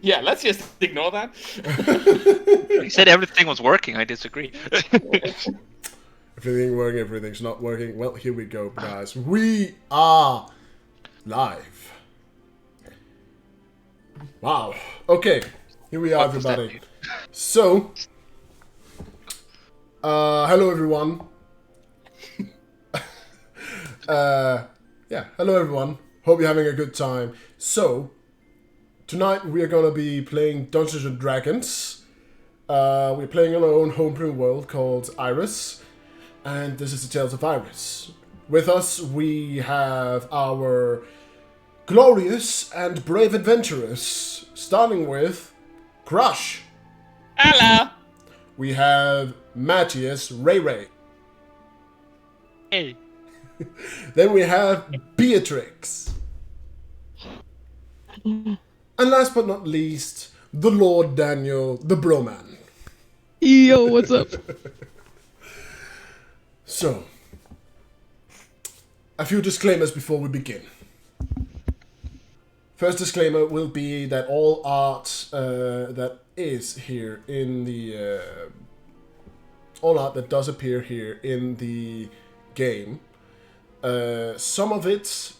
Yeah, let's just ignore that. He said everything was working. I disagree. Everything working, everything's not working. Well, here we go, guys. We are live. Wow. Okay, here we are, What was that, everybody. dude? So, hello everyone. Hello everyone. Hope you're having a good time. So, tonight we are gonna be playing Dungeons and Dragons. We're playing in our own homebrew world called Irus, and this is the Tales of Irus. With us, we have our glorious and brave adventurers, starting with Crush. Hello. We have Matthias Ray. Hey. Then we have Beatrix. And last but not least, the Lord Daniel, the Broman. Yo, what's up? So, a few disclaimers before we begin. First disclaimer will be that all art that is here in the... all art that does appear here in the game, some of it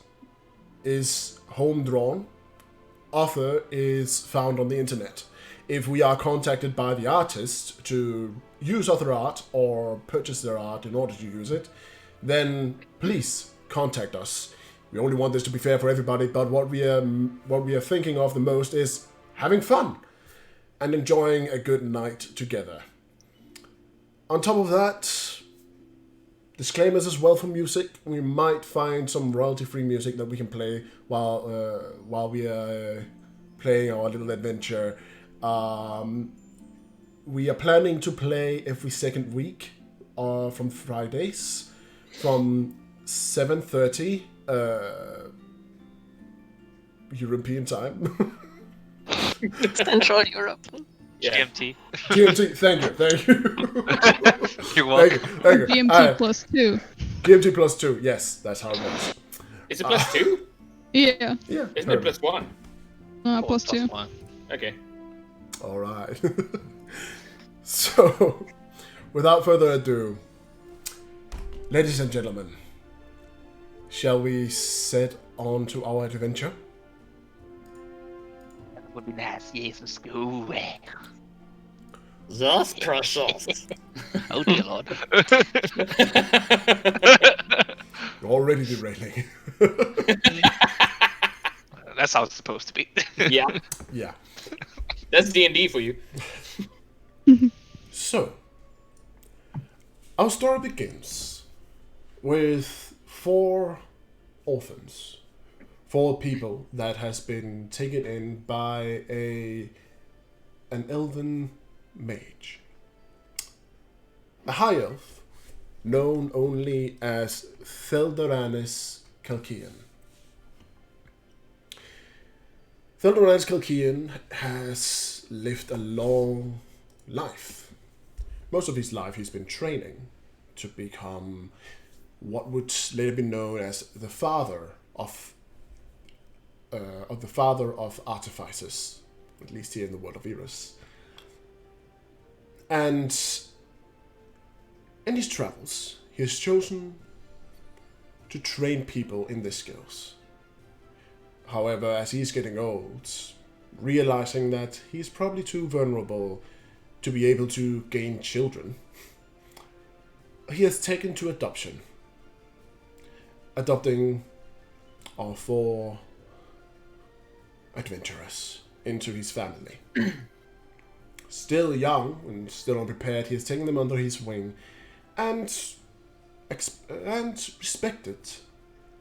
is home-drawn, other is found on the internet. If we are contacted by the artist to use other art or purchase their art in order to use it, then please contact us. We only want this to be fair for everybody, but what we are thinking of the most is having fun and enjoying a good night together. On top of that, disclaimers as well for music. We might find some royalty-free music that we can play while we are playing our little adventure. We are planning to play every second week from Fridays from 7:30 European time. Central Europe. Yeah. GMT. GMT, thank you. You're welcome. Thank you. GMT plus 2. GMT plus 2, yes, that's how it works. Is it plus 2? Yeah, Yeah. Isn't it plus 1? plus 2. One. Okay. Alright. So, without further ado, ladies and gentlemen, shall we set on to our adventure? That would be nice. Yes, let's go. Yes, precious. Oh dear lord. You're already derailing. That's how it's supposed to be. Yeah, Yeah. that's D&D for you. So, our story begins with 4 orphans. 4 people that has been taken in by an elven mage. A high elf, known only as Theldaranis Kalkian. Theldaranis Kalkian has lived a long life. Most of his life he's been training to become what would later be known as the father of artificers, at least here in the world of Irus. And in his travels, he has chosen to train people in their skills. However, as he's getting old, realizing that he's probably too vulnerable to be able to gain children, he has taken to adoption. Adopting our 4 adventurers into his family. Still young and still unprepared, he has taken them under his wing and respected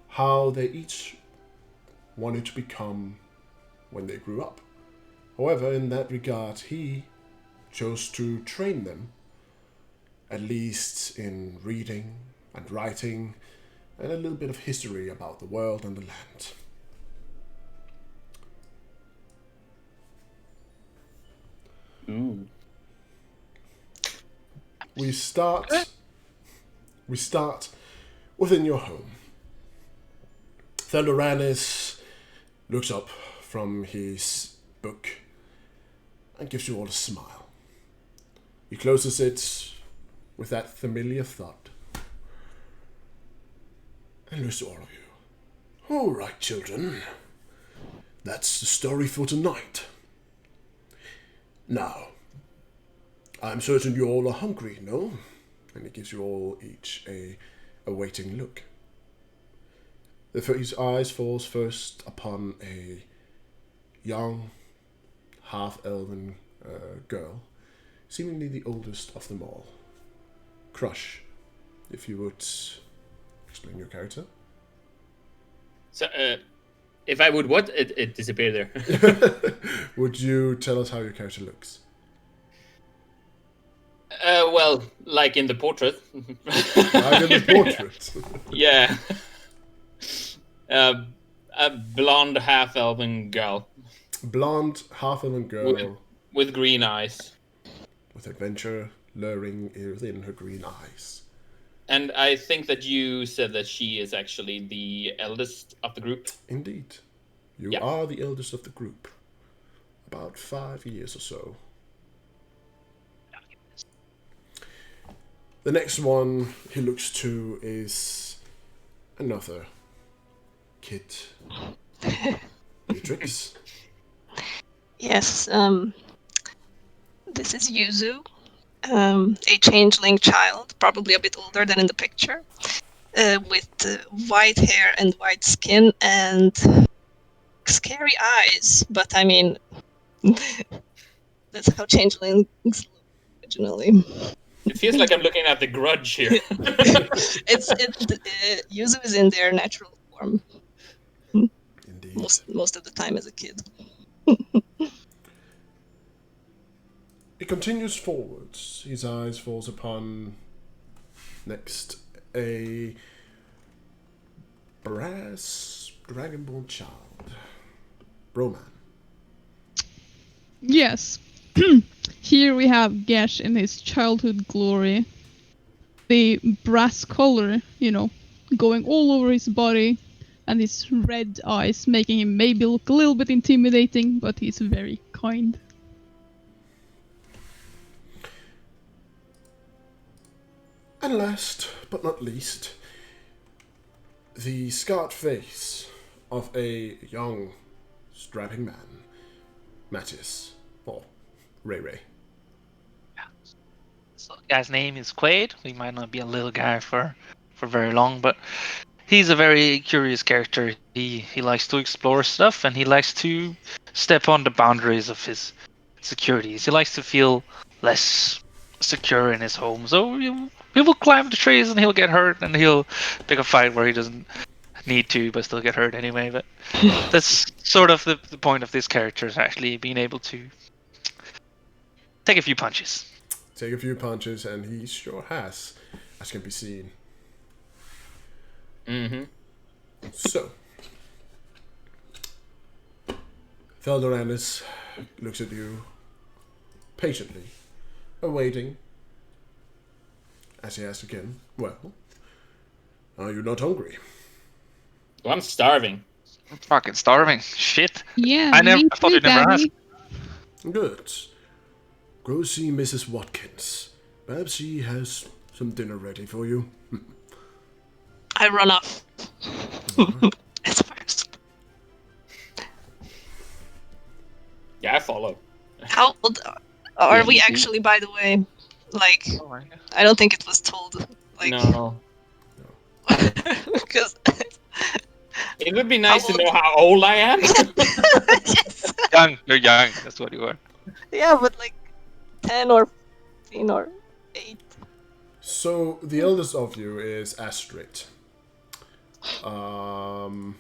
how they each wanted to become when they grew up. However, in that regard, he chose to train them, at least in reading and writing, and a little bit of history about the world and the land. Ooh. We start within your home. Theldaranis looks up from his book and gives you all a smile. He closes it with that familiar thud and looks to all of you. All right, children. That's the story for tonight. Now, I'm certain you all are hungry, no? And he gives you all each a waiting look. His eyes falls first upon a young, half-elven girl, seemingly the oldest of them all. Crush, if you would explain your character. So, if I would what? It disappeared there. Would you tell us how your character looks? Well, like in the portrait. Like in the portrait. Yeah. A blonde half-elven girl Blonde, half-elven girl with green eyes. with adventure luring within her green eyes. And I think that you said that she is actually the eldest of the group. Indeed. You Yeah. are the eldest of the group. About 5 years or so. The next one he looks to is another kid. Beatrix. Yes, this is Yuzu, a changeling child, probably a bit older than in the picture, with white hair and white skin and scary eyes. But I mean, that's how changelings look originally. It feels like I'm looking at the Grudge here. Yuzu is in their natural form Indeed. most of the time as a kid. He continues forwards. His eyes falls upon next a brass dragonborn child. Broman. Yes. Here we have Gesh in his childhood glory. The brass color, going all over his body, and his red eyes, making him maybe look a little bit intimidating, but he's very kind. And last but not least, the scarred face of a young, strapping man, Matthias, or Ray Ray. So the guy's name is Quaid. He might not be a little guy for very long, but he's a very curious character. He likes to explore stuff, and he likes to step on the boundaries of his securities. He likes to feel less secure in his home. So he will climb the trees and he'll get hurt, and he'll pick a fight where he doesn't need to, but still get hurt anyway. But that's sort of the point of this character, is actually being able to take a few punches. Take a few punches, and he sure has, as can be seen. Mm-hmm. So, Thaldoranus looks at you patiently, awaiting, as he asks again, well, are you not hungry? Well, I'm starving. I'm fucking starving. Shit. Yeah, I me thought too, you'd never Daddy. ask. Good. Go see Mrs. Watkins. Perhaps she has some dinner ready for you. I run off. As first. Yeah, I follow. How old are Yeah, we you do. actually, by the way? Like, Oh my God. I don't think it was told. Like, No. because It would be nice How to know how old I am. yes. Young. You're young. That's what you are. Yeah, but like 10 or 15 or 8. So, the eldest of you is Astrid. The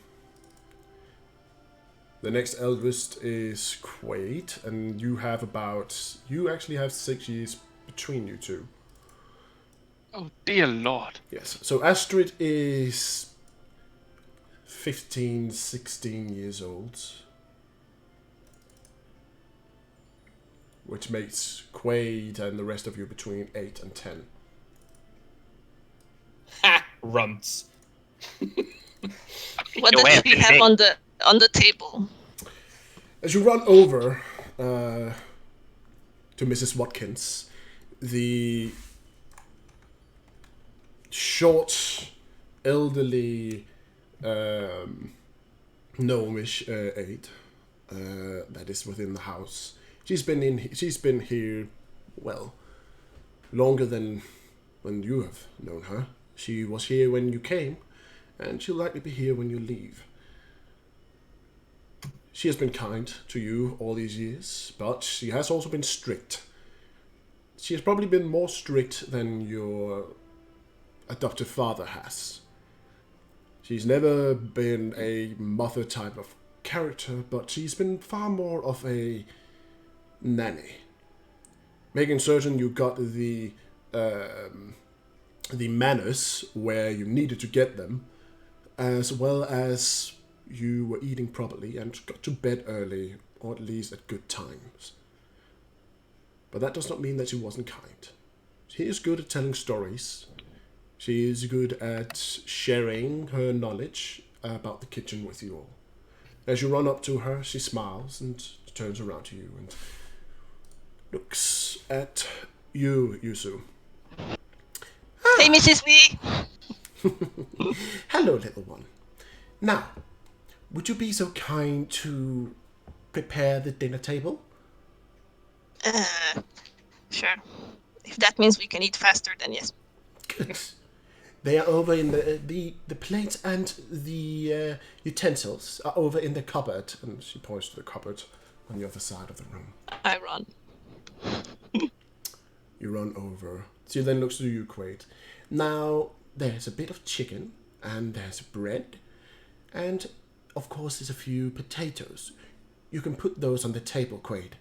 next eldest is Quaid, and you actually have 6 years between you two. Oh dear lord. Yes. So Astrid is 15, 16 years old. Which makes Quaid and the rest of you between 8 and 10. Ha! Runts. What Go did ahead, we have Nate. on the table? As you run over to Mrs. Watkins, the short, elderly, gnomish aide that is within the house. She's been here, well, longer than when you have known her. She was here when you came, and she'll likely be here when you leave. She has been kind to you all these years, but she has also been strict. She has probably been more strict than your adoptive father has. She's never been a mother type of character, but she's been far more of a nanny. Making certain you got the manners where you needed to get them, as well as you were eating properly and got to bed early, or at least at good times. But that does not mean that she wasn't kind. She is good at telling stories. She is good at sharing her knowledge about the kitchen with you all. As you run up to her, she smiles and turns around to you and looks at you, Yuzu. Hey, Mrs. V. Hello, little one. Now, would you be so kind to prepare the dinner table? Sure. If that means we can eat faster, then yes. Good. They are over in the plates and the utensils are over in the cupboard. And she points to the cupboard on the other side of the room. I run. You run over. She then looks to you, Quaid. Now, there's a bit of chicken, and there's bread, and, of course, there's a few potatoes. You can put those on the table, Quaid.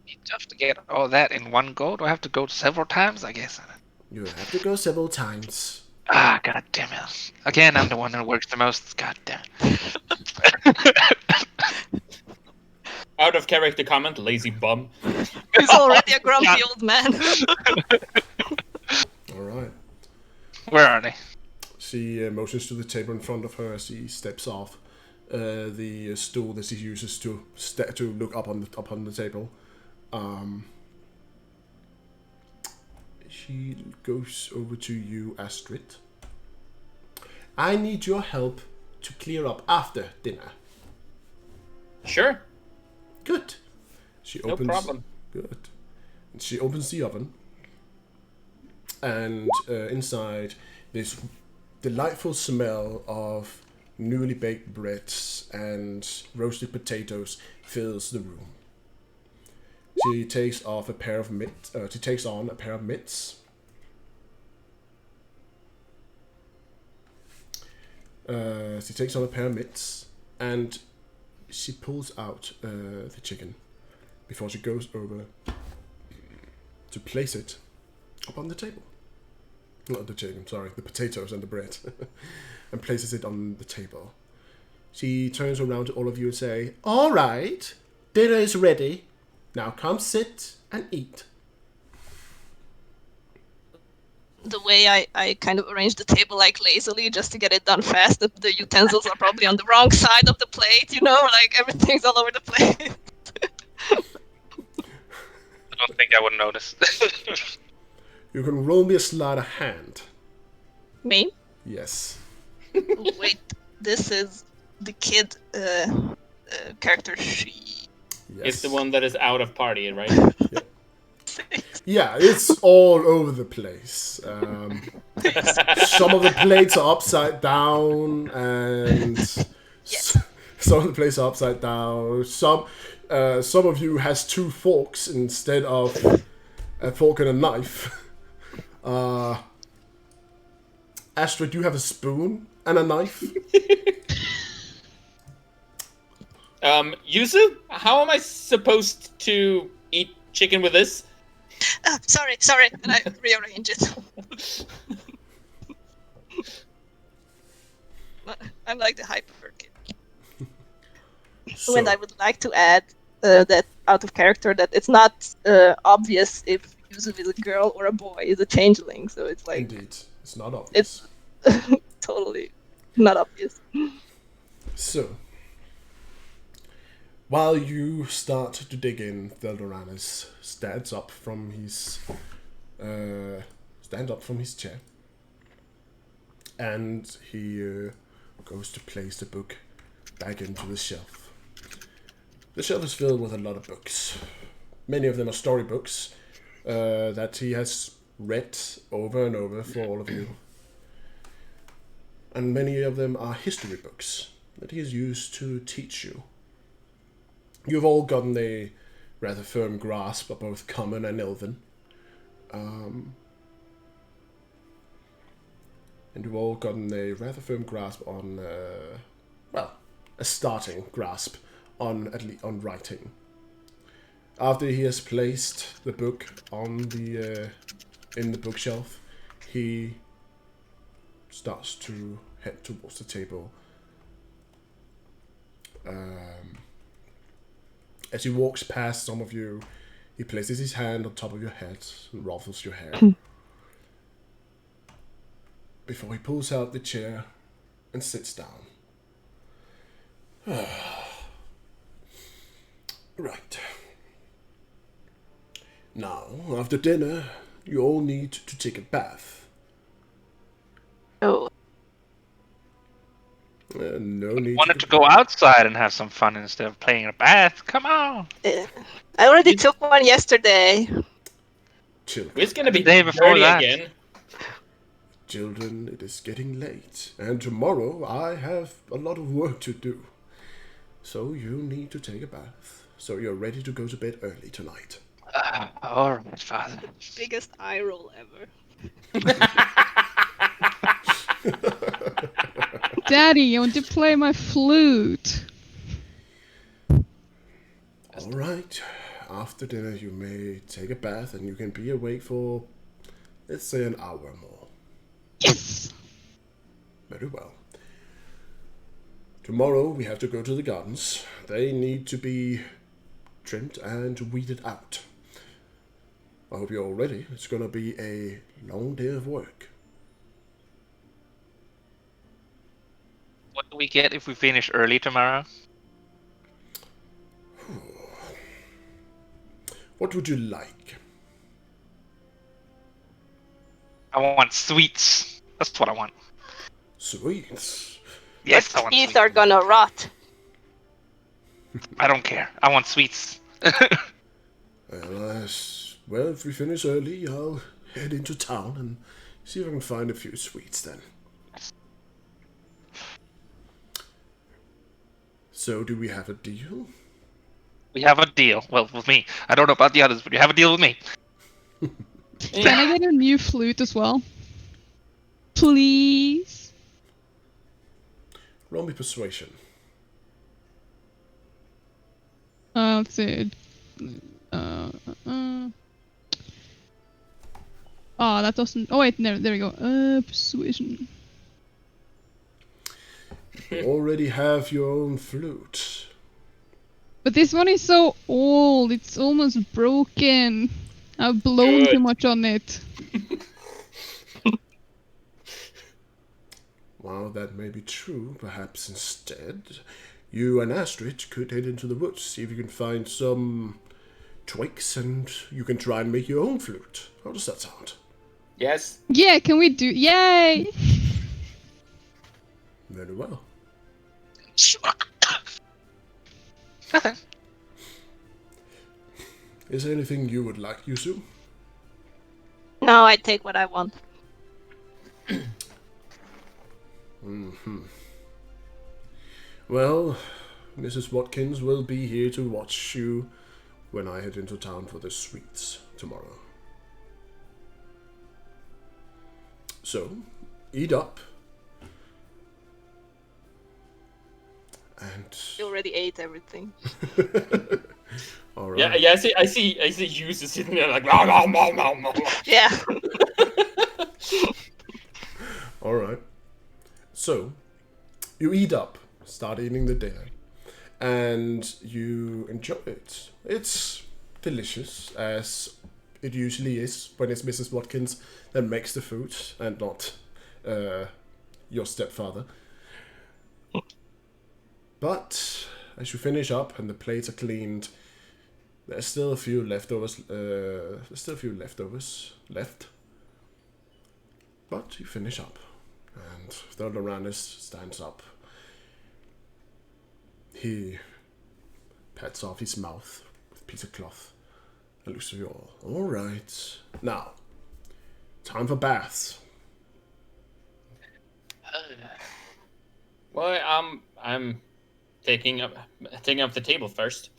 You have to get all that in one go? Do I have to go several times, I guess? You'll have to go several times. Ah, god damn it. Again, I'm the one that works the most. God damn it. Out of character comment, lazy bum. He's already a grumpy old man. Alright. Where are they? She motions to the table in front of her as she steps off the stool that she uses to look up on the table. She goes over to you, Astrid. I need your help to clear up after dinner. Sure. Good. She No opens. problem. Good. And she opens the oven, and inside this delightful smell of newly baked breads and roasted potatoes fills the room. She takes off a pair of mitts. She takes on a pair of mitts. She takes on a pair of mitts, and she pulls out the chicken before she goes over to place it up on the table. Not the chicken, sorry, the potatoes and the bread, and places it on the table. She turns around to all of you and say, "All right, dinner is ready. Now come sit and eat." The way I kind of arrange the table like lazily just to get it done fast. The utensils are probably on the wrong side of the plate, like everything's all over the plate. I don't think I would notice. You can roll me a sleight of hand. Me? Yes. Wait, this is the kid character she. Yes. It's the one that is out of party, right? Yeah, it's all over the place. Some of the plates are upside down, and some of the plates are upside down. Some of you has two forks instead of a fork and a knife. Astrid, you have a spoon and a knife. Yuzu, how am I supposed to eat chicken with this? Sorry, and I rearrange it. I'm like the hyper kid. So, And I would like to add that out of character that it's not obvious if Yuzu is a girl or a boy, is a changeling. So it's like indeed, it's not obvious. totally not obvious. So, While you start to dig in, Theldoranus stands up from his chair, and he goes to place the book back into the shelf. The shelf is filled with a lot of books. Many of them are storybooks that he has read over and over for all of you. And many of them are history books that he has used to teach you. You've all gotten a rather firm grasp of both common and elven. And you've all gotten a rather firm grasp on, a starting grasp on writing. After he has placed the book on in the bookshelf, he starts to head towards the table. As he walks past some of you, he places his hand on top of your head and ruffles your hair. Before he pulls out the chair and sits down. Right. Now, after dinner, you all need to take a bath. Oh, No need Wanted to go outside and have some fun instead of playing in a bath. Come on. I already took one yesterday. Children. It's gonna be The day before dirty that. again. Children, it is getting late, and tomorrow I have a lot of work to do. So you need to take a bath, so you're ready to go to bed early tonight. All right, Father. Biggest eye roll ever. Daddy, I want to play my flute. All right. After dinner, you may take a bath, and you can be awake for, let's say, an hour more. Yes! Very well. Tomorrow we have to go to the gardens. They need to be trimmed and weeded out. I hope you're all ready. It's going to be a long day of work. What do we get if we finish early tomorrow? What would you like? I want sweets. That's what I want. Sweets. Yes, I Your want teeth sweets. are gonna rot. I don't care. I want sweets. Well, if we finish early, I'll head into town and see if I can find a few sweets then. So, do we have a deal? We have a deal. Well, with me. I don't know about the others, but you have a deal with me. Can I get a new flute as well? Please? Roll me persuasion. Let's see. Oh, that doesn't... Oh, wait, no, there we go. Persuasion. You already have your own flute. But this one is so old, it's almost broken. I've blown Good. too much on it. While that may be true, perhaps instead, you and Astrid could head into the woods, see if you can find some twigs, and you can try and make your own flute. How does that sound? Yes. Yeah, can we do... Yay! Very well. Nothing. Is there anything you would like, Yuzu? No, I take what I want. Well, Mrs. Watkins will be here to watch you when I head into town for the sweets tomorrow. So, eat up. And You already ate everything. all right. Yeah, yeah. I see. User sitting there like. "Nom, nom, nom, nom, nom." Yeah. All right. So, you eat up, start eating the dinner, and you enjoy it. It's delicious, as it usually is when it's Mrs. Watkins that makes the food and not your stepfather. But as you finish up and the plates are cleaned, there's still a few leftovers. Left. But you finish up, and Thordoranus stands up. He pats off his mouth with a piece of cloth and looks at you all. All right, now, time for baths. Well, I'm taking up the table first.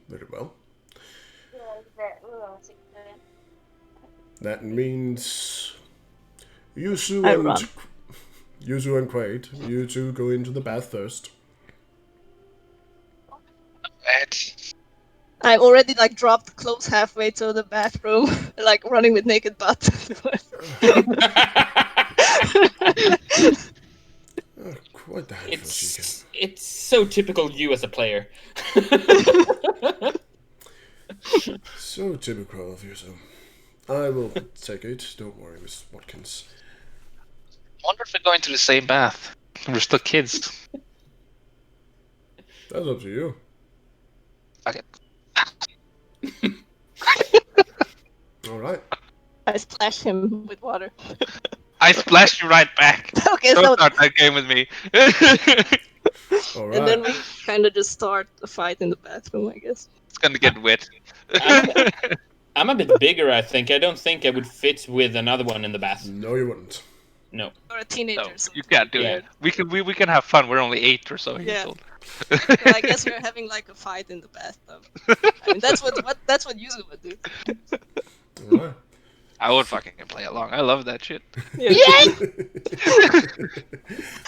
Very well. That means Yuzu and Quaid, you two go into the bath first. I already like dropped clothes halfway to the bathroom, like running with naked butt. Quite the handful, Chica. It's so typical you as a player. So typical of you, so I will take it. Don't worry, Miss Watkins. I wonder if we're going to the same bath. We're still kids. That's up to you. Fuck it. All right. I splash him with water. I splashed you right back. Okay, Don't so start that game with me. All right. and then we kind of just start a fight in the bathroom, I guess. It's gonna get wet. I'm a bit bigger, I think. I don't think I would fit with another one in the bath. No, you wouldn't. No. Or a teenager. No, So you can't do Yeah. it. We can have fun. We're only 8 or so years Yeah. old. I guess we're having like a fight in the bathtub. I mean, that's what Yuzu would do. All right. I would fucking play along. I love that shit. Yeah.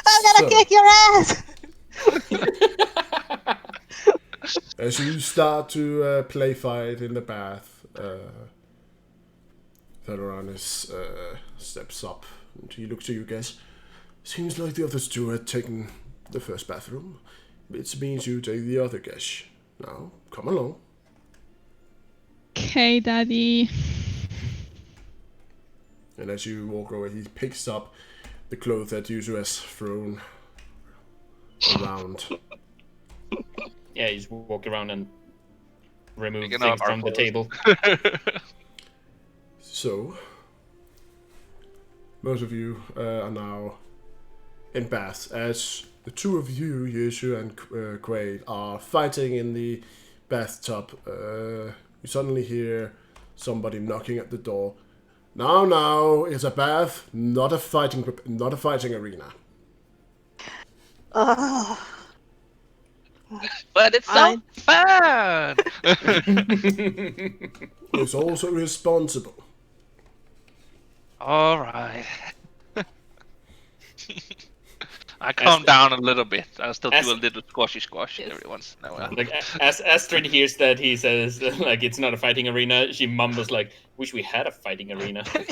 I'm gonna kick your ass. As you start to play fight in the bath, Thordoranus steps up and he looks at you guys. Seems like the others two had taken the first bathroom. It means you take the other, Gesh. Now, come along. Okay, Daddy. And as you walk over, he picks up the clothes that Yuzu has thrown around. Yeah, you just walk around and remove Picking things up our from the clothes. table. So, most of you are now in baths, as the two of you, Yuzu and Quaid, are fighting in the bathtub. You suddenly hear somebody knocking at the door. Now, it's a bath, not a fighting arena. But it's so fun. It's also responsible. All right. I calm down a little bit. I'll still do a little squashy every once in a while. Like as Astrid hears that, he says like it's not a fighting arena. She mumbles like, "Wish we had a fighting arena." This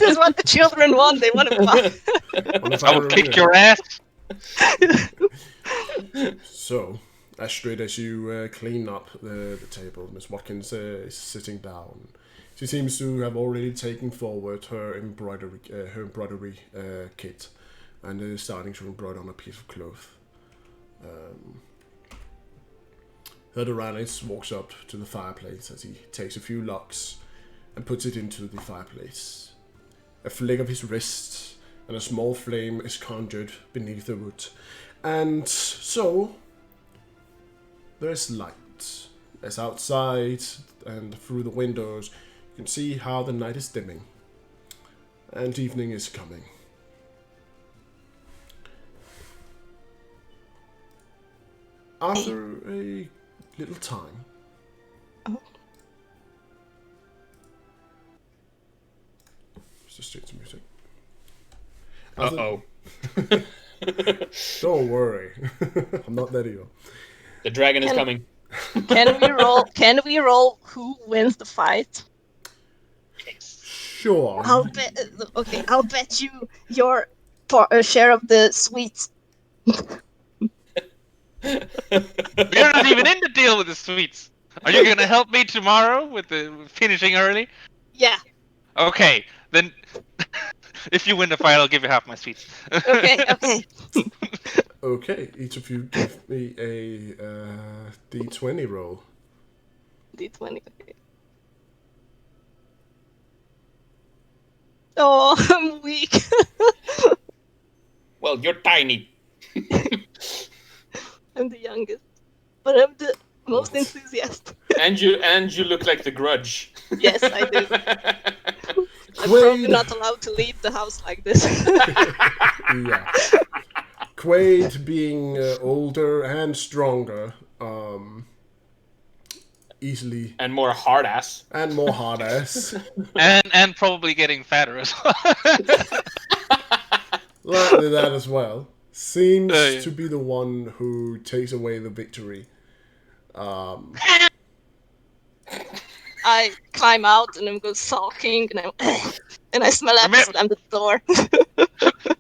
is what the children want. They want to fight. I will kick your ass. So, Astrid, as you clean up the table, Miss Watkins is sitting down. She seems to have already taken forward her embroidery kit and is starting to embroider on a piece of cloth. Thordoranus walks up to the fireplace as he takes a few logs and puts it into the fireplace. A flick of his wrist and a small flame is conjured beneath the wood. And so, there's light. As outside and through the windows, you can see how the night is dimming. And evening is coming. After a little time, just change the music. Uh-oh. Don't worry, I'm not that evil. The dragon is coming. Can we roll who wins the fight? Sure. I'll bet you your share of the sweets. We're not even in the deal with the sweets. Are you gonna help me tomorrow with the finishing early? Yeah. Okay, Then, if you win the fight, I'll give you half my sweets. Okay, okay. Okay, each of you give me a d20 roll. D20. Okay. Oh, I'm weak. Well, you're tiny. I'm the youngest, but I'm the most What? enthusiastic. and you look like the Grudge. Yes, I do. I'm Quaid. probably not allowed to leave the house like this. Yeah. Quaid being older and stronger, easily and more hard ass. and more hard ass. and probably getting fatter as well. Likely that as well. Seems Yeah. to be the one who takes away the victory. I climb out and I'm go sulking and I smell apple Remember- slam the door.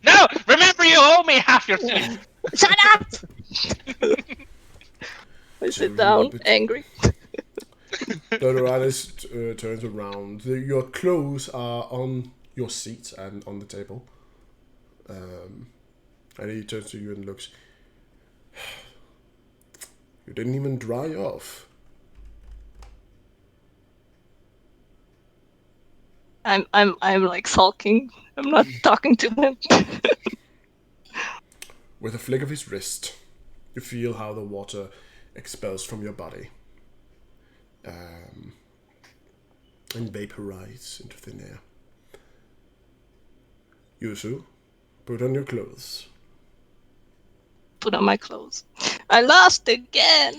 No! Remember, you owe me half your sweets! Shut up! I sit down, angry. Dodoranis turns around. Your clothes are on your seat and on the table. And he turns to you and looks. You didn't even dry off. I'm like sulking. I'm not talking to him. With a flick of his wrist, you feel how the water expels from your body. And vaporize into thin air. Yuzu, put on your clothes. Put on my clothes. I lost again.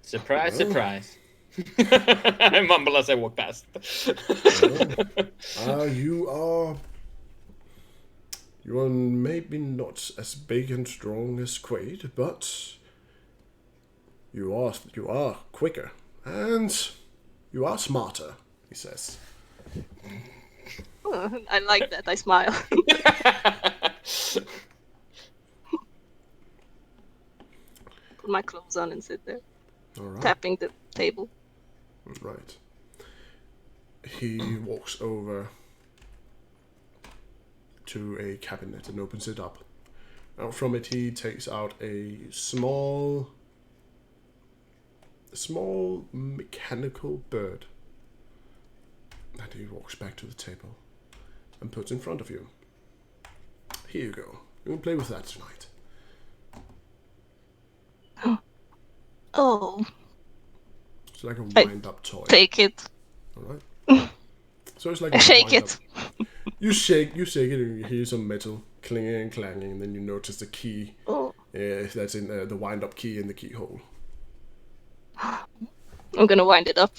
Surprise, Well. surprise. I mumble as I walk past. You are maybe not as big and strong as Quaid, but you are quicker and you are smarter, he says. Oh, I like that. I smile. Put my clothes on and sit there, All right. tapping the table. Right. He walks over to a cabinet and opens it up. Out from it, he takes out a small mechanical bird. And he walks back to the table and puts in front of you. Here you go. You can play with that tonight. Oh, It's like a I wind-up toy. take it. All right. So it's like I a shake wind-up. it. You shake it, and you hear some metal clinging and clanging, and then you notice the key. Oh, That's in the wind-up key in the keyhole. I'm gonna wind it up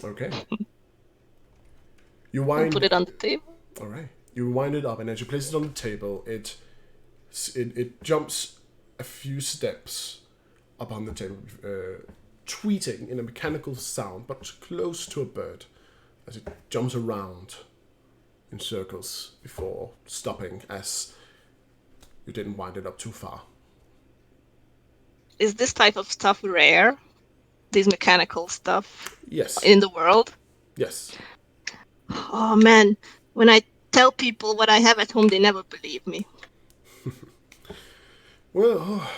Okay. You and wind. put it on the table. All right. You wind it up, and as you place it on the table, it jumps a few steps up on the table, tweeting in a mechanical sound, but close to a bird, as it jumps around in circles before stopping, as you didn't wind it up too far. Is this type of stuff rare? These mechanical stuff Yes. in the world? Yes. Oh man, when I tell people what I have at home, they never believe me. Well,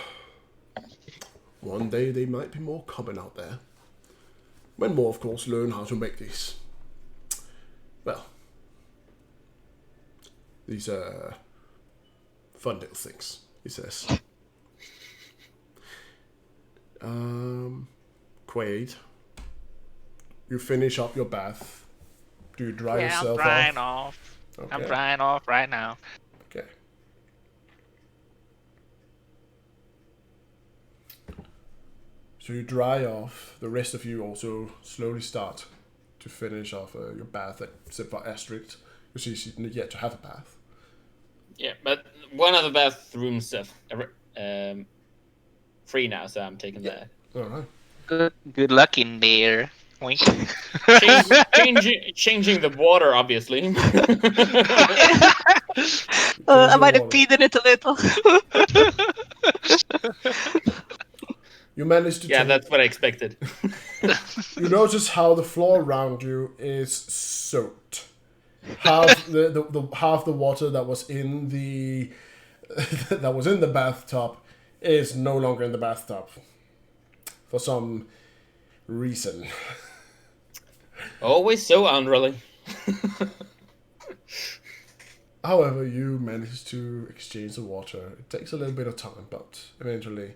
one day they might be more common out there. When more, of course, learn how to make these. Well, these fun little things, he says. Quaid, you finish up your bath. Do you dry Yeah, I'm yourself drying off? off. Okay. I'm drying off right now. Okay. So you dry off. The rest of you also slowly start to finish off your bath, except for Astrid, because she's yet to have a bath. Yeah, but one of the bathrooms free now, so I'm taking that. All right. Good luck in there. Wink. Changing the water, obviously. I might have peed in it a little. You manage to. Yeah, that's what I expected. You notice how the floor around you is soaked half the half the water that was in the bathtub is no longer in the bathtub for some reason. Always so unrolling. However, you manage to exchange the water. It takes a little bit of time, but eventually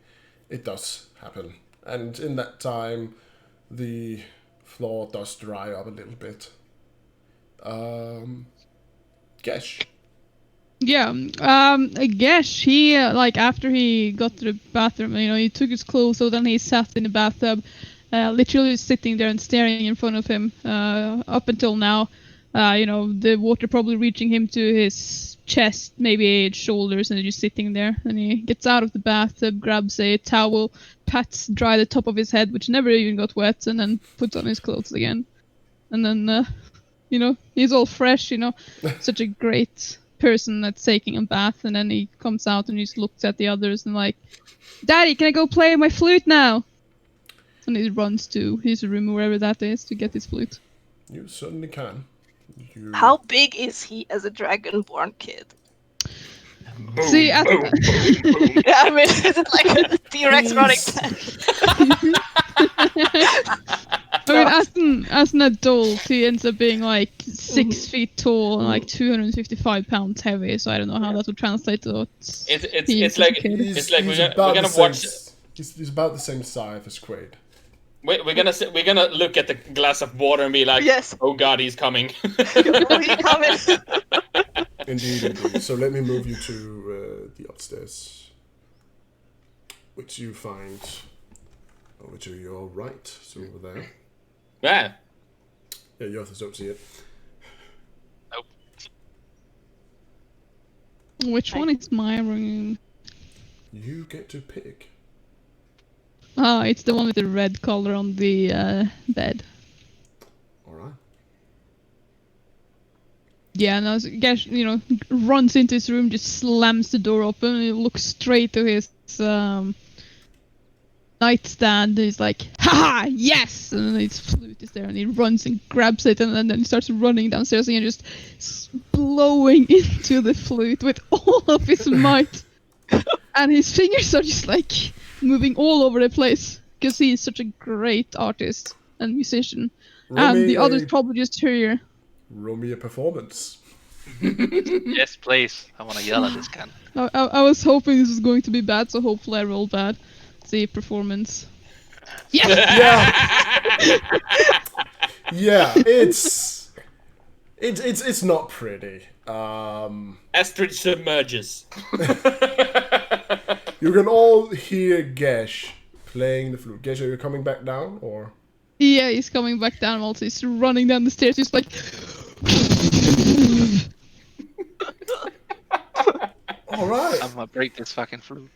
it does happen. And in that time, the floor does dry up a little bit. Gesh. Yeah, I guess he, like, after he got to the bathroom, he took his clothes, so then he sat in the bathtub, literally sitting there and staring in front of him, up until now. The water probably reaching him to his chest, maybe his shoulders, and just sitting there. And he gets out of the bathtub, grabs a towel, pats dry the top of his head, which never even got wet, and then puts on his clothes again. And then, he's all fresh, such a great person that's taking a bath. And then he comes out and just looks at the others and like, Daddy, can I go play my flute now? And he runs to his room, wherever that is, to get his flute. You certainly can. How big is he as a dragonborn kid? Boom, See, boom, boom, boom. Yeah, I mean, is it like a T-Rex running? I mean, as an adult, he ends up being like 6 feet tall and like 255 pounds heavy. So I don't know how that would translate to. It's like we're gonna watch. He's about the same size as Quaid. We're gonna look at the glass of water and be like, Yes. oh God, he's coming. Oh, he coming. Indeed. So let me move you to the upstairs, which you find over to your right. So over there. Yeah. Yeah, you also don't see it. Which one is my room? You get to pick. Oh, it's the one with the red color on the bed. Alright. Yeah, no, Gash, runs into his room, just slams the door open, and he looks straight to his nightstand. He's like, haha, yes! And then his flute is there, and he runs and grabs it, and then he starts running downstairs and just blowing into the flute with all of his might. And his fingers are just like moving all over the place, because he is such a great artist and musician. And the others probably just hear. Roll me a performance. Yes, please. I want to yell at this guy. I was hoping this was going to be bad, so hopefully I rolled bad. See, performance. Yes! Yeah, it's not pretty. Astrid submerges. You can all hear Gesh playing the flute. Gesh, are you coming back down, or? Yeah, he's coming back down. Also, he's running down the stairs. He's like. All right. I'm gonna break this fucking flute.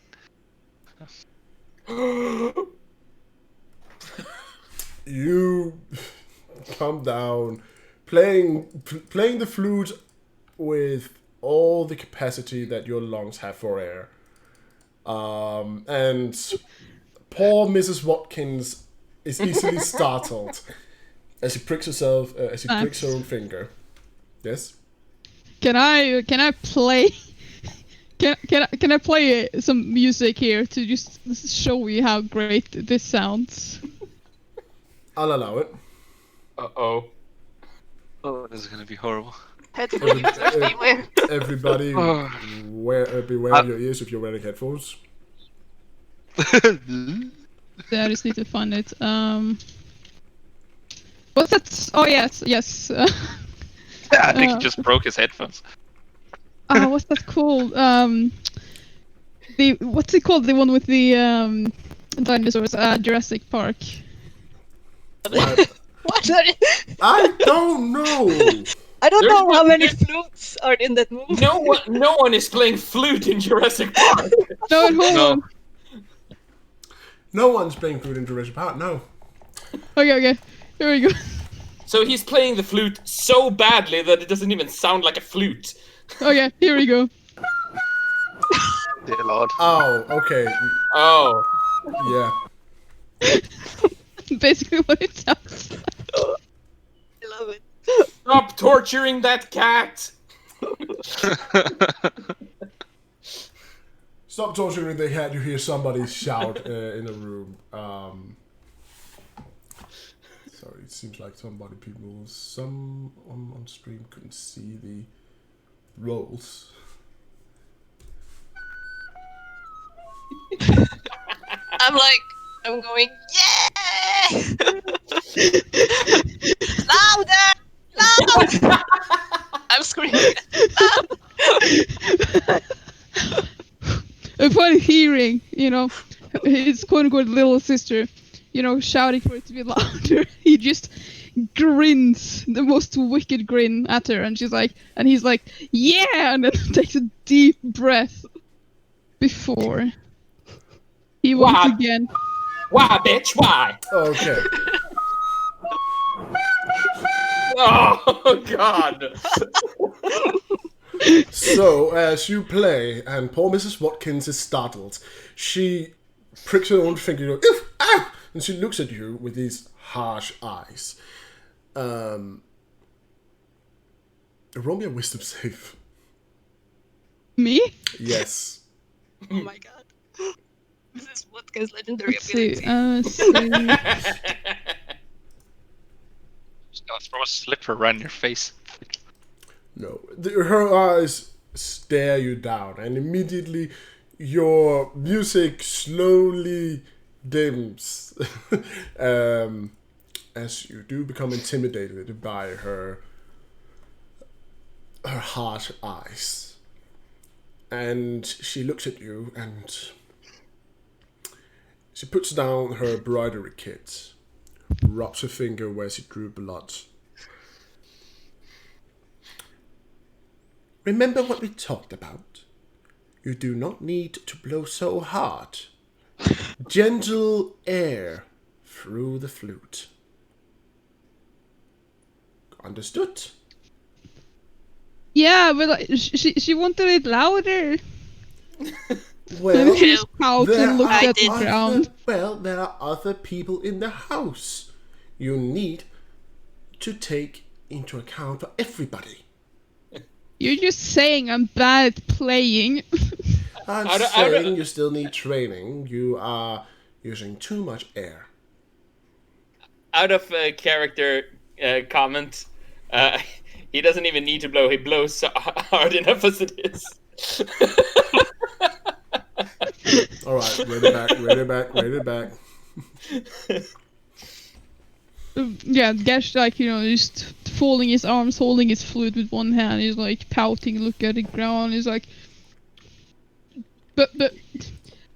You come down, playing the flute with all the capacity that your lungs have for air. And poor Mrs. Watkins is easily startled as she pricks herself, as she pricks her own finger. Yes. Can I play? Can I play some music here to just show you how great this sounds? I'll allow it. Uh-oh. Oh, this is gonna be horrible. Headphone users beware. Everybody, beware of your ears if you're wearing headphones. Yeah, I just need to find it. What's that? Oh yes. I think he just broke his headphones. What's that called? What's it called? The one with the dinosaurs? Jurassic Park. What? I don't know. I don't know how many flutes are in that movie. No one is playing flute in Jurassic Park. No, hold on. No one's playing flute in Jurassic Park. No. Okay. Here we go. So he's playing the flute so badly that it doesn't even sound like a flute. Okay, here we go. Dear Lord. Oh, okay. Oh. Yeah. Basically what it sounds like. I love it. Stop torturing that cat! Stop torturing the cat. You hear somebody shout in a room. Sorry, it seems like some on stream couldn't see the rolls. I'm going, yeah! Louder! Louder! I'm screaming. Upon hearing, his quote-unquote little sister, shouting for it to be louder, he just grins the most wicked grin at her, and he's like, yeah, and then takes a deep breath before he once again. Why, bitch? Why? Okay. Oh God! So, as you play, and poor Mrs. Watkins is startled, she pricks her own finger, "Oof, ah!" and she looks at you with these harsh eyes. Roll me a wisdom save. Me? Yes. Oh my god. Mrs. Watkins' legendary Let's see. ability. Just gonna throw a slipper right in your face. No. Her eyes stare you down, and immediately your music slowly dims as you do become intimidated by her harsh eyes. And she looks at you and she puts down her embroidery kit, rubs her finger where she drew blood. Remember what we talked about? You do not need to blow so hard. Gentle air through the flute. Understood? Yeah, but she wanted it louder. Well, She just pouted and looked I at the did. ground. there are other people in the house. You need to take into account for everybody. You're just saying I'm bad at playing. I'm I don't- saying you still need training. You are using too much air. Out of character comment, he doesn't even need to blow. He blows so hard enough as it is. All right, read it back. Yeah, Gash, just folding his arms, holding his flute with one hand. He's like pouting, look at the ground. He's like, but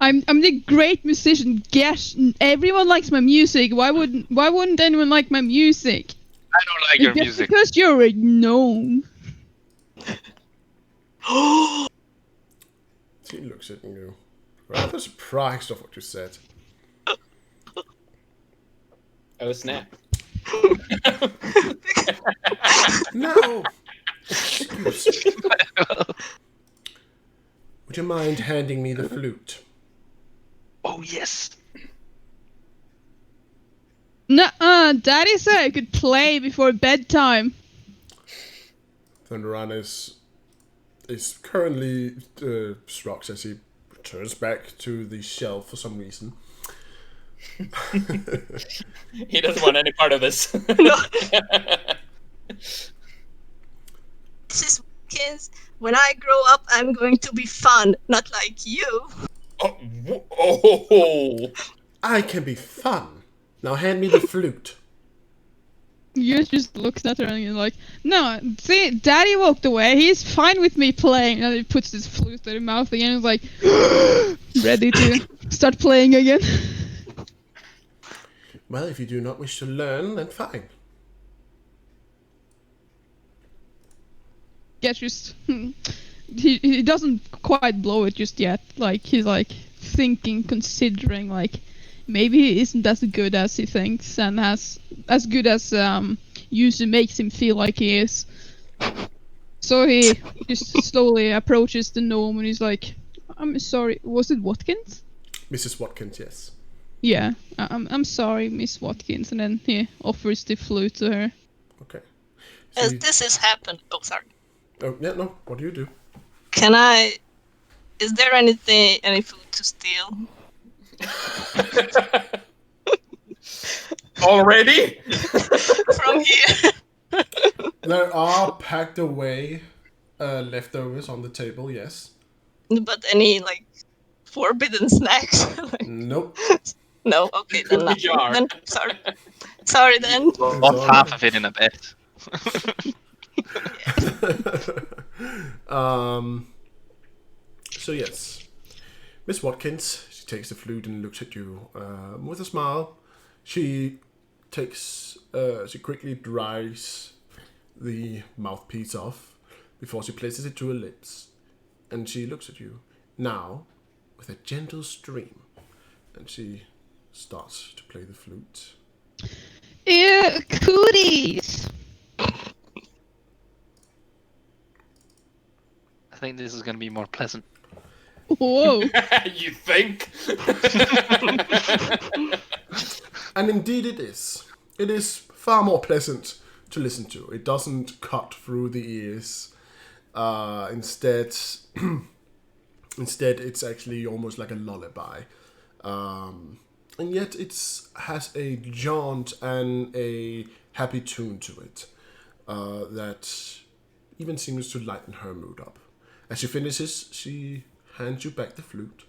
I'm the great musician. Gash, everyone likes my music. Why wouldn't anyone like my music? I don't like your Just music. because you're a gnome. She looks at you, rather surprised of what you said. Oh snap! No! Excuse me. Would you mind handing me the flute? Oh yes. Nuh-uh, Daddy said I could play before bedtime. Thunderan is currently shrugs as he returns back to the shelf for some reason. He doesn't want any part of this. Mrs. Watkins, when I grow up, I'm going to be fun, not like you. Oh. I can be fun. Now hand me the flute. You just looks at her and you're like, no, see, Daddy walked away. He's fine with me playing. And he puts his flute in his mouth again and is like, ready to start playing again. Well, if you do not wish to learn, then fine. Get just he doesn't quite blow it just yet. Like he's like thinking, considering like maybe he isn't as good as he thinks and as good as Yuzu makes him feel like he is. So he just slowly approaches the gnome and he's like, I'm sorry, was it Watkins? Mrs. Watkins, yes. Yeah, I'm sorry, Miss Watkins, and then he offers the flute to her. Okay. As See, this has happened, oh sorry. oh yeah, no. What do you do? Can I? Is there any food to steal? Already? From here? There are packed away leftovers on the table. Yes. But any like forbidden snacks? Like, Nope. no. Okay, then Cookie nothing. jar. Then sorry. Sorry then. Lost all half right. of it in a bet. So yes, Miss Watkins. She takes the flute and looks at you with a smile. She takes. She quickly dries the mouthpiece off before she places it to her lips, and she looks at you now with a gentle stream, and she starts to play the flute. Ew, cooties! I think this is going to be more pleasant. Whoa. You think? And indeed it is. It is far more pleasant to listen to. It doesn't cut through the ears. Instead, it's actually almost like a lullaby. And yet it has a jaunt and a happy tune to it that even seems to lighten her mood up. As she finishes, she hands you back the flute.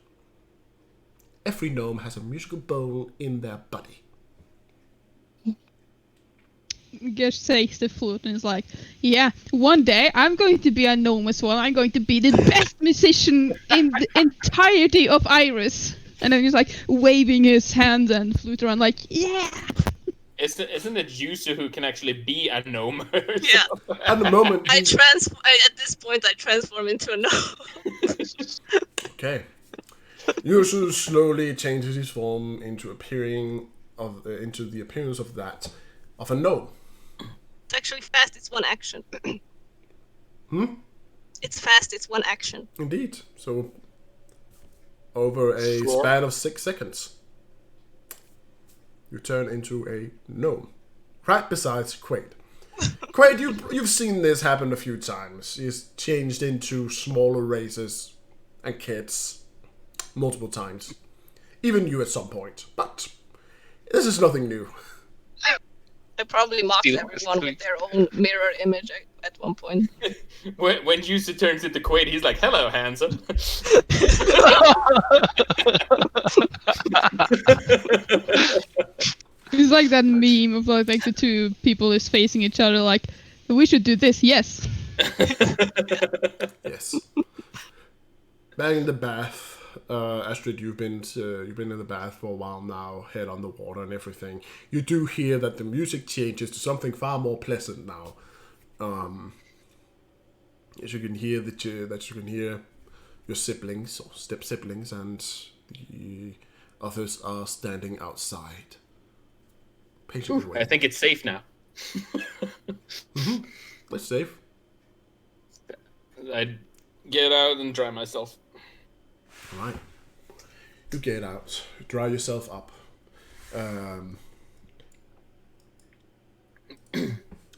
Every gnome has a musical bone in their body. Gersh takes the flute and is like, yeah, one day I'm going to be a gnome as well. I'm going to be the best musician in the entirety of Irus. And then he's like waving his hand and flute around like, yeah! Isn't it Yuzu who can actually be a gnome? Yeah. At the moment, At this point, I transform into a gnome. okay. Yusu slowly changes his form into the appearance of that of a gnome. It's actually fast. It's one action. Hmm? It's fast. It's one action. Indeed. So over a Sure. span of 6 seconds, you turn into a gnome, right besides Quaid. Quaid, you've seen this happen a few times. He's changed into smaller races and kids multiple times. Even you at some point. But this is nothing new. I probably mocked Steal everyone this with their own mirror image at one point. When Yuzu turns into Quaid, he's like, "Hello, handsome." It's like that meme of like the two people is facing each other like, we should do this, yes. Yes. Back in the bath, Astrid, you've been in the bath for a while now, head on the water and everything. You do hear that the music changes to something far more pleasant now. As you can hear your siblings or step siblings and the others are standing outside. Patiently I waiting. think it's safe now. It's safe. I get out and dry myself. Right. You get out, dry yourself up, and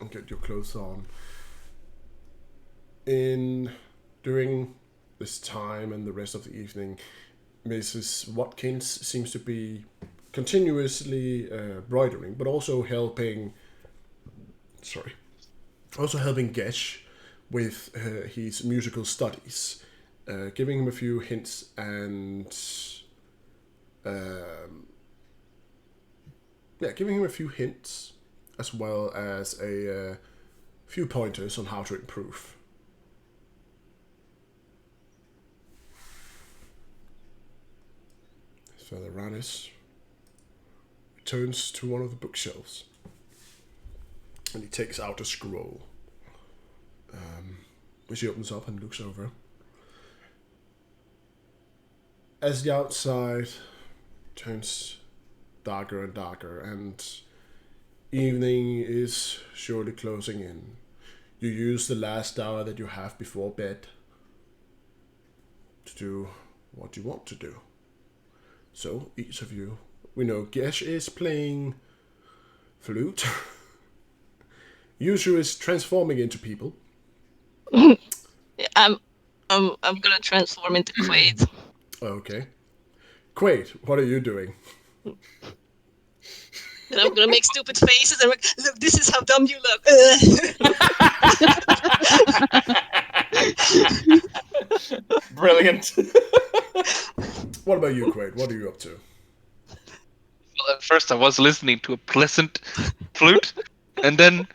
get your clothes on. During this time and the rest of the evening, Mrs. Watkins seems to be continuously broidering, but also helping Gesh with his musical studies. Giving him a few hints and giving him a few hints as well as a few pointers on how to improve. Father Ranis returns to one of the bookshelves and he takes out a scroll, which he opens up and looks over. As the outside turns darker and darker and evening is surely closing in, you use the last hour that you have before bed to do what you want to do. So each of you, we know Gesh is playing flute. Yushu is transforming into people. I'm gonna transform into Quaid. Okay. Quaid, what are you doing? And I'm gonna make stupid faces and look, this is how dumb you look. Brilliant. What about you, Quaid? What are you up to? Well, at first I was listening to a pleasant flute, and then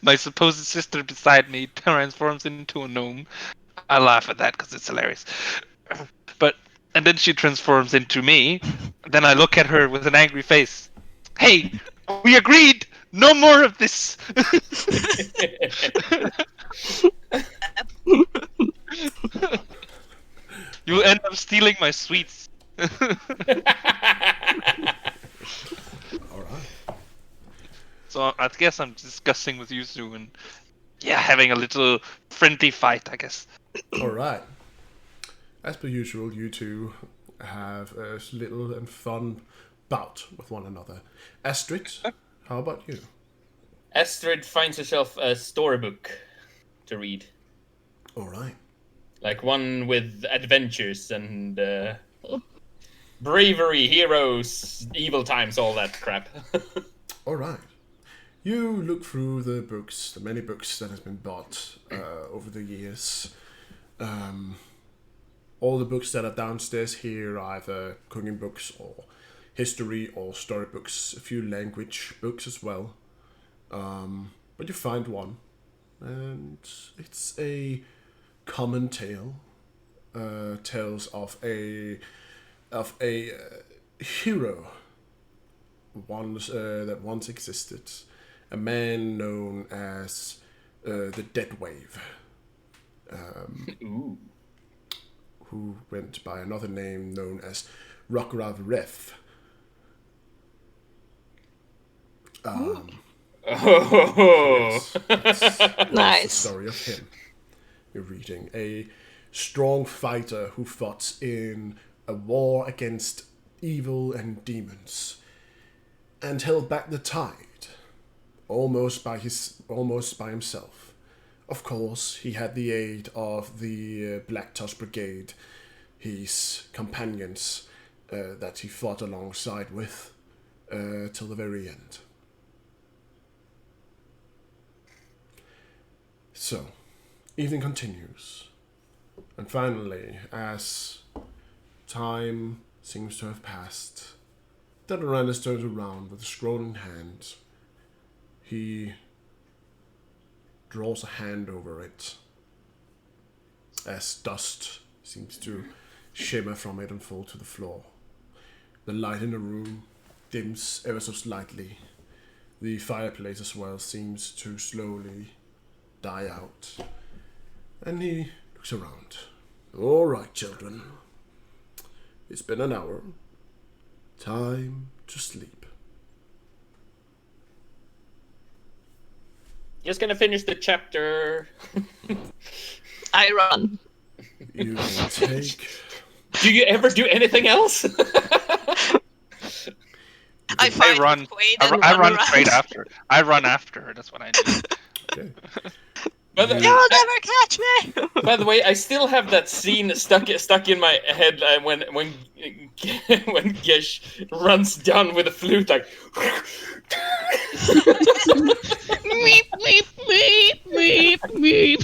my supposed sister beside me transforms into a gnome. I laugh at that because it's hilarious. And then she transforms into me. Then I look at her with an angry face. Hey, we agreed. No more of this. You'll end up stealing my sweets. All right. So I guess I'm discussing with Yuzu and having a little friendly fight, I guess. All right. As per usual, you two have a little and fun bout with one another. Astrid, how about you? Astrid finds herself a storybook to read. All right. Like one with adventures and bravery, heroes, evil times, all that crap. All right. You look through the books, the many books that has been bought over the years. All the books that are downstairs here are either cooking books or history or storybooks, a few language books as well. But you find one, and it's a common tale. Tells of a hero that once existed, a man known as the Dead Wave. Ooh. Who went by another name known as Rokrav Ref. Oh. That's Nice. the story of him. You're reading a strong fighter who fought in a war against evil and demons and held back the tide almost by himself. Of course, he had the aid of the Black Tusk Brigade, his companions that he fought alongside with till the very end. So, evening continues. And finally, as time seems to have passed, Delorandus turns around with a scroll in hand. He draws a hand over it as dust seems to shimmer from it and fall to the floor. The light in the room dims ever so slightly. The fireplace as well seems to slowly die out. And he looks around. All right, children. It's been an hour. Time to sleep. Just gonna finish the chapter. I run. You can take... Do you ever do anything else? I fight run. with Quaid and I run around. straight after. I run after her. That's what I do. Okay. But You'll never catch me. by the way, I still have that scene stuck in my head when Gesh runs down with a flute like. Meep, meep, meep, meep, meep.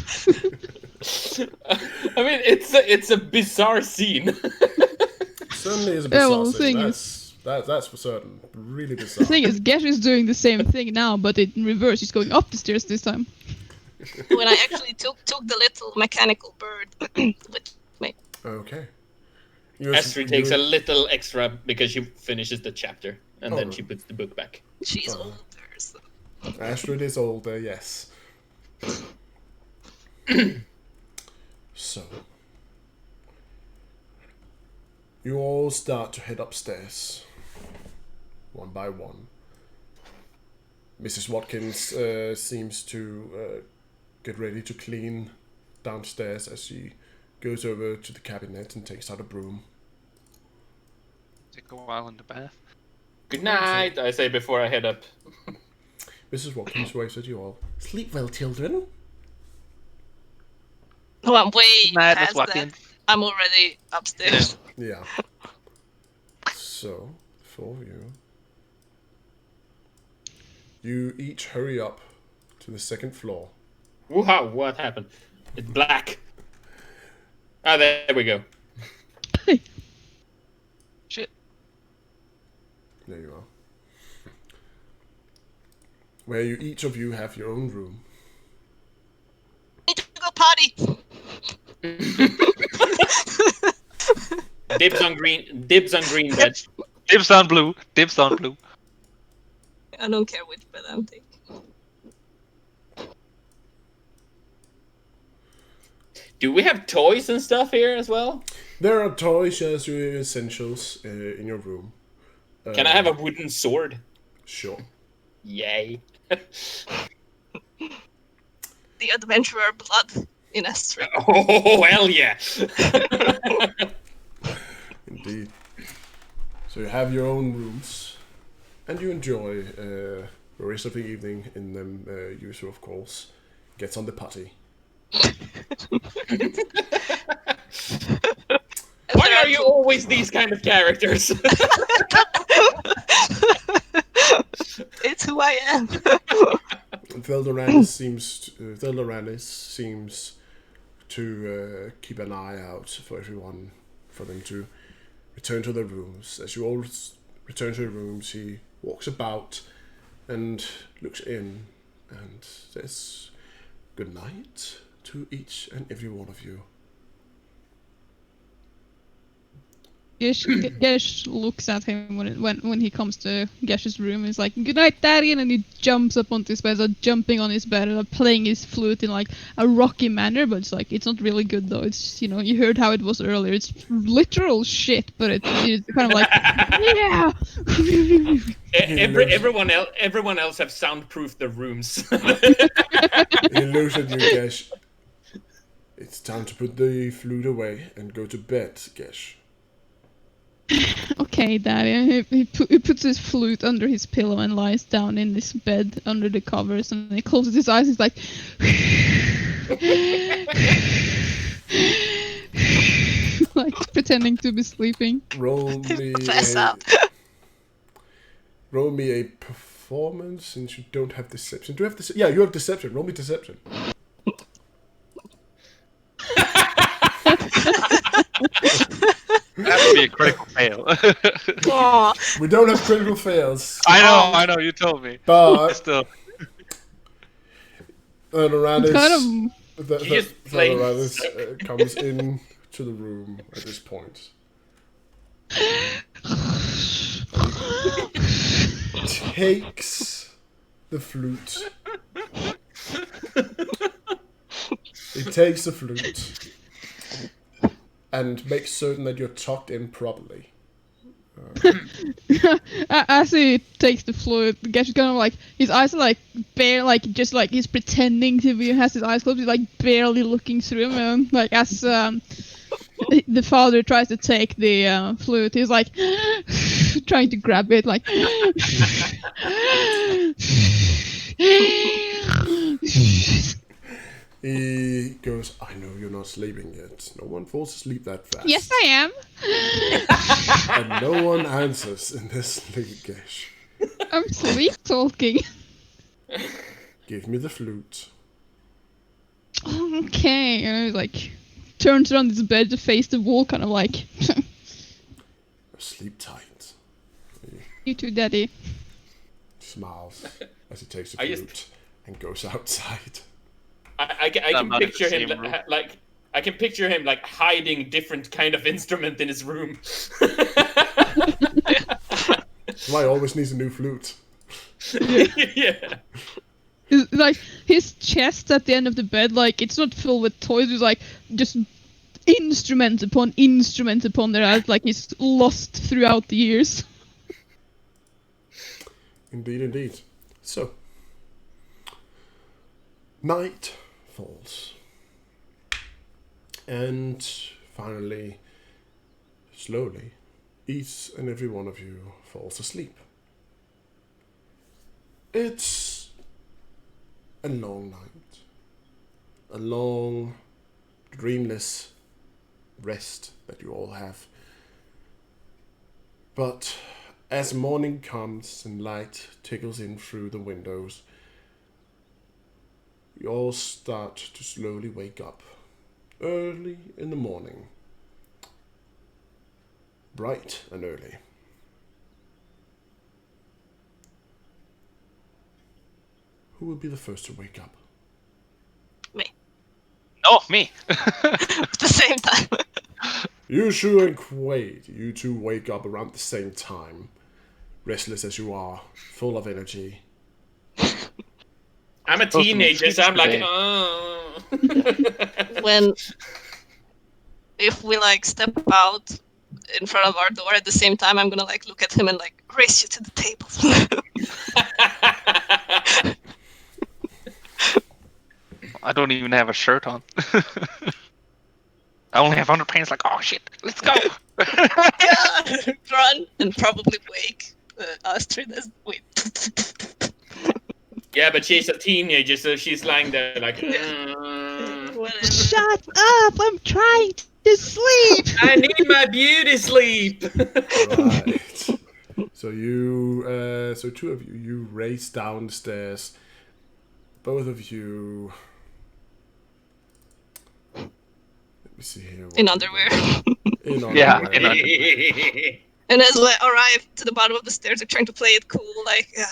I mean, it's a bizarre scene. Certainly is a Yeah, bizarre well, the scene. thing That's for certain. Really bizarre. The thing is, Gesh is doing the same thing now, but in reverse. He's going up the stairs this time. When I actually took the little mechanical bird with me. Okay. Astrid takes a little extra because she finishes the chapter and then she puts the book back. She's older, so. Astrid is older, yes. So, you all start to head upstairs, one by one. Mrs. Watkins seems to get ready to clean downstairs as she goes over to the cabinet and takes out a broom. Take a while in the bath. Good night, I say before I head up. Mrs. Watkins waves at you all. Sleep well, children. Oh, I'm way Night, Miss past that. Watkins. I'm already upstairs. Yeah. So, for you each hurry up to the second floor. Woohoo, what happened? It's black. Ah, there we go. Shit. There you are. Where each of you have your own room. Need to go potty. Dibs on green bed. Dibs on blue. Dibs on blue. I don't care which bed I'm taking. Do we have toys and stuff here as well? There are toys as your essentials in your room. Can I have a wooden sword? Sure. Yay. The adventurer blood in Estrid. Oh, hell yeah. Indeed. So you have your own rooms, and you enjoy the rest of the evening in them. User, of course, gets on the putty. Why are you always these kind of characters? It's who I am. Theldoranis seems to keep an eye out for everyone, for them to return to their rooms. As you all return to your rooms, he walks about and looks in and says good night to each and every one of you. Gesh looks at him when he comes to Gesh's room. He's like, "Good night, Daddy," and then he jumps up onto his bed, jumping on his bed and playing his flute in like a rocky manner. But it's not really good though. It's you heard how it was earlier. It's literal shit, but it's kind of like yeah. Everyone else have soundproofed their rooms. He looks at you, Gesh. It's time to put the flute away and go to bed, Gesh. Okay, Daddy. He puts his flute under his pillow and lies down in this bed under the covers, and he closes his eyes. He's like, like pretending to be sleeping. Roll me Fess up. roll me a performance since you don't have deception. Do you have deception? Yeah, you have deception. Roll me deception. That would be a critical fail. Aw. We don't have critical fails. I know, you told me. But Still. Loranis Kind comes in to the room at this point. Takes the flute. He takes the flute and makes certain that you're tucked in properly. As he takes the flute, Gesh is kind of like his eyes are like bare, like just like he's pretending to be, has his eyes closed, he's like barely looking through him, and like as the father tries to take the flute, he's like trying to grab it, like. He goes, I know you're not sleeping yet. No one falls asleep that fast. Yes, I am. And no one answers in this sleep, Gesh. I'm sleep talking. Give me the flute. Okay, and he like turns around his bed to face the wall, kind of like. Sleep tight. You too, Daddy. Smiles as he takes the I flute just- and goes outside. I can not in the picture him same room. like I can picture him like hiding different kind of instrument in his room. Why always needs a new flute? Yeah. It's like his chest at the end of the bed, like it's not filled with toys. It's like just instrument upon that, like he's lost throughout the years. Indeed, indeed. So, night falls. And finally, slowly, each and every one of you falls asleep. It's a long night. A long, dreamless rest that you all have. But as morning comes and light tickles in through the windows, you all start to slowly wake up. Early in the morning. Bright and early. Who will be the first to wake up? Me. Oh, me. At the same time. Yushu and Quaid, you two wake up around the same time. Restless as you are, full of energy. I'm a Supposed to be teenager, so I'm like, today. If we like step out in front of our door at the same time, I'm gonna like look at him and like race you to the table. I don't even have a shirt on. I only have underpants. Like, oh shit, let's go. Yeah, run and probably wake Astrid as wait. Yeah, but she's a teenager, so she's lying there like, Whatever. Shut up! I'm trying to sleep! I need my beauty sleep. Right. So so two of you race down the stairs. Both of you. Let me see here. In underwear. In underwear. Yeah, in underwear. And as I arrive to the bottom of the stairs, I'm trying to play it cool, like, yeah.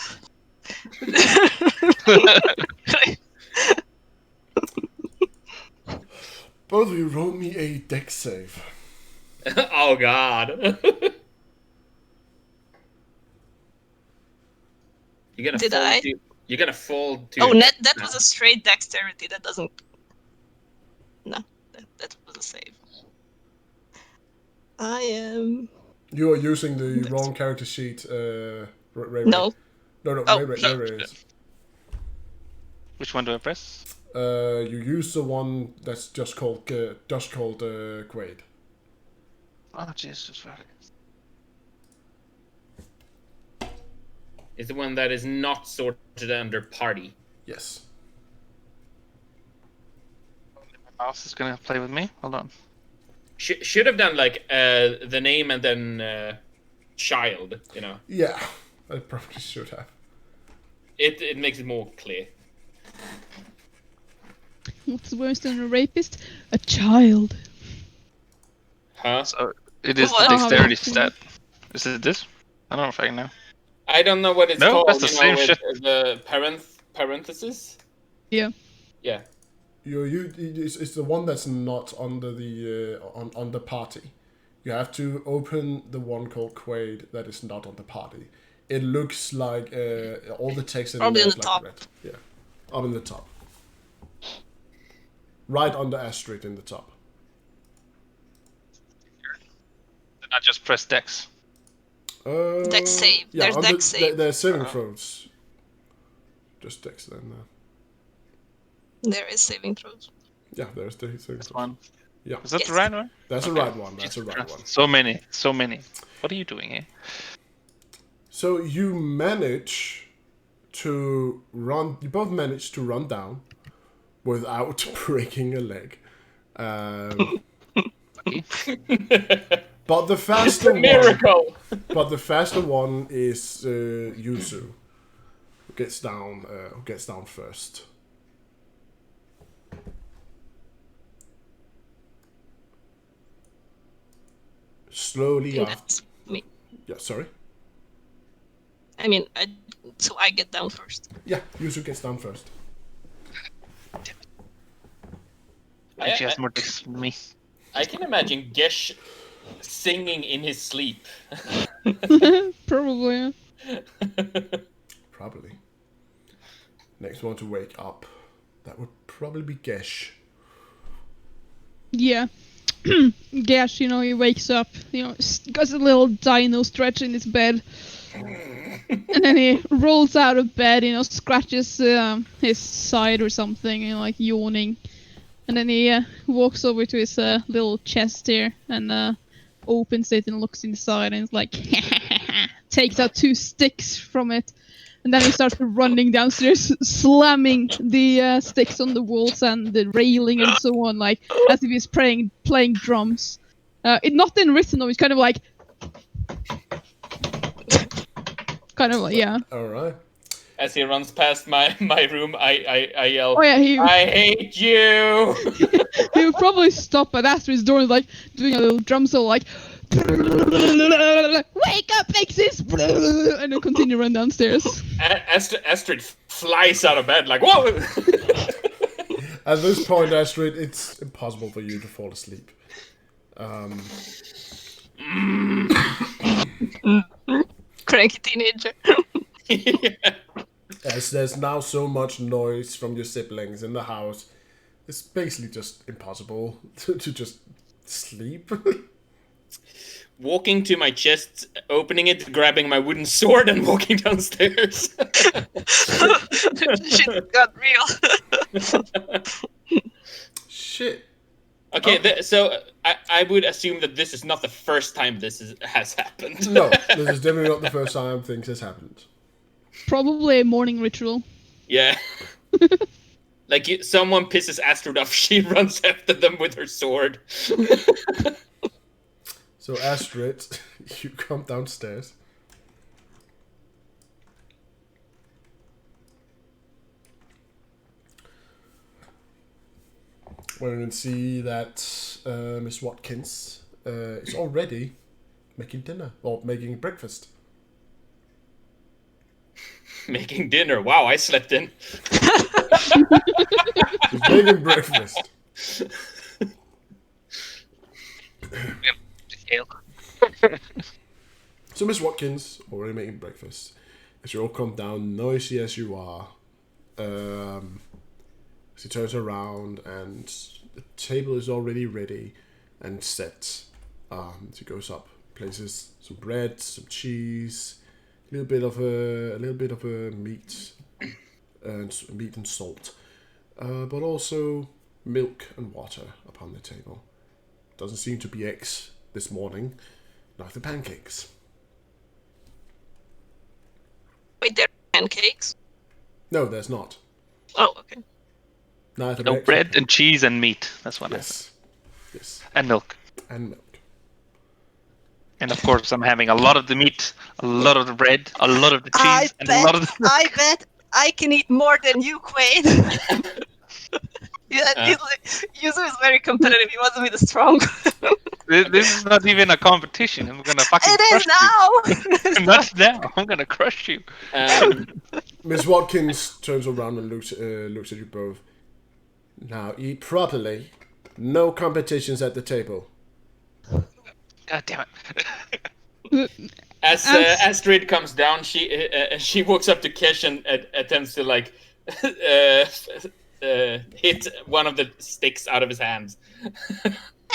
Both of you roll me a dex save. Oh god. You're gonna Did fall I? You're gonna fall to. Oh, that was a straight dexterity. That doesn't. No, that was a save. I am. You are using the wrong character sheet, Ray. No. No, Oh, Ray no. is. Which one do I press? You use the one that's just called Quaid. Oh Jesus! Fuck. Is the one that is not sorted under party. Yes. My mouse is gonna play with me. Hold on. Should have done like the name and then child. You know, Yeah, I probably should have. it makes it more clear. What's worse than a rapist? A child. Huh? So it is What? the dexterity Oh, stat. Is it this? I don't know if I can know. I don't know what it's No, called. that's the you know, same with shit. The parenthesis. Yeah. Yeah. It's the one that's not under the on the party. You have to open the one called Quaid that is not on the party. It looks like all the text in Probably there in is the like top. red. Yeah, up in the top. Right under Astrid in the top. Then I just press dex. Dex save. Yeah, There's under, dex save. There's saving throws. Just dex then. There is saving throws. Yeah, there's the saving This throws. one. Yeah, Is that Yes. the right one? that's the Okay. right one. That's the Jesus right Christ. one. So many, so many. What are you doing here? So you manage to run. You both manage to run down without breaking a leg. Lucky. But the faster one. Miracle. But the faster one is Yuzu, who gets down first. Slowly And up. that's me. Yeah, sorry. I mean, so I get down first. Yeah, Yuzu gets down first. I think she has more dex than me. I can imagine Gesh singing in his sleep. Probably. Probably. Next one to wake up. That would probably be Gesh. Yeah. Gash, he wakes up, does a little dino stretch in his bed. And then he rolls out of bed, scratches his side or something, like yawning. And then he walks over to his little chest here and opens it and looks inside and is like, takes out 2 sticks from it And then he starts running downstairs, slamming the sticks on the walls and the railing and so on, like as if he's playing drums. Not in rhythm, though. It's kind of like, yeah. All right. As he runs past my room, I yell, Oh yeah, I hate you! he would probably stop at Astrid's door and like doing a little drum solo, like wake up, Exis, and then continue run downstairs. Astrid flies out of bed like, whoa! At this point, Astrid, it's impossible for you to fall asleep. Cranky teenager. Yeah. As there's now so much noise from your siblings in the house, it's basically just impossible to just sleep. Walking to my chest, opening it, grabbing my wooden sword, and walking downstairs. Shit got real. Shit. Okay, so I would assume that this is not the first time has happened. No, this is definitely not the first time things has happened. Probably a morning ritual. Yeah. Like someone pisses Astrid off, she runs after them with her sword. So Astrid, you come downstairs. Where you can see that Miss Watkins is already making dinner, or making breakfast. Making dinner. Wow, I slept in. She's making breakfast. So Miss Watkins already making breakfast. As you all come down, noisy as you are, she turns around and the table is already ready and set. She goes up, places some bread, some cheese, a little bit of a meat, meat and salt, but also milk and water upon the table. Doesn't seem to be eggs this morning, neither pancakes. Wait, there are pancakes? No, there's not. Oh, okay. Neither No eggs bread and cheese and meat. That's what yes, yes, and milk. and milk. And of course, I'm having a lot of the meat, a lot of the bread, a lot of the cheese, and a lot of the... I bet I can eat more than you, Quaid. Yeah, Yuzu is very competitive. He wants to be the strong. This is not even a competition. I'm gonna fucking It crush is you. now. Not now. I'm gonna crush you. Miss Watkins turns around and looks at you both. Now eat properly. No competitions at the table. God damn it. As Astrid comes down, she walks up to Kesh and attempts to like hit one of the sticks out of his hands.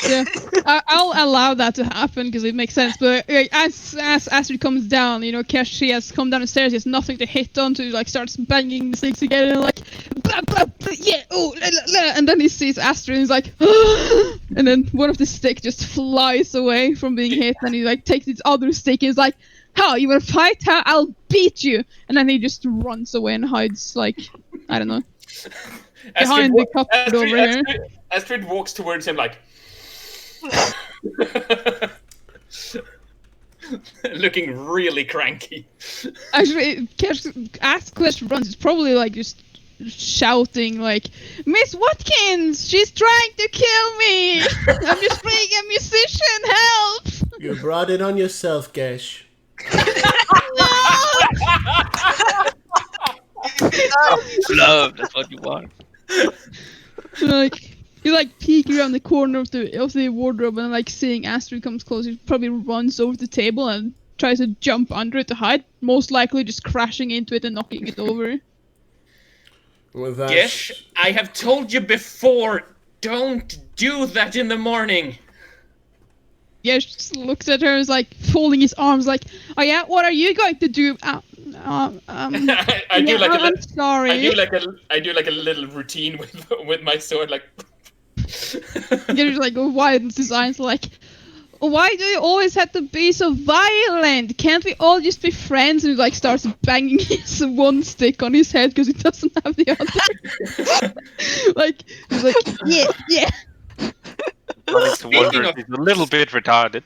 Yeah, I'll allow that to happen because it makes sense. But as Astrid comes down, you know, Kesh, she has come down the stairs. He has nothing to hit on to like starts banging the sticks together and like, blah, blah, blah, yeah, oh, la, la, la. And then he sees Astrid and he's like, and then one of the stick just flies away from being hit, and he like takes his other stick and he's like, how, you wanna fight? How? I'll beat you. And then he just runs away and hides like, I don't know, behind the cupboard over here. Astrid walks towards him like, looking really cranky. Actually, as Quest runs, it's probably like just shouting like, Miss Watkins, she's trying to kill me! I'm just being a musician, help! You brought it on yourself, Gesh. Love, that's what you want. Like, you like peek around the corner of the wardrobe and like seeing Astrid comes close, he probably runs over the table and tries to jump under it to hide, most likely just crashing into it and knocking it over. With that, Gesh, I have told you before, don't do that in the morning. Yeah, just looks at her and is like folding his arms like, oh yeah, what are you going to do? I Yeah, do like I'm sorry. I do like a little routine with my sword, like. He just like widens his eyes like, Why do you always have to be so violent? Can't we all just be friends? And he like starts banging his one stick on his head because he doesn't have the other. Like he's like, yeah. Starting to wonder if he's a little bit retarded.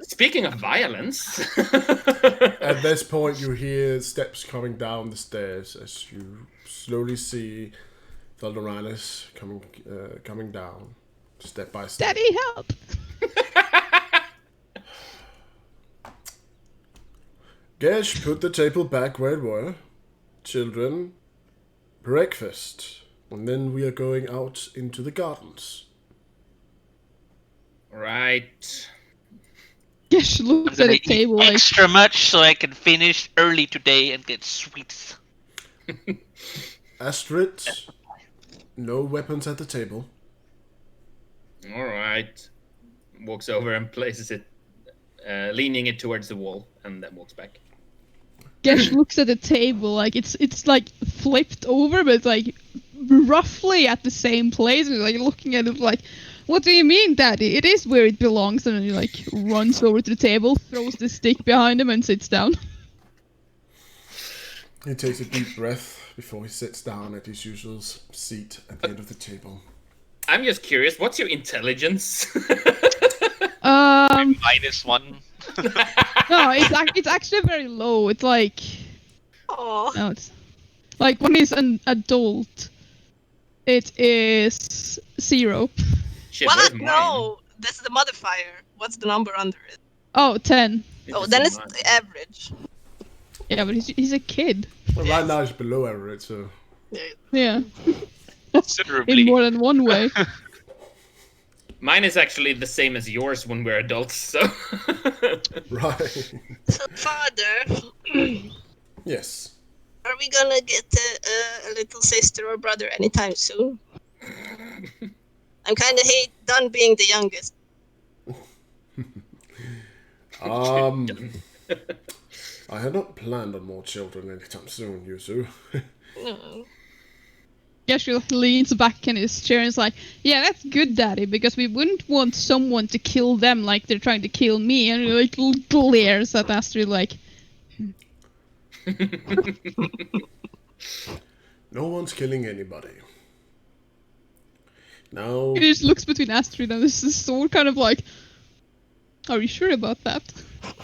Speaking of violence. At this point, you hear steps coming down the stairs as you slowly see Valdoranus coming down, step by step. Daddy, help! Gesh, put the table back where it were. Children, breakfast. And then we are going out into the gardens. Right. Gesh I'm looks at gonna the eat table like, extra much so I can finish early today and get sweets. Astrid, no weapons at the table. All right. Walks over and places it, leaning it towards the wall, and then walks back. Gesh looks at the table like it's like flipped over, but it's like roughly at the same place. And like looking at it like, what do you mean, Daddy? It is where it belongs. And then he like runs over to the table, throws the stick behind him, and sits down. He takes a deep breath before he sits down at his usual seat at the end of the table. I'm just curious, what's your intelligence? -1. No, it's actually very low. It's like, Oh, no, it's like when he's an adult, it is 0. Shit, what? where's mine? No, that's the modifier. What's the number under it? Oh, 10. Oh, It's then in it's mine. the average. Yeah, but he's a kid. Well, right now it's below average, so... Yeah, Considerably. in more than one way. Mine is actually the same as yours when we're adults, so... Right. So, Father, Yes. are we gonna get a little sister or brother anytime soon? I'm kind of done being the youngest. I had not planned on more children anytime soon, Yuzu. No. Yashua leans back in his chair and is like, yeah, that's good, Daddy, because we wouldn't want someone to kill them like they're trying to kill me. And he like glares at Astrid like, No one's killing anybody. Now, he just looks between Astrid and this is sword kind of like, are you sure about that?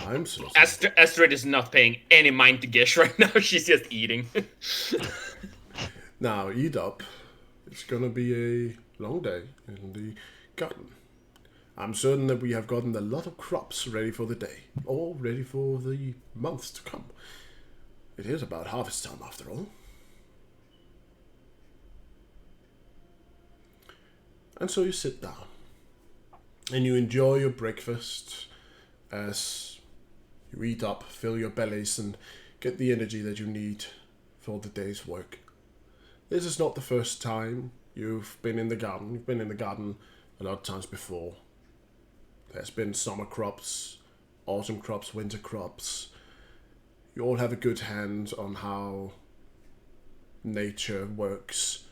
I'm so Astrid is not paying any mind to Gish right now, she's just eating. Now, eat up. It's gonna be a long day in the garden. I'm certain that we have gotten a lot of crops ready for the day, or ready for the months to come. It is about harvest time, after all. And so you sit down, and you enjoy your breakfast as you eat up, fill your bellies, and get the energy that you need for the day's work. This is not the first time you've been in the garden. You've been in the garden a lot of times before. There's been summer crops, autumn crops, winter crops. You all have a good hand on how nature works,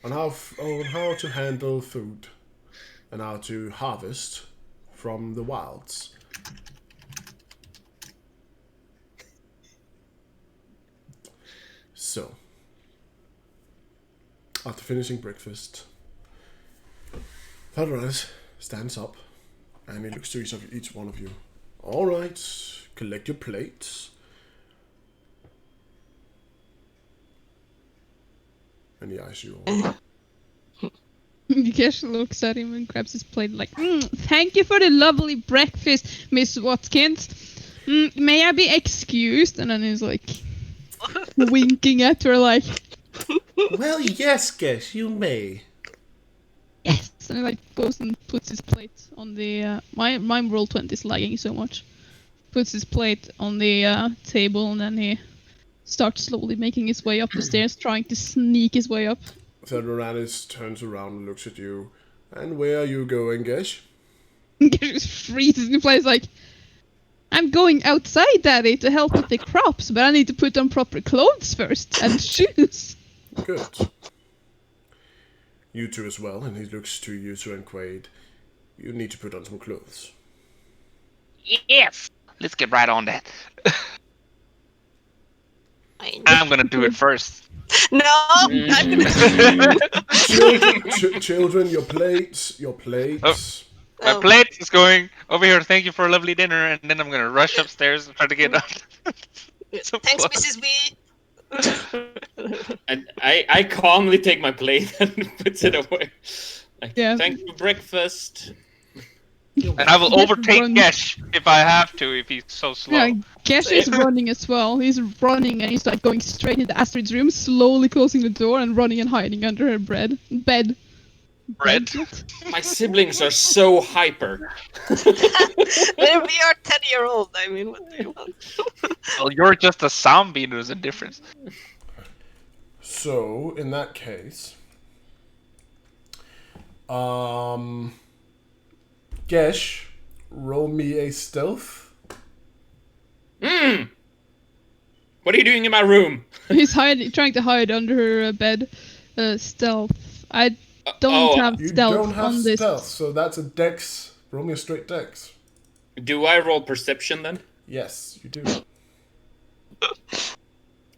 on how to handle food, and how to harvest from the wilds. So, after finishing breakfast, Valdoranus stands up and he looks to each one of you. All right, collect your plates. And he eyes you all. Gesh looks at him and grabs his plate like, thank you for the lovely breakfast, Miss Watkins. May I be excused? And then he's like, winking at her like, Well, yes, Gesh, you may. yes. And he like goes and puts his plate on the, my roll 20 is lagging so much. Puts his plate on the table and then he starts slowly making his way up the stairs, trying to sneak his way up. Valdoranus turns around and looks at you. And where are you going, Gesh? Gesh just freezes in place like, I'm going outside, Daddy, to help with the crops, but I need to put on proper clothes first, and shoes. Good. You two as well, and he looks to Yuzu and Quaid. you need to put on some clothes. Yes. Let's get right on that. Fine. I'm gonna do it first. No, I'm gonna do it. Children, your plates, your plates. My Oh. plate is going over here. Thank you for a lovely dinner, and then I'm gonna rush upstairs and try to get out. Some Thanks, clothes. Mrs. B. And I calmly take my plate and puts it away. Like, Yeah. thanks for breakfast. And I will Gesh overtake runs. Gesh if I have to, if he's so slow. Yeah, Gesh is running as well. He's running and he's like going straight into Astrid's room, slowly closing the door and running and hiding under her bed. Bread. My siblings are so hyper. We are 10-year-old. I mean, what do you want? Well, you're just a zombie. There's a difference. So, in that case, Gesh, roll me a stealth. What are you doing in my room? He's trying to hide under her bed. Stealth. I don't have You stealth don't have on this. stealth, so that's a dex. Roll me a straight dex. Do I roll perception then? Yes, you do.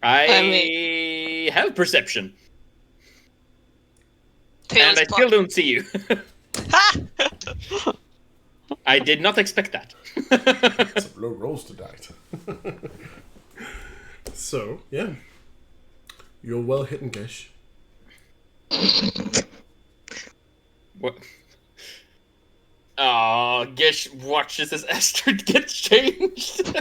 I have perception. Tails And I still don't see you. I did not expect that. It's low rolls tonight. So, yeah. You're well hidden, Gesh. What? Oh, Gish watches as Astrid gets changed.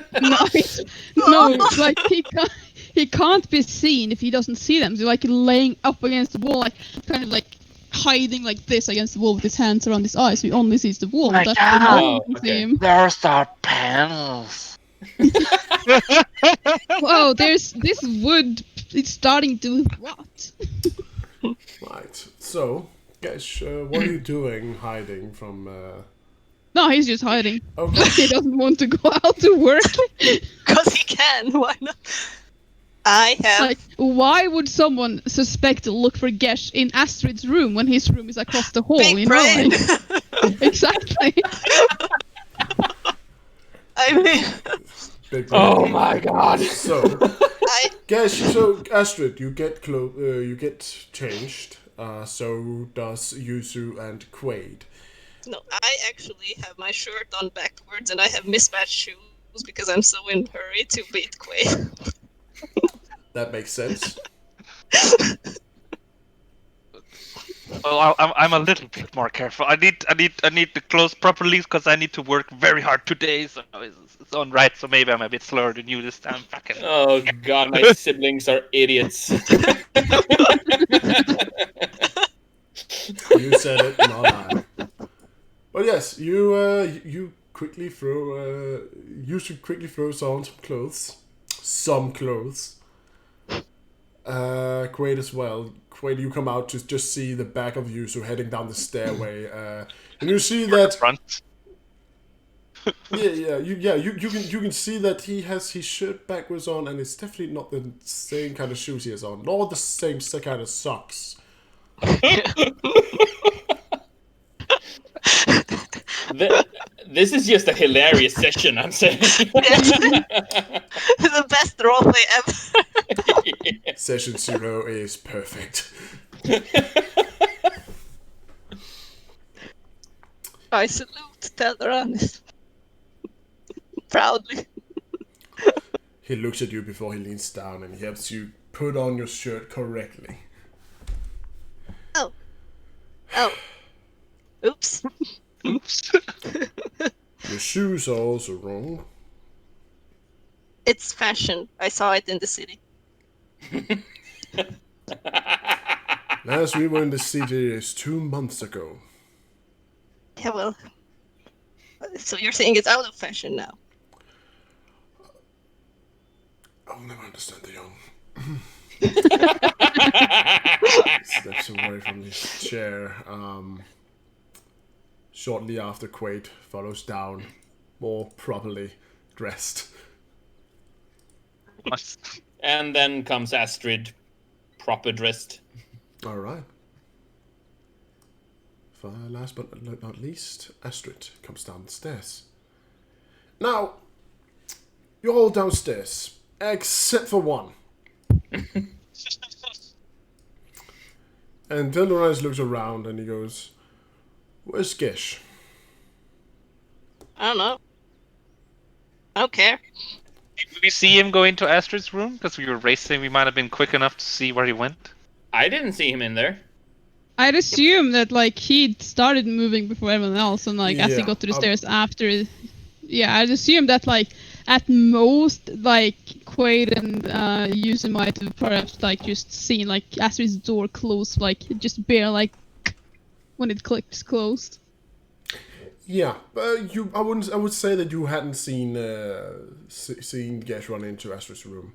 No, like he can't be seen if he doesn't see them. So like laying up against the wall, like kind of like hiding like this against the wall with his hands around his eyes. So he only sees the wall. My That's God. the Oh, can see okay. him. There's our panels. Whoa, this wood is starting to rot. Right. So, Gesh, what are you doing hiding from... No, he's just hiding. Okay. He doesn't want to go out to work. Because he can. Why not? I have. Like, why would someone suspect to look for Gesh in Astrid's room when his room is across the hall? Big You know, brain. like, exactly. I mean, Big Oh brain. my god. So, I Gesh, so Astrid, you get you get changed. So does Yuzu and Quaid. no. I actually have my shirt on backwards, and I have mismatched shoes because I'm so in a hurry to beat Quay. That makes sense. Oh, I'm a little bit more careful. I need to close properly because I need to work very hard today. So it's on right. So maybe I'm a bit slower than you this time. Fucking. Oh god, my siblings are idiots. You said it, not I. But yes, you quickly throw. You should quickly throw on some clothes. Some clothes. Quaid as well. Quaid, you come out to just see the back of Yuzu heading down the stairway, and you see that. Front. You can see that he has his shirt backwards on, and it's definitely not the same kind of shoes he has on, nor the same kind of socks. This is just a hilarious session, I'm saying. The best roleplay ever. Session 0 is perfect. I salute Teldoranis. Proudly. He looks at you before he leans down and he helps you put on your shirt correctly. Oh. Oops. Oops. Your shoes are also wrong. It's fashion. I saw it in the city. Last we were in the city is 2 months ago. Yeah, well. So you're saying it's out of fashion now? I'll never understand the young. Steps away from his chair. Shortly after, Quaid follows down, more properly dressed. And then comes Astrid, proper dressed. All right. last but not least, Astrid comes down the stairs. Now, you're all downstairs, except for one. And Delorize looks around and he goes, "Where's Gish?" I don't know. I don't care. Did we see him go into Astrid's room? Because we were racing, we might have been quick enough to see where he went. I didn't see him in there. I'd assume that like he started moving before everyone else, and like as he Yeah, got to the stairs after. Yeah, I'd assume that like at most like Quaid and Yuzu might have perhaps like just seen like Astrid's door close, like just bare like when it clicked closed. Yeah, I would say that you hadn't seen seen Gish run into Astrid's room.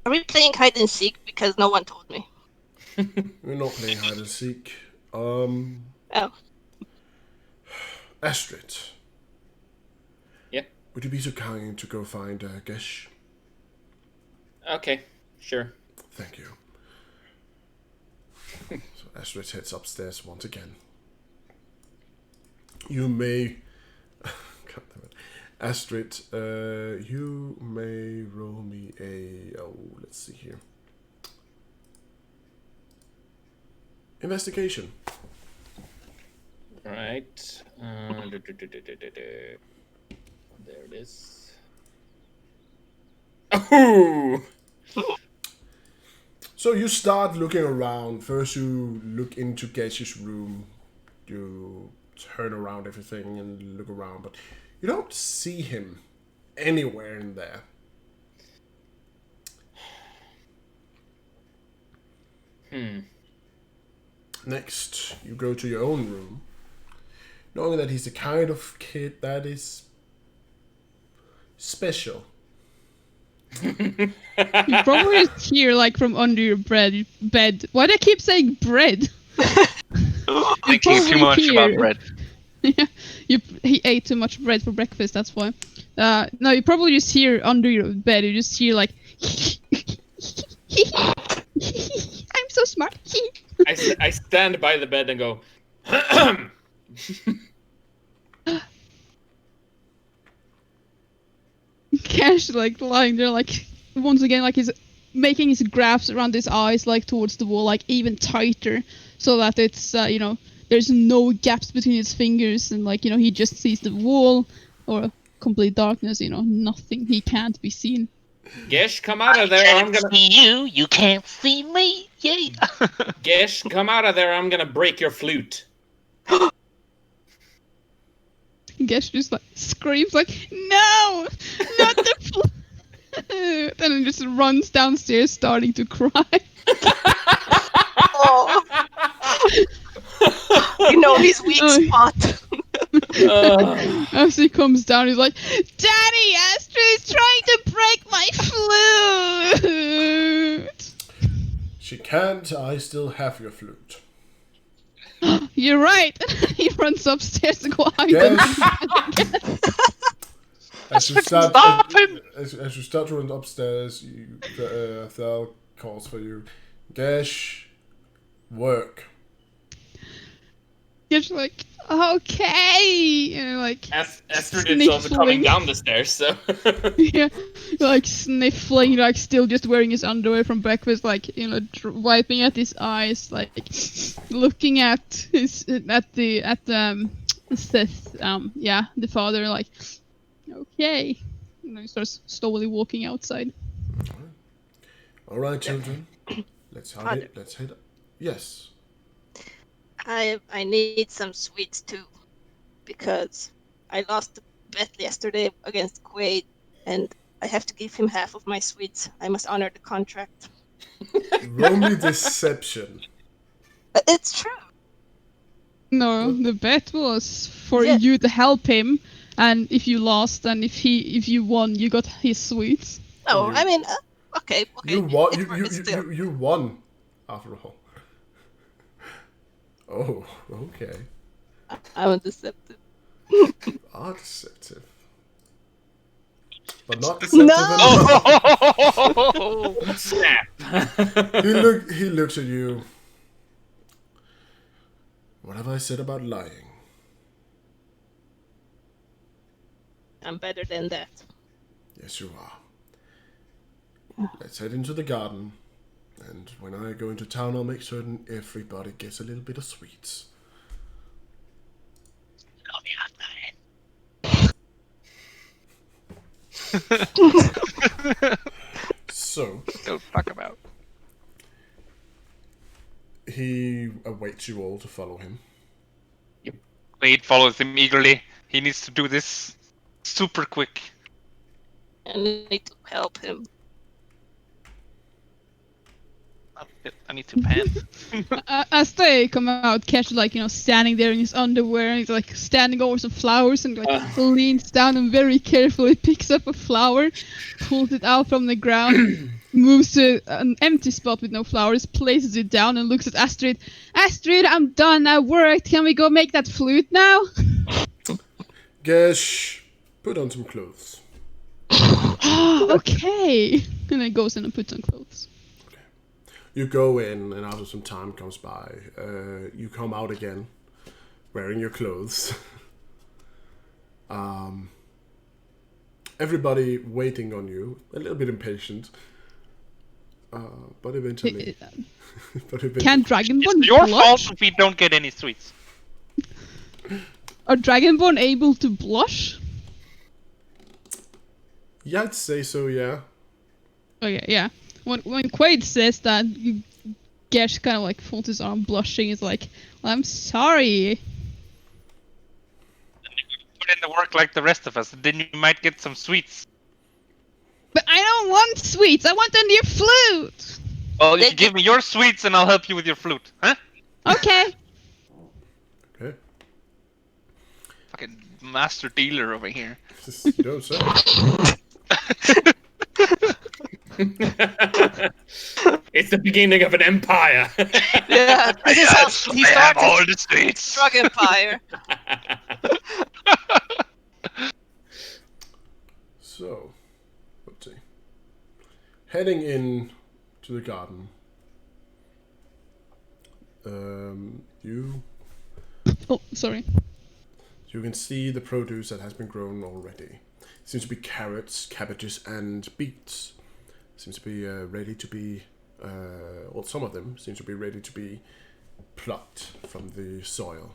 Are we playing hide and seek? Because no one told me. We're not playing hide and seek. Oh. Astrid. Yeah. Would you be so kind to go find Gish? Okay, sure. Thank you. So Astrid heads upstairs once again. You may... God damn it. Astrid, you may roll me a... Oh, let's see here. Investigation. Right. There it is. Oh! So you start looking around. First you look into Gesh's room. You turn around everything and look around, but you don't see him anywhere in there. Next, you go to your own room, knowing that he's the kind of kid that is special. You probably hear like from under your bed. Why do I keep saying bread? Thinking too much about bread. Yeah, he ate too much bread for breakfast. That's why. No, you probably just hear under your bed. You just hear like, I'm so smart. I stand by the bed and go, Cash like lying there like once again like he's making his grasp around his eyes like towards the wall like even tighter so that it's there's no gaps between his fingers and like he just sees the wall or complete darkness, nothing. He can't be seen. Gish, come out of there or I'm gonna... see you, you can't see me. Yay. Gish, come out of there or I'm gonna break your flute. Gesh just like screams like, "No, not the flute!" Then he just runs downstairs, starting to cry. Oh. You know his weak spot. As he comes down, he's like, "Daddy, Astrid is trying to break my flute." She can't. I still have your flute. You're right. He runs upstairs to go hide. Yes. As you Stop him! As you start to run upstairs, Thal calls for you. Gesh, work. Gesh like, okay, and like Astrid is also coming down the stairs, so yeah, like sniffling, like still just wearing his underwear from breakfast, like wiping at his eyes, like looking at his the father, like okay, he starts slowly walking outside. All right, children, let's head up. Yes. I need some sweets too, because I lost the bet yesterday against Quaid, and I have to give him half of my sweets. I must honor the contract. Roll me deception. It's true. No, the bet was for you to help him, and if you lost, and if you won, you got his sweets. Oh, I mean, okay. You won. You won, after all. Oh, okay. I'm deceptive. Are deceptive. But not deceptive enough. snap. He looks at you. What have I said about lying? I'm better than that. Yes, you are. Let's head into the garden. And when I go into town, I'll make certain everybody gets a little bit of sweets. So, Don't fuck about. he awaits you all to follow him. Quaid follows him eagerly. He needs to do this super quick. I need to help him. I need to pant. As they come out, Cash is like, standing there in his underwear, and he's like standing over some flowers and like leans down and very carefully picks up a flower, pulls it out from the ground, moves to an empty spot with no flowers, places it down and looks at Astrid. Astrid, I'm done. I worked. Can we go make that flute now? Gesh, put on some clothes. Okay. And then goes in and puts on clothes. You go in, and after some time comes by, you come out again, wearing your clothes. Everybody waiting on you, a little bit impatient, but eventually. Can Dragonborn It's your blush? fault if we don't get any sweets. Are Dragonborn able to blush? Yeah, I'd say so. Yeah. Okay, yeah. When Quaid says that, Gesh kind of like folds his arm, blushing. Is like, well, I'm sorry. Put in the work like the rest of us, then you might get some sweets. But I don't want sweets. I want your flute. Well, you give me your sweets and I'll help you with your flute, huh? Okay. Okay. Fucking master dealer over here. You don't say. It's the beginning of an empire. Yeah, this is how he started all the sweets. Drug Empire. So, let's see. Heading in to the garden. Oh, sorry. You can see the produce that has been grown already. Seems to be carrots, cabbages, and beets. Seems to be ready to be, well, some of them seem to be ready to be plucked from the soil.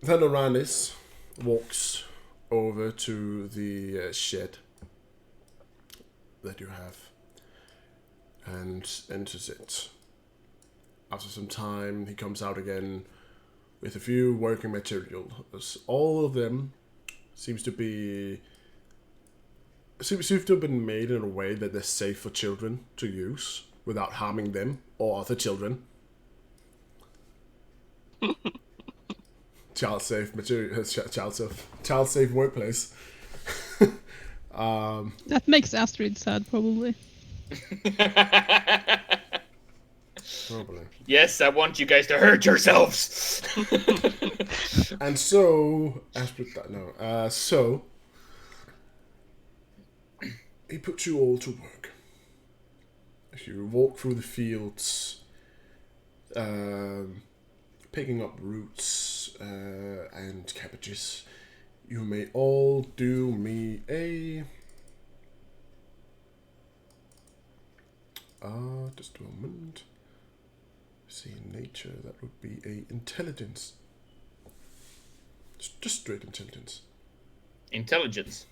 Then Oranis walks over to the shed that you have and enters it. After some time, he comes out again with a few working materials. All of them seems to have been made in a way that they're safe for children to use without harming them or other children. Child safe material, child safe workplace. That makes Astrid sad, probably. Probably. Yes, I want you guys to hurt yourselves. And so, so he puts you all to work. If you walk through the fields, picking up roots and cabbages, you may all do me a... just a moment. See, nature, that would be a intelligence. Just straight intelligence. Intelligence.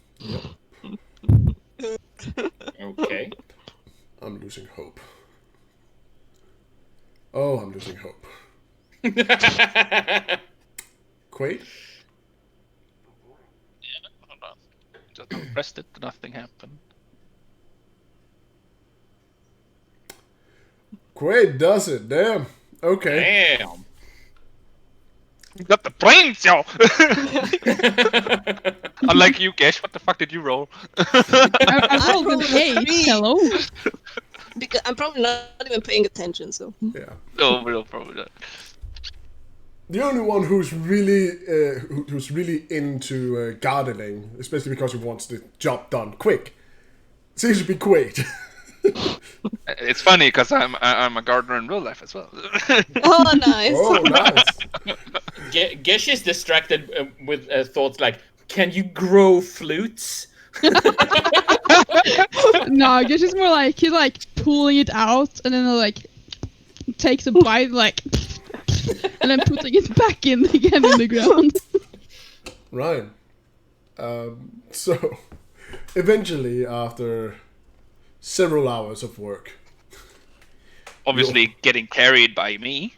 Okay. I'm losing hope. Oh, I'm losing hope. Quaid? Hold on. Just pressed it, nothing happened. Quaid does it, damn. Okay. Damn. You got the brains, yo! Unlike you, Gesh, what the fuck did you roll? I rolled an 8. Hello. Because I'm probably not even paying attention, so. Yeah. No, probably not. The only one who's really into gardening, especially because he wants the job done quick, Seems to be Quaid. It's funny because I'm a gardener in real life as well. Oh, nice. Oh, nice. Gesh is distracted with thoughts like, "Can you grow flutes?" No, Gish is more like he's like pulling it out and then like takes a bite like and then putting it back in again in the ground. Right. So, eventually, after several hours of work, Obviously, getting carried by me.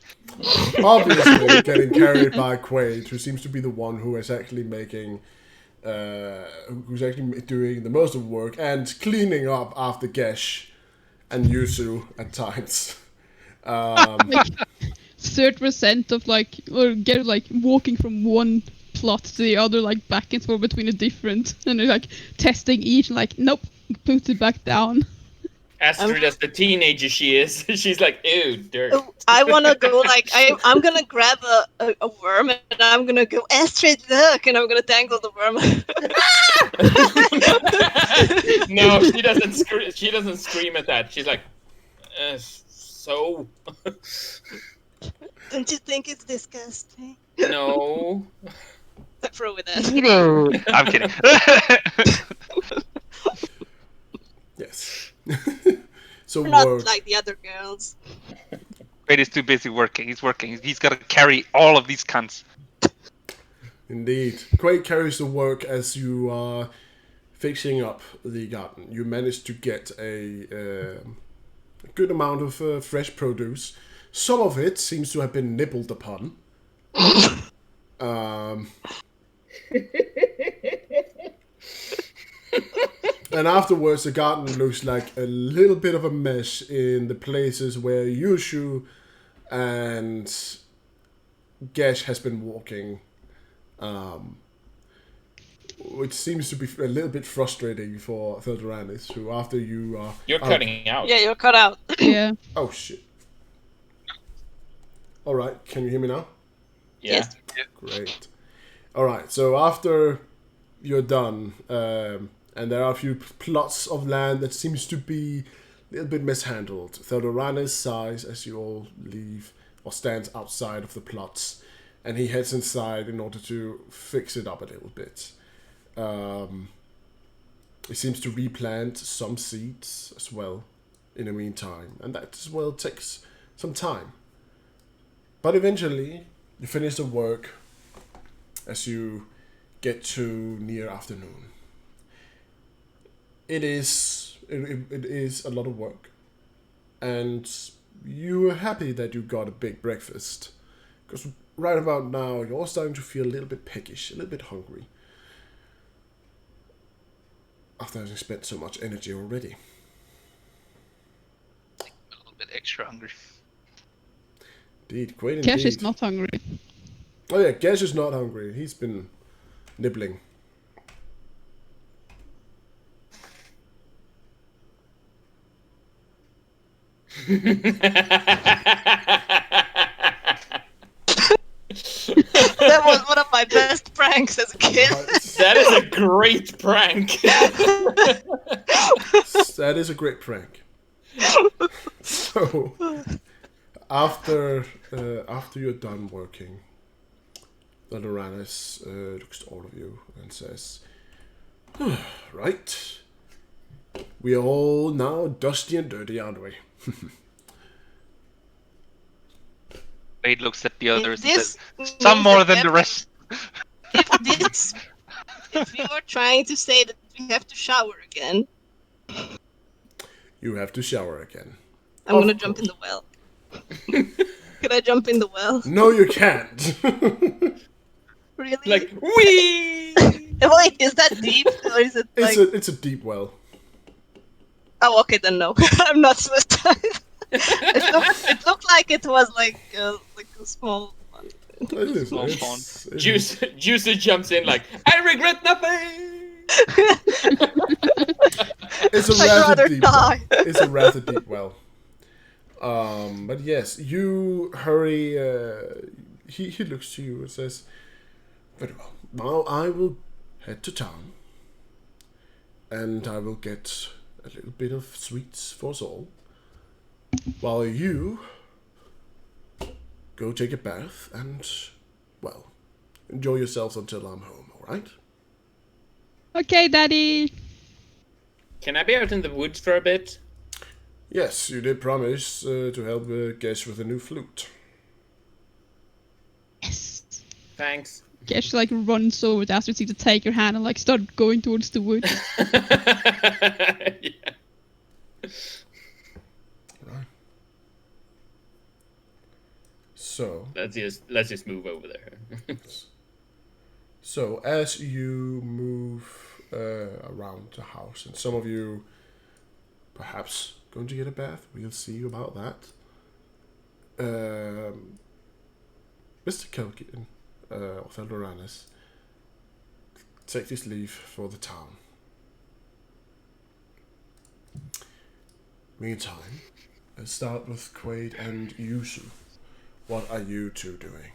obviously getting carried by Quaid, who seems to be the one who is actually making, who's actually doing the most of the work and cleaning up after Gesh and Yuzu at times. Like 30% of like or get like walking from one plot to the other like back and forth between the different and they're like testing each like nope, put it back down. Astrid, as the teenager she is, she's like, "Ew, dirt." Oh, I want to go like I'm gonna grab a worm and I'm gonna go Astrid, look, and I'm gonna dangle the worm. No, she doesn't. She doesn't scream at that. She's like, "So, Don't you think it's disgusting? no." Throw it at. I'm kidding. Yes. So Not work. like the other girls. Wade is too busy working. He's working. He's got to carry all of these cunts. Indeed. Quaid carries the work as you are fixing up the garden. You managed to get a good amount of fresh produce. Some of it seems to have been nibbled upon. And afterwards, the garden looks like a little bit of a mess in the places where Yushu and Gesh has been walking. Which seems to be a little bit frustrating for Theodoranis, who after you are... You're cutting out. Yeah, you're cut out. Yeah. Oh, shit. Alright, can you hear me now? Yeah. Yes. Great. Alright, so after you're done, and there are a few plots of land that seems to be a little bit mishandled. Theodoranis sighs as you all leave, or stands outside of the plots, and he heads inside in order to fix it up a little bit. He seems to replant some seeds as well in the meantime, and that as well takes some time. But eventually, you finish the work as you get to near afternoon. It is a lot of work, and you are happy that you got a big breakfast, because right about now you're starting to feel a little bit peckish, a little bit hungry, after having spent so much energy already. A little bit extra hungry. Indeed, great indeed. Cash is not hungry. Oh yeah, Gesh is not hungry. He's been nibbling. That was one of my best pranks as a kid. That is a great prank. That is a great prank. So, after you're done working, Theodoranis looks to all of you and says, "Right, we are all now dusty and dirty, aren't we?" Wade looks at the others and This says, "Some means more that than the rest." If you were trying to say that we have to shower again, You have to shower again. I'm Of gonna jump in the well. Could I jump in the well? No, you can't. Really? Like, wee. Wait, is that deep or is it like? It's a deep well. Oh, okay, then no. I'm not suicide. It looked like it was like a small one. It is. Small Juicer jumps in like, "I regret nothing." It's a I'd rather rather deep. die. It's a rather deep well. But yes, you hurry. He looks to you and says, "Very well. Now I will head to town, and I will get a little bit of sweets for us all, while you go take a bath and, well, enjoy yourselves until I'm home, alright? Okay, Daddy. Can I be out in the woods for a bit? Yes, you did promise to help Gesh with a new flute. Yes. Thanks. Gesh like runs over to Astrid to take your hand and like start going towards the woods. Yeah. Right. So, Let's just move over there. so as you move around the house, and some of you perhaps going to get a bath, we'll see about that. Mr. Kelkin, Otheldoranus, take this leave for the town. Meantime, let's start with Quaid and Yusu. What are you two doing?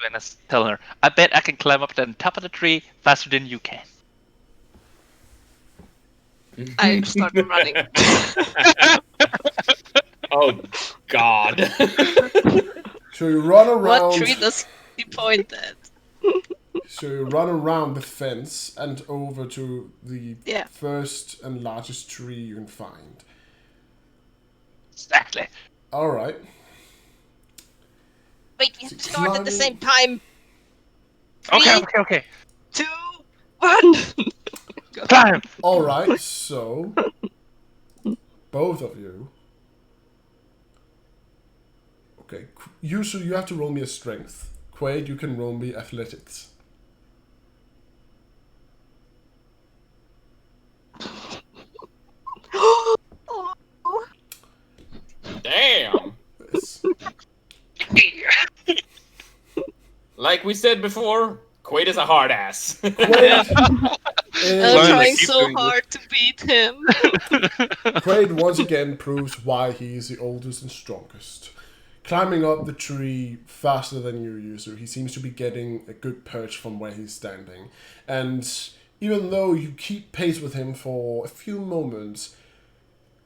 And I tell her, I bet I can climb up to the top of the tree faster than you can. I start running. Oh, God. So you run around. What tree does he point at? So you run around the fence and over to the Yeah. first and largest tree you can find. Exactly. All right. Wait, we have to start at the same time. Okay. 2, 1. Climb! All right. So both of you. Okay. Yusu, you have to roll me a strength. Quaid, you can roll me athletics. Oh. Damn. Yes. Like we said before, Quaid is a hard ass. Quaid I'm is- trying keep so doing this. hard to beat him. Quaid once again proves why he is the oldest and strongest. Climbing up the tree faster than you, Yuzu, he seems to be getting a good perch from where he's standing. And even though you keep pace with him for a few moments,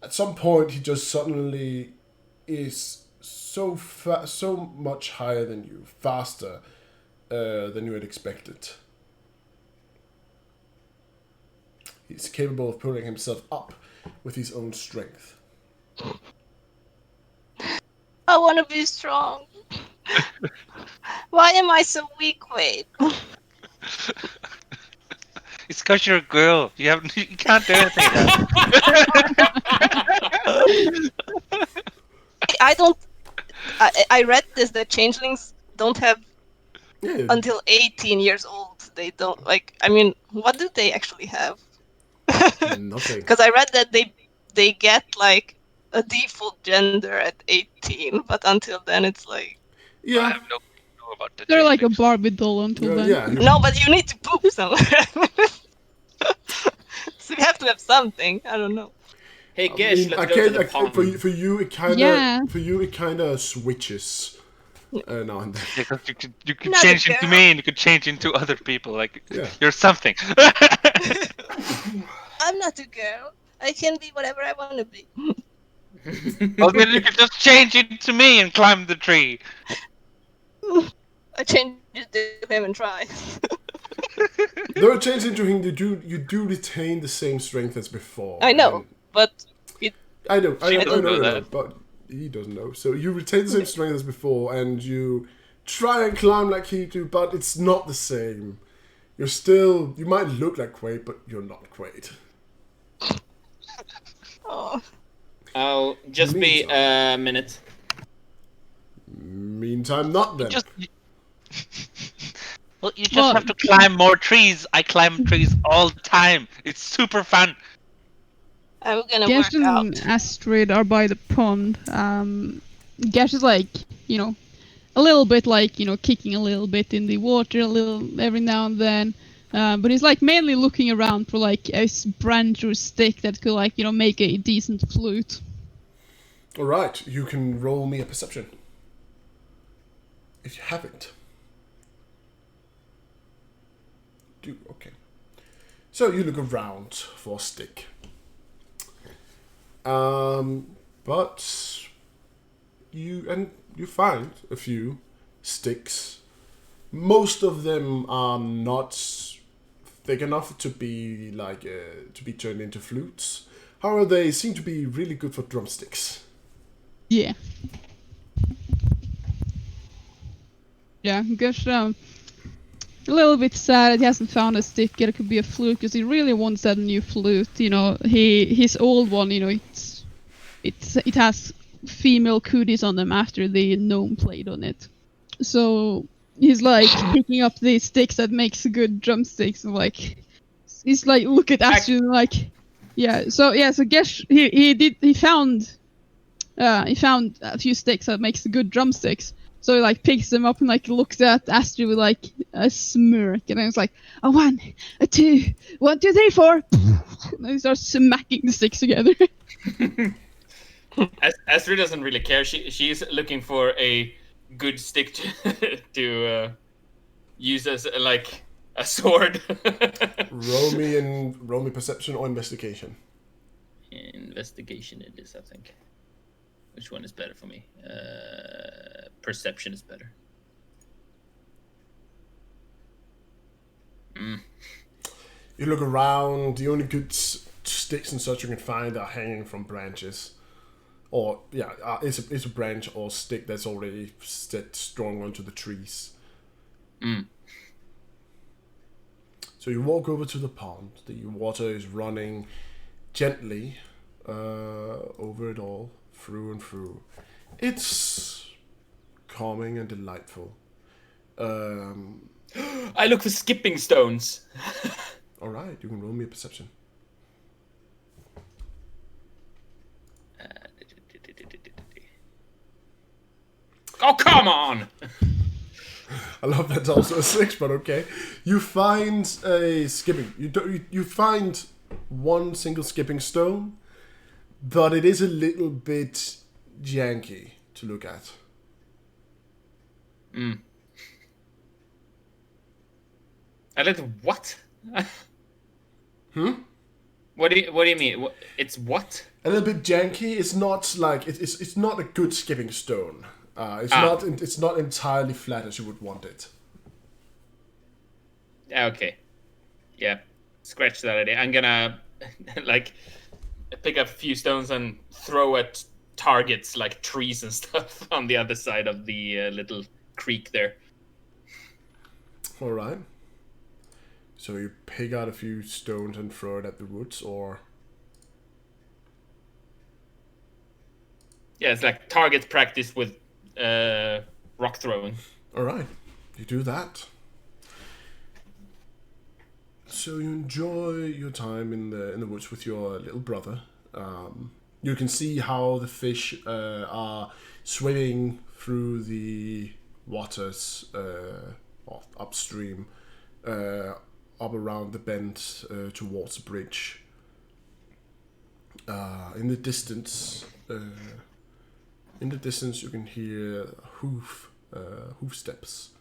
at some point he just suddenly is so much higher than you, faster than you had expected. He's capable of pulling himself up with his own strength. I want to be strong. Why am I so weak, Wade? It's because you're a girl. You can't do anything. I don't. I read this that changelings don't have Yeah, until 18 years old. They don't like. I mean, what do they actually have? nothing. Because I read that they get like a default gender at 18, but until then it's like I Yeah, have no clue about the They're like a changelings. Barbie doll until then. yeah. no, but you need to poop somewhere. So you have to have something. I don't know. Hey, Gish, let's go to the pond. For you, it kind of Yeah. switches now and then. Because you could Not a change into girl. me and you could change into other people. Like Yeah. you're something. I'm not a girl. I can be whatever I want to be. Well, then you could just change into me and climb the tree. I change it to him and try. Though it changes into him, you do retain the same strength as before. I know, and- but I know, She doesn't know that. but he doesn't know. So you retain the same strength as before, and you try and climb like he do, but it's not the same. You might look like Quaid, but you're not Quaid. oh, I'll just be a minute. Meantime, not then. Well, you just Well- have to climb more trees. I climb trees all the time. It's super fun. I'm gonna Gesh work out. and Astrid are by the pond. Gesh is like, a little bit like, kicking a little bit in the water, a little every now and then. But he's like mainly looking around for like a branch or stick that could like, make a decent flute. All right, you can roll me a perception. If you have it. Okay. So you look around for a stick. But you find a few sticks. Most of them are not thick enough to be to be turned into flutes. However, they seem to be really good for drumsticks. Yeah. Yeah, Gush, a little bit sad that he hasn't found a stick yet. It could be a flute because he really wants that new flute. You know, his old one. You know, it has female cooties on them after the gnome played on it. So he's like picking up these sticks that makes good drumsticks and like he's like look at Astrid and like yeah. So Gesh he found a few sticks that makes good drumsticks. So he like picks them up and like looks at Astrid with like a smirk and then it's like a 1, a 2, 1, 2, 3, 4. And he starts smacking the sticks together. Astrid doesn't really care. She's looking for a good stick to use as like a sword. Roll me perception or investigation. Investigation it is, I think. Which one is better for me? Perception is better. You look around. The only good sticks and such you can find are hanging from branches. Or, it's a branch or stick that's already set strong onto the trees. So you walk over to the pond. The water is running gently over it all, through and through. It's calming and delightful. I look for skipping stones. Alright, you can roll me a perception. Oh, come on! I love that's also a 6, but okay. You find a skipping. You find one single skipping stone, but it is a little bit janky to look at. A little what? Hmm? What do you mean? It's what? A little bit janky. It's not like it's not a good skipping stone. It's not entirely flat as you would want it. Okay. Yeah. Scratch that idea. I'm gonna like pick up a few stones and throw at targets like trees and stuff on the other side of the little creek there. All right. So you pick out a few stones and throw it at the woods, or Yeah, it's like target practice with rock throwing. all right, you do that. So you enjoy your time in the woods with your little brother. You can see how the fish are swimming through the waters upstream, up around the bend towards the bridge. In the distance, you can hear hoof steps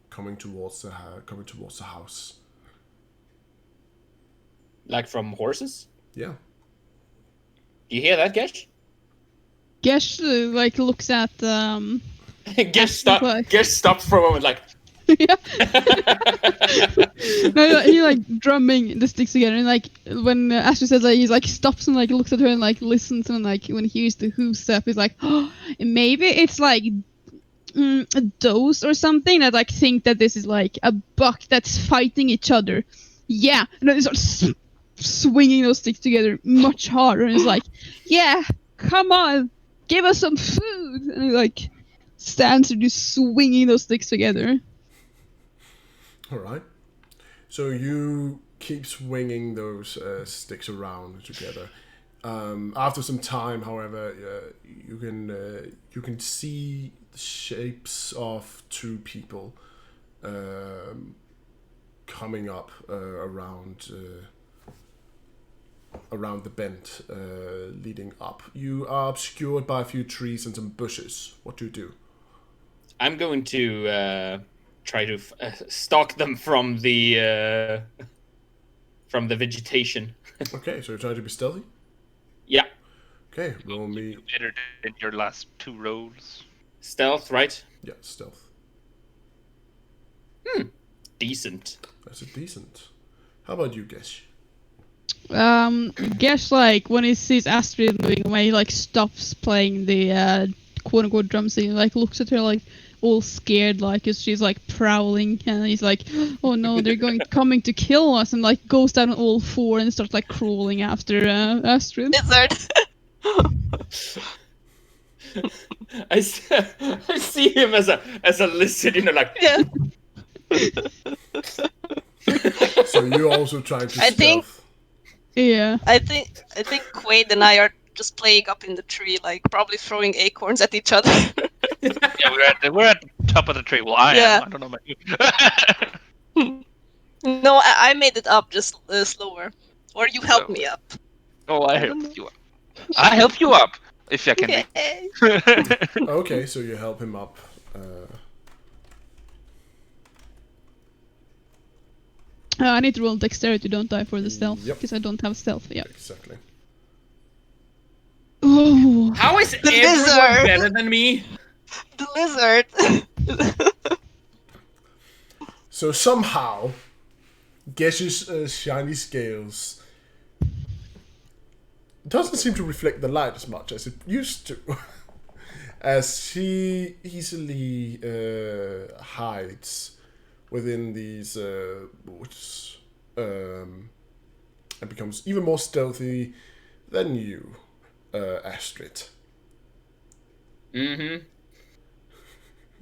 coming towards the house. Like from horses? Yeah. Do you hear that, Gesh? Gesh like looks at Gesh stops for a moment, like. yeah. No, he like drumming the sticks together, and like when Asher says like he like stops and like looks at her and like listens, and like when he hears the hoof step, he's like, oh, maybe it's like a does or something that like think that this is like a buck that's fighting each other. Yeah, and then he starts swinging those sticks together much harder, and he's like, yeah, come on, give us some food, and he like stands there just swinging those sticks together. All right. So you keep swinging those sticks around together. After some time, however, you can see the shapes of two people coming up around the bend leading up. You are obscured by a few trees and some bushes. What do you do? I'm going to try to stalk them from the vegetation. Okay, so you're trying to be stealthy? Yeah, Okay, roll me. Better than your last 2 rolls. stealth, right? Yeah, stealth. Decent. That's a decent. How about you, Gesh? Gesh, like, when he sees Astrid moving away, he, like, stops playing the quote-unquote drum scene, like, looks at her, like, all scared, like, as she's, like, prowling, and he's like, oh no, they're coming to kill us, and, like, goes down on all four and starts, like, crawling after Astrid. Lizard. I see him as a lizard, like. Yeah. So you're also trying to I think- stealth. Yeah. I think Quaid and I are just playing up in the tree, like probably throwing acorns at each other. Yeah, we're at the top of the tree. Well, I Yeah. am. I don't know about you. No, I made it up just slower. Or you helped me up. Oh, I don't helped you up. I help you up if I can. Okay. Okay, so you help him up. I need to roll dexterity, don't I, for the stealth? Yep. Because I don't have stealth, yeah. Exactly. Oh. How is everyone lizard. better than me? The lizard. So somehow, Gesh's shiny scales doesn't seem to reflect the light as much as it used to, as he easily hides within these woods and becomes even more stealthy than you, Astrid. Mm-hmm.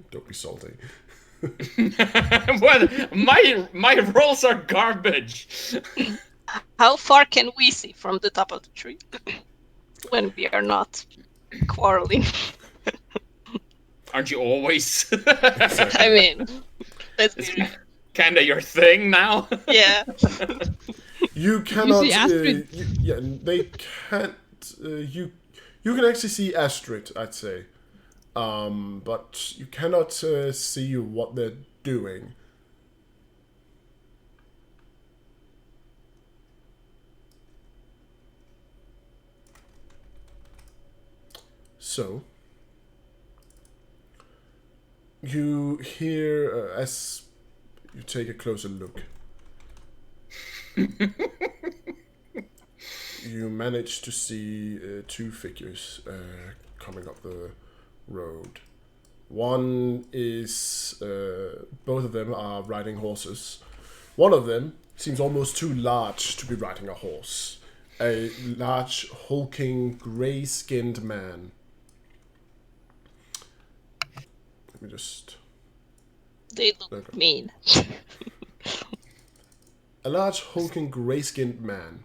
Don't be salty. What? My rolls are garbage. How far can we see from the top of the tree when we are not quarreling? Aren't you always? I mean, let's be It's real. kind of your thing now. Yeah. You cannot. see Astrid? They can't. You can actually see Astrid, I'd say, but you cannot see what they're doing. So you hear as you take a closer look. You manage to see two figures coming up the road. One is, both of them are riding horses. One of them seems almost too large to be riding a horse. A large, hulking, grey-skinned man. Let me just... They look Okay. mean. A large, hulking, grey-skinned man.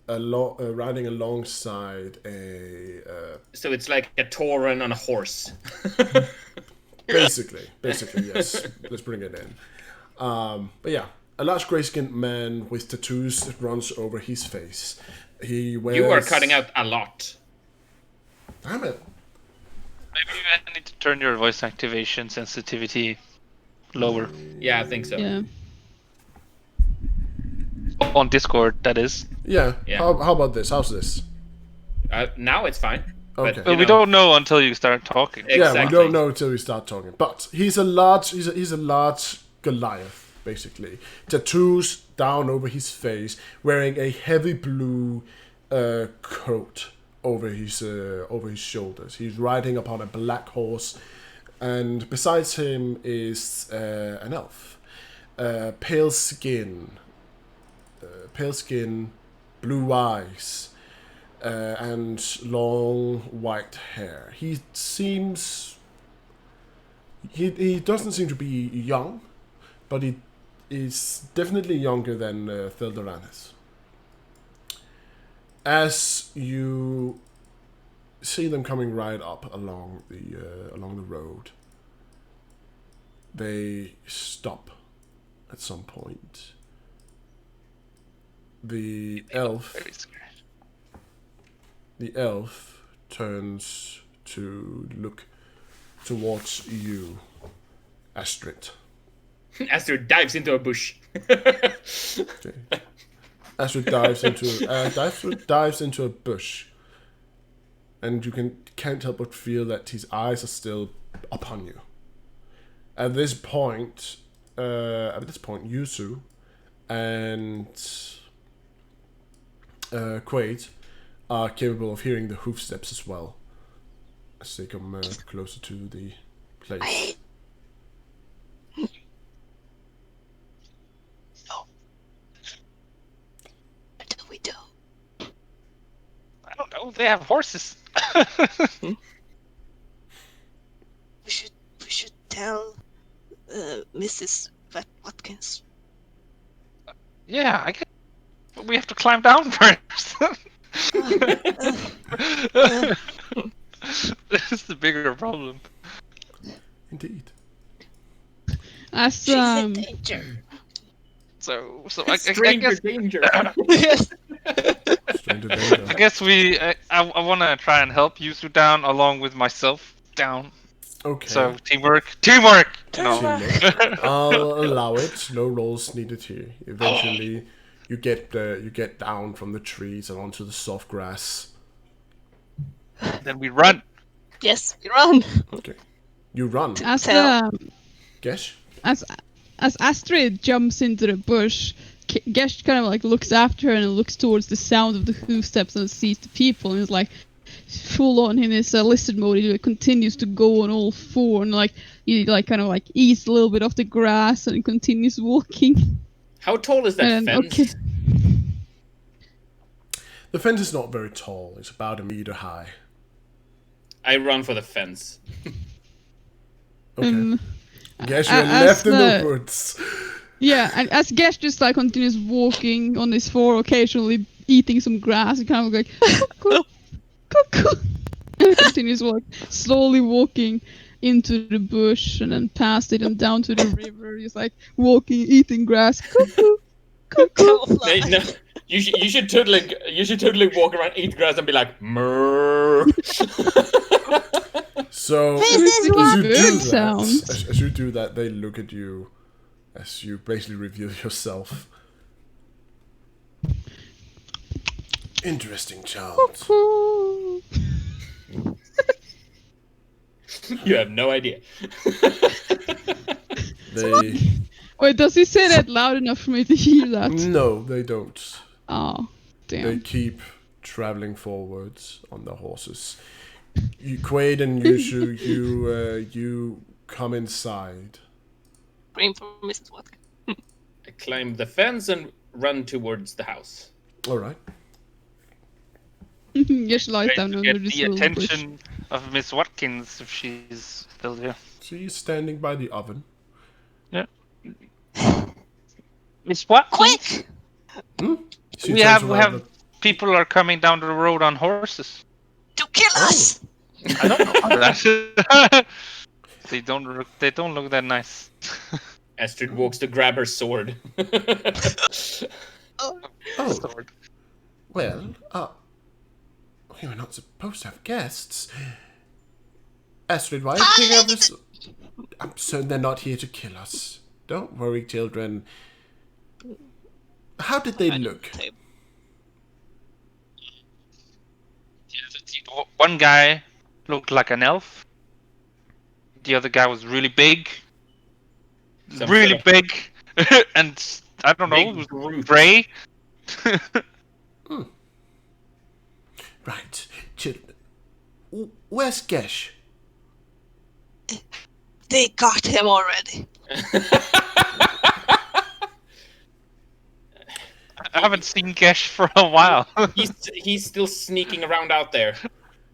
Riding alongside a So it's like a Tauren on a horse. basically yes. Let's bring it in. But yeah, a large grey-skinned man with tattoos that runs over his face. He wears. You are cutting out a lot. Damn it! Maybe you need to turn your voice activation sensitivity lower. Yeah, I think so. Yeah. On Discord, that is. Yeah. Yeah. How about this? How's this? Now it's fine. Okay. But we don't know until you start talking. Exactly. Yeah, we don't know until we start talking. But he's a large Goliath, basically. Tattoos down over his face, wearing a heavy blue coat over his shoulders. He's riding upon a black horse, and besides him is an elf. Pale skin, blue eyes. And long white hair. He seems... He doesn't seem to be young, but he is definitely younger than Thilderanis. As you see them coming right up along the road, they stop at some point. The elf... Very scared. The elf turns to look towards you, Astrid. Astrid dives into a bush. Okay. Astrid dives into a bush, and you can't help but feel that his eyes are still upon you. At this point, Yusu and Quaid are capable of hearing the hoof steps as well, as they come closer to the place. What do we do? I don't know. They have horses. We should tell Mrs. Watkins. Yeah, I guess we have to climb down first. This is the bigger problem. Indeed. As She's in danger. So I Stranger guess danger. Yes. Stranger danger. I guess I want to try and help Yusu down along with myself down. Okay. So teamwork. You know. I'll allow it. No rolls needed here. Eventually, you get down from the trees and onto the soft grass. Then we run. Yes, we run. Okay. You run. as Tell. Gesh? as Astrid jumps into the bush, Gesh kind of like looks after her and looks towards the sound of the hoofsteps and sees the people and is like full on in his lizard mode. He continues to go on all four and like he like kind of like eats a little bit off the grass and continues walking. How tall is that And fence? okay. The fence is not very tall. It's about 1 meter high. I run for the fence. Okay. Guess you're as left in the the- woods. Yeah, and as Gesh just like continues walking on his four, occasionally eating some grass, he kind of like cuckoo, cuckoo, and continues slowly walking into the bush and then past it and down to the river. He's like walking, eating grass, cuckoo, cuckoo. Hey, no, you should totally walk around, eat grass, and be like, "Mrrr." So This as is you what do bird that, sounds. as you do that, they look at you as you basically reveal yourself. Interesting child. Cuckoo. You have no idea. They Wait, does he say that loud enough for me to hear that? no, they don't. Oh, They damn. keep traveling forwards on their horses. Quaid and Yushu, you come inside. Scream for Mrs. Watkins. I climb the fence and run towards the house. All right. Just lies Trying down to under get this the little bush. attention of Miss Watkins if she's still there. So you're standing by the oven. Miss Watkins. Quick! She We turns have around and- people are coming down the road on horses. To kill us! I don't know that. They don't look that nice. Astrid walks to grab her sword. Oh, Sword. well, we were not supposed to have guests. Astrid, why are you picking up this? I'm certain they're not here to kill us. Don't worry, children. How did they look? One guy looked like an elf. The other guy was really big. Some Really sort of big. And I don't know, big it was brute. gray. Right, children. Where's Gesh? They got him already. I haven't seen Gesh for a while. He's still sneaking around out there.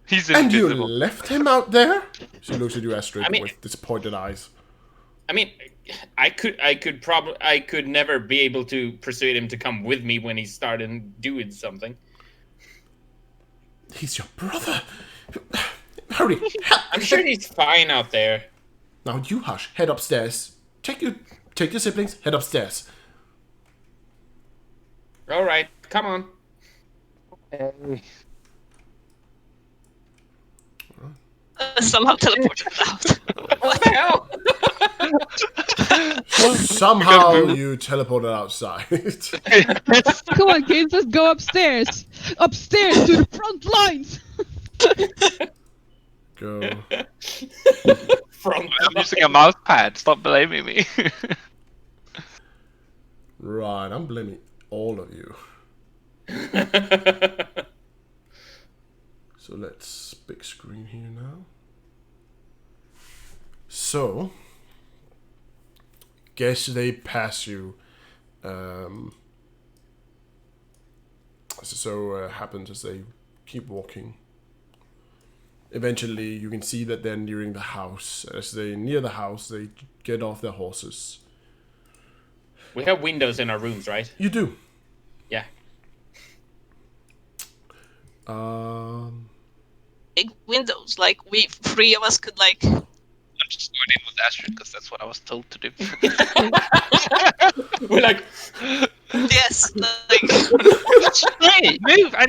He's And you invisible. left him out there? She looks at you, Astrid, I mean- with disappointed eyes. I mean, I could never be able to persuade him to come with me when he started doing something. He's your brother. Hurry, help! I'm sure he's fine out there. Now you hush. Head upstairs. Take your siblings. Head upstairs. All right, come on. Somehow teleported out. What the hell? Somehow you teleported outside. Come on, kids, let's go upstairs. Upstairs to the front lines. Go. From I'm using a mouse pad. Stop blaming me. Right, I'm blaming all of you. So let's big screen here now. So, guess they pass you. Happens as they keep walking. Eventually, you can see that they're nearing the house. As they near the house, they get off their horses. We have windows in our rooms, right? You do. Yeah. Big windows, like we three of us could like. I'm just going in with Astrid because that's what I was told to do. We're like, Yes, like Hey, move! I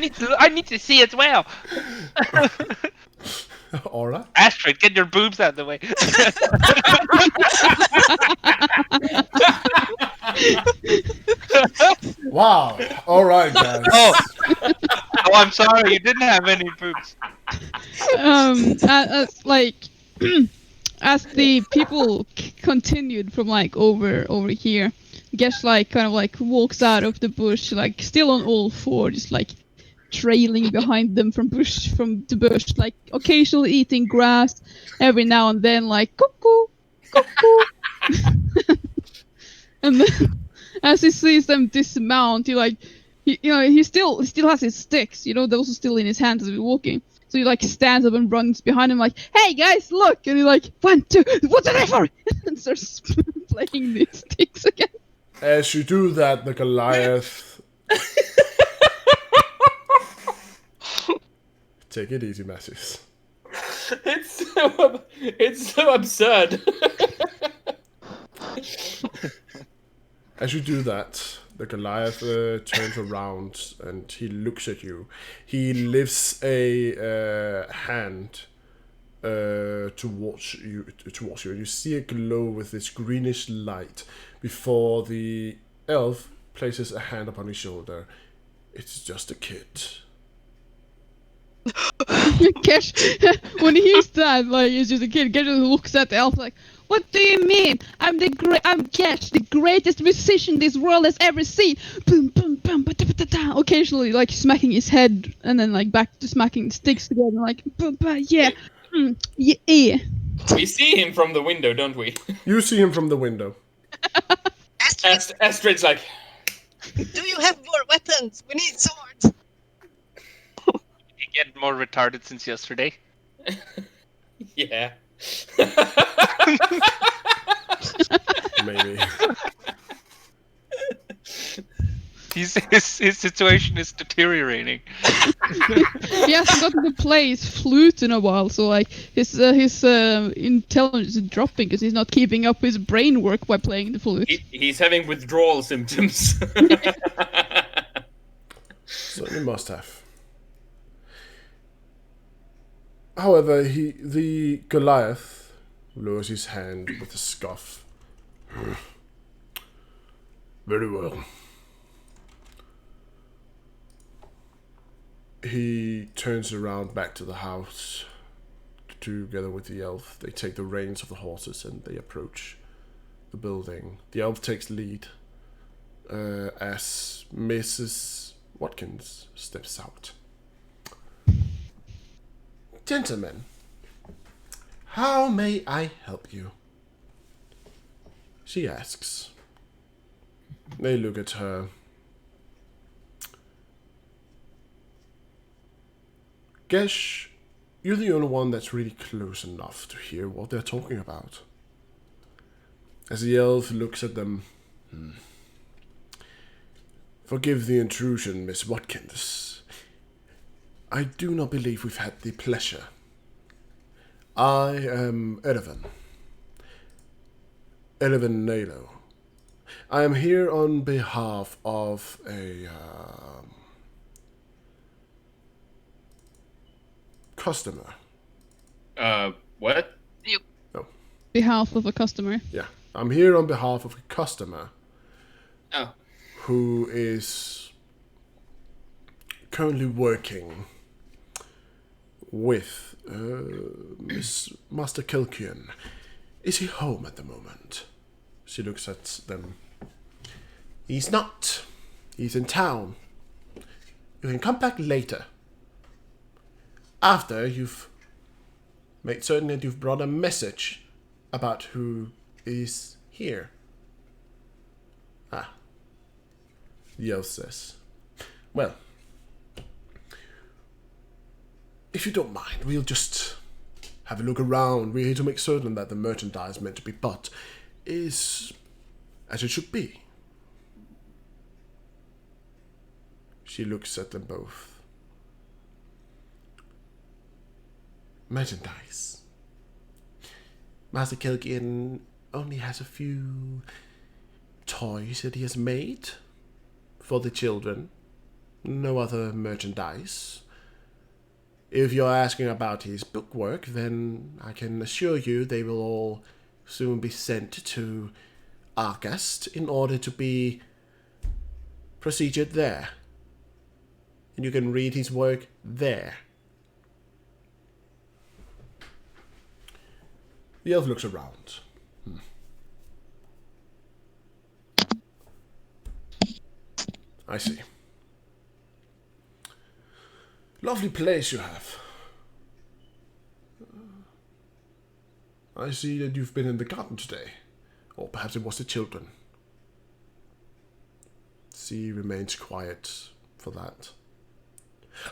need to see as well. Alright. Astrid, get your boobs out of the way. Wow. Alright, guys. Oh, I'm sorry, you didn't have any boobs. Like as the people continued from like over here, Gesh like kind of like walks out of the bush, like still on all fours, just like trailing behind them from the bush, like occasionally eating grass every now and then, like cuckoo, cuckoo. And then as he sees them dismount, he still has his sticks, those are still in his hands as he's walking. So he like stands up and runs behind him like, "Hey guys, look!" And he like, "1, 2, what's it for?" And starts playing the sticks again. As you do that, the Goliath. Take it easy, Masses. it's so absurd. As you do that, the Goliath turns around and he looks at you. He lifts a hand towards you, and you see a glow with this greenish light before the elf places a hand upon his shoulder. It's just a kid. Gesh, when he hears that, like it's just a kid, Gesh looks at the elf like, "What do you mean? I'm Gesh, the greatest musician this world has ever seen." Boom, boom, boom, ba-da-ba-da-da. Occasionally, like smacking his head, and then like back to smacking the sticks together, like, yeah, yeah. We see him from the window, don't we? You see him from the window. Astrid's like, do you have more weapons? We need swords. You get more retarded since yesterday. yeah. Maybe. His situation is deteriorating. He hasn't gotten to play his flute in a while, so like his intelligence is dropping because he's not keeping up his brain work by playing the flute. He's having withdrawal symptoms. So he must have. However, the Goliath lowers his hand with a scoff. Very well. He turns around back to the house. Together with the elf, they take the reins of the horses and they approach the building. The elf takes lead as Mrs. Watkins steps out. Gentlemen, how may I help you? She asks. They look at her. Gesh, you're the only one that's really close enough to hear what they're talking about. As the elf looks at them. Forgive the intrusion, Miss Watkins. I do not believe we've had the pleasure. I am Erevan Nalo. I am here on behalf of a customer. What? Behalf of a customer. Yeah. I'm here on behalf of a customer Oh, who is currently working with Master Kilkian. Is he home at the moment? She looks at them. He's not. He's in town. You can come back later. After you've made certain that you've brought a message about who is here. Ah. The elf says. Well, if you don't mind, we'll just have a look around. We're here to make certain that the merchandise meant to be bought is as it should be. She looks at them both. Merchandise. Master Kilkian only has a few toys that he has made for the children. No other merchandise. If you're asking about his bookwork, then I can assure you they will all soon be sent to Argast in order to be procedured there. And you can read his work there. The elf looks around. I see. Lovely place you have. I see that you've been in the garden today. Or perhaps it was the children. She remains quiet for that.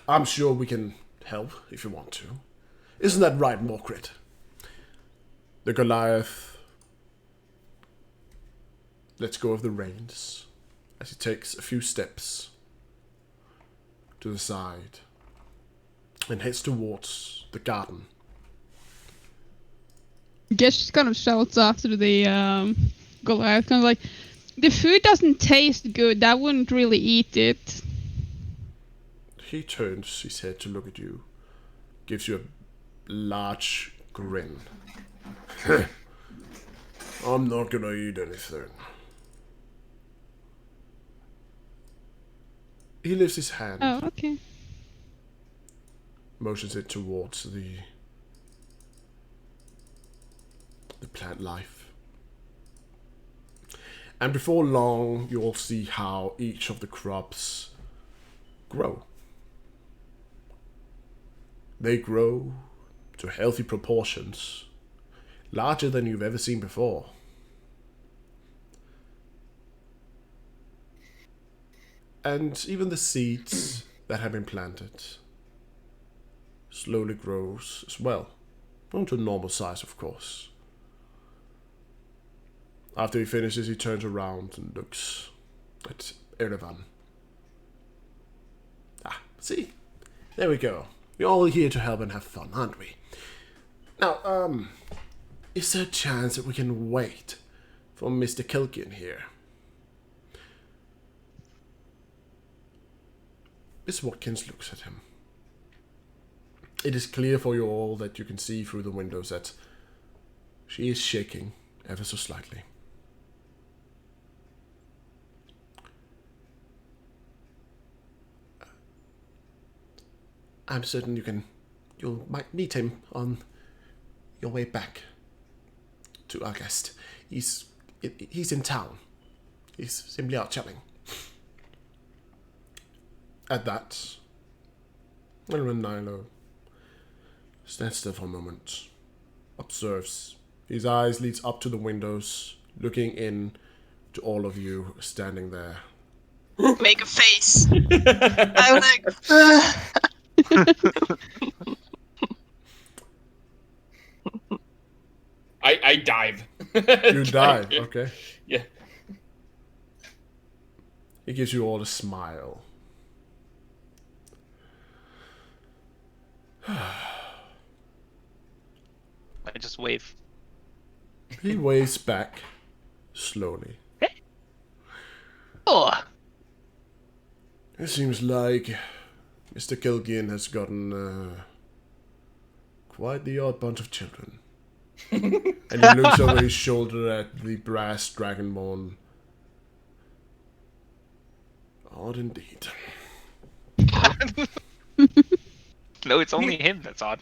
I'm sure we can help if you want to. Isn't that right, Morcrit? The Goliath lets go of the reins as he takes a few steps to the side and heads towards the garden. Gesh kind of shouts after the Goliath, kind of like, the food doesn't taste good. I wouldn't really eat it. He turns his head to look at you, gives you a large grin. I'm not gonna eat anything. He lifts his hand, Oh, okay. motions it towards the plant life. And before long, you'll see how each of the crops grow. They grow to healthy proportions, larger than you've ever seen before. And even the seeds that have been planted slowly grows as well, not to normal size, of course. After he finishes, he turns around and looks at Erevan. Ah, see? There we go. We're all here to help and have fun, aren't we? Now, is there a chance that we can wait for Mr. Kilkian here? Miss Watkins looks at him. It is clear for you all that you can see through the windows that she is shaking ever so slightly. I'm certain you might meet him on your way back to Argast. He's in town. He's simply out chatting. At that, Elrond Nilo stands still for a moment, observes. His eyes leads up to the windows, looking in to all of you standing there. Make a face. I'm like, "Ugh." I dive. You dive, okay. Yeah. He gives you all a smile. I just wave. He waves back slowly. Oh, It seems like Mr. Kilkian has gotten quite the odd bunch of children. And he looks over his shoulder at the brass dragonborn. Odd indeed. No, it's only him that's odd.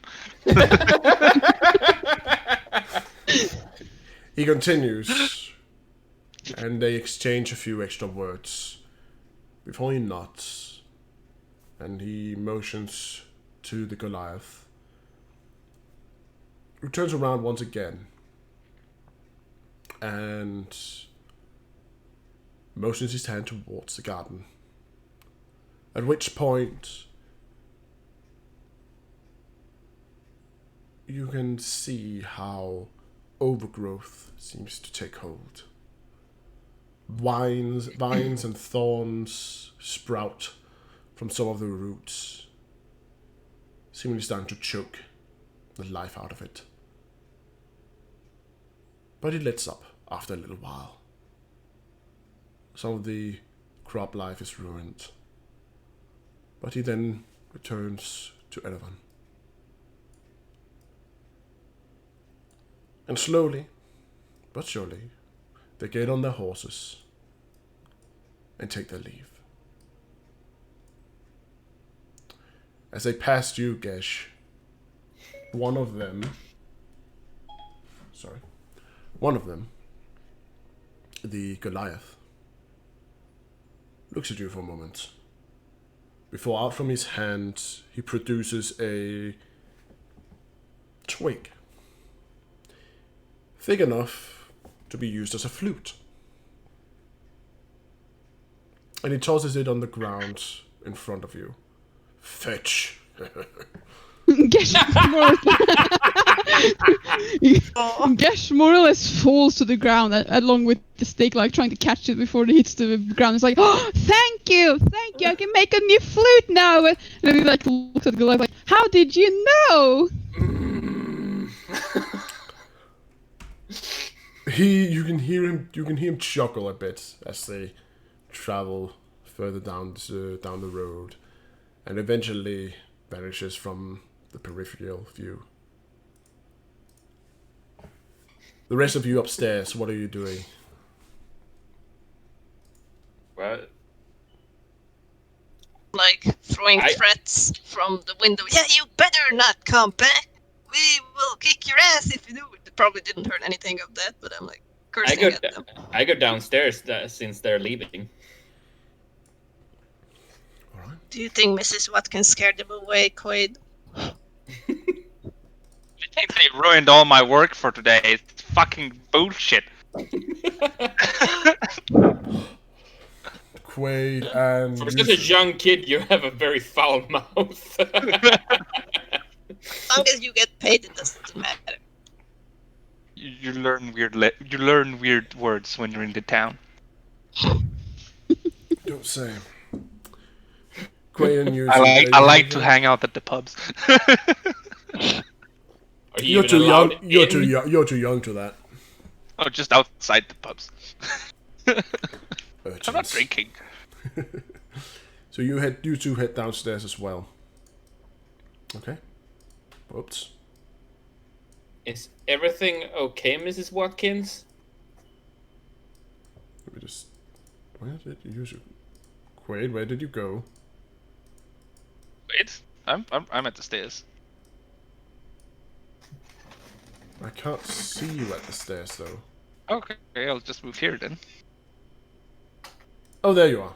He continues, and they exchange a few extra words before he nods, and he motions to the Goliath, who turns around once again and motions his hand towards the garden. At which point you can see how overgrowth seems to take hold. Vines and thorns sprout from some of the roots, seemingly starting to choke the life out of it. But it lets up after a little while. Some of the crop life is ruined, but he then returns to Erevan. And slowly, but surely, they get on their horses and take their leave. As they pass you, Gesh, one of them, the Goliath, looks at you for a moment. Before out from his hand, he produces a twig. Thick enough to be used as a flute. And he tosses it on the ground in front of you. Fetch. Gesh more or less falls to the ground along with the stake, like trying to catch it before it hits the ground. It's like, oh, thank you, I can make a new flute now. And he like looks at the guy like, how did you know? You can hear him chuckle a bit as they travel further down the road, and eventually vanishes from the peripheral view. The rest of you upstairs, what are you doing? What? Like throwing threats from the window. Yeah, you better not come back. We will kick your ass if you do. It probably didn't heard anything of that, but I'm like cursing at them. I go downstairs since they're leaving. All right. Do you think Mrs. Watkins scared them away, Quaid? I think they ruined all my work for today. It's fucking bullshit. Quaid and For such a young kid, you have a very foul mouth. As long as you get paid, it doesn't matter. You learn weird words when you're in the town. Don't say. Quaid and you. I like to hang out at the pubs. You're too young. You're too young to that. Oh, just outside the pubs. Urchins. I'm not drinking. So you two head downstairs as well. Okay. Oops. Is everything okay, Mrs. Watkins? Let me just. Where did you? Quaid, where did you go? Wait, I'm at the stairs. I can't see you at the stairs though. Okay, I'll just move here then. Oh, there you are.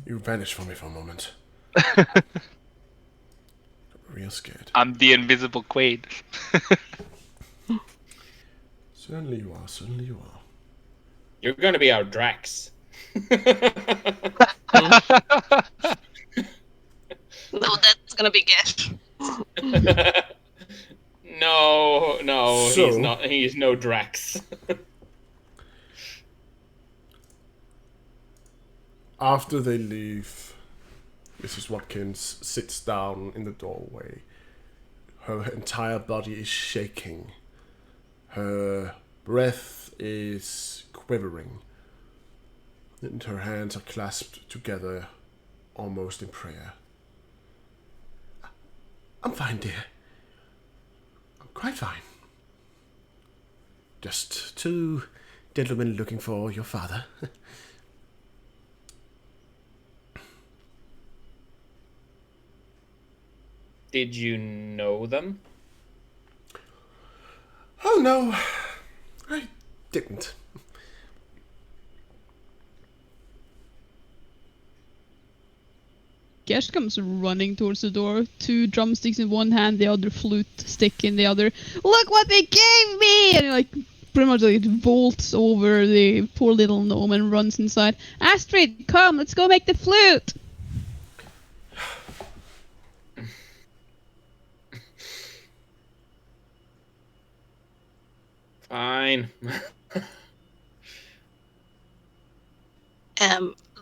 You vanished from me for a moment. Real scared. I'm the invisible Quaid. Certainly you are. Certainly you are. You're gonna be our Drax. No, that's gonna be Gesh. No, So- he's not. He's no Drax. After they leave, Mrs. Watkins sits down in the doorway. Her entire body is shaking. Her breath is quivering. And her hands are clasped together, almost in prayer. I'm fine, dear. I'm quite fine. just two gentlemen looking for your father. Did you know them? Oh no, I didn't. Gesh comes running towards the door, 2 drumsticks in one hand, the other flute stick in the other. Look what they gave me! And like pretty much like vaults over the poor little gnome and runs inside. Astrid, come, let's go make the flute! Fine.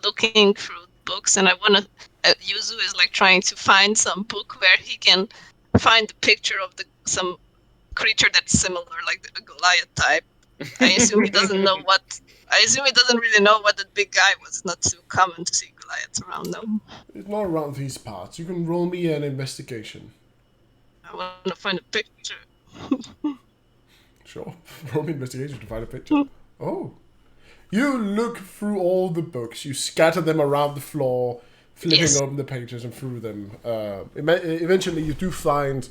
Looking through books, and I want to. Yuzu is like trying to find some book where he can find the picture of some creature that's similar, like the Goliath type. I assume he doesn't know what. I assume he doesn't really know what that big guy was. It's not too common to see Goliaths around, though. It's not around these parts. You can roll me an investigation. I want to find a picture. Sure. Roll me investigation to find a picture. Oh. You look through all the books. You scatter them around the floor, flipping Yes. open the pages and through them. Eventually, you do find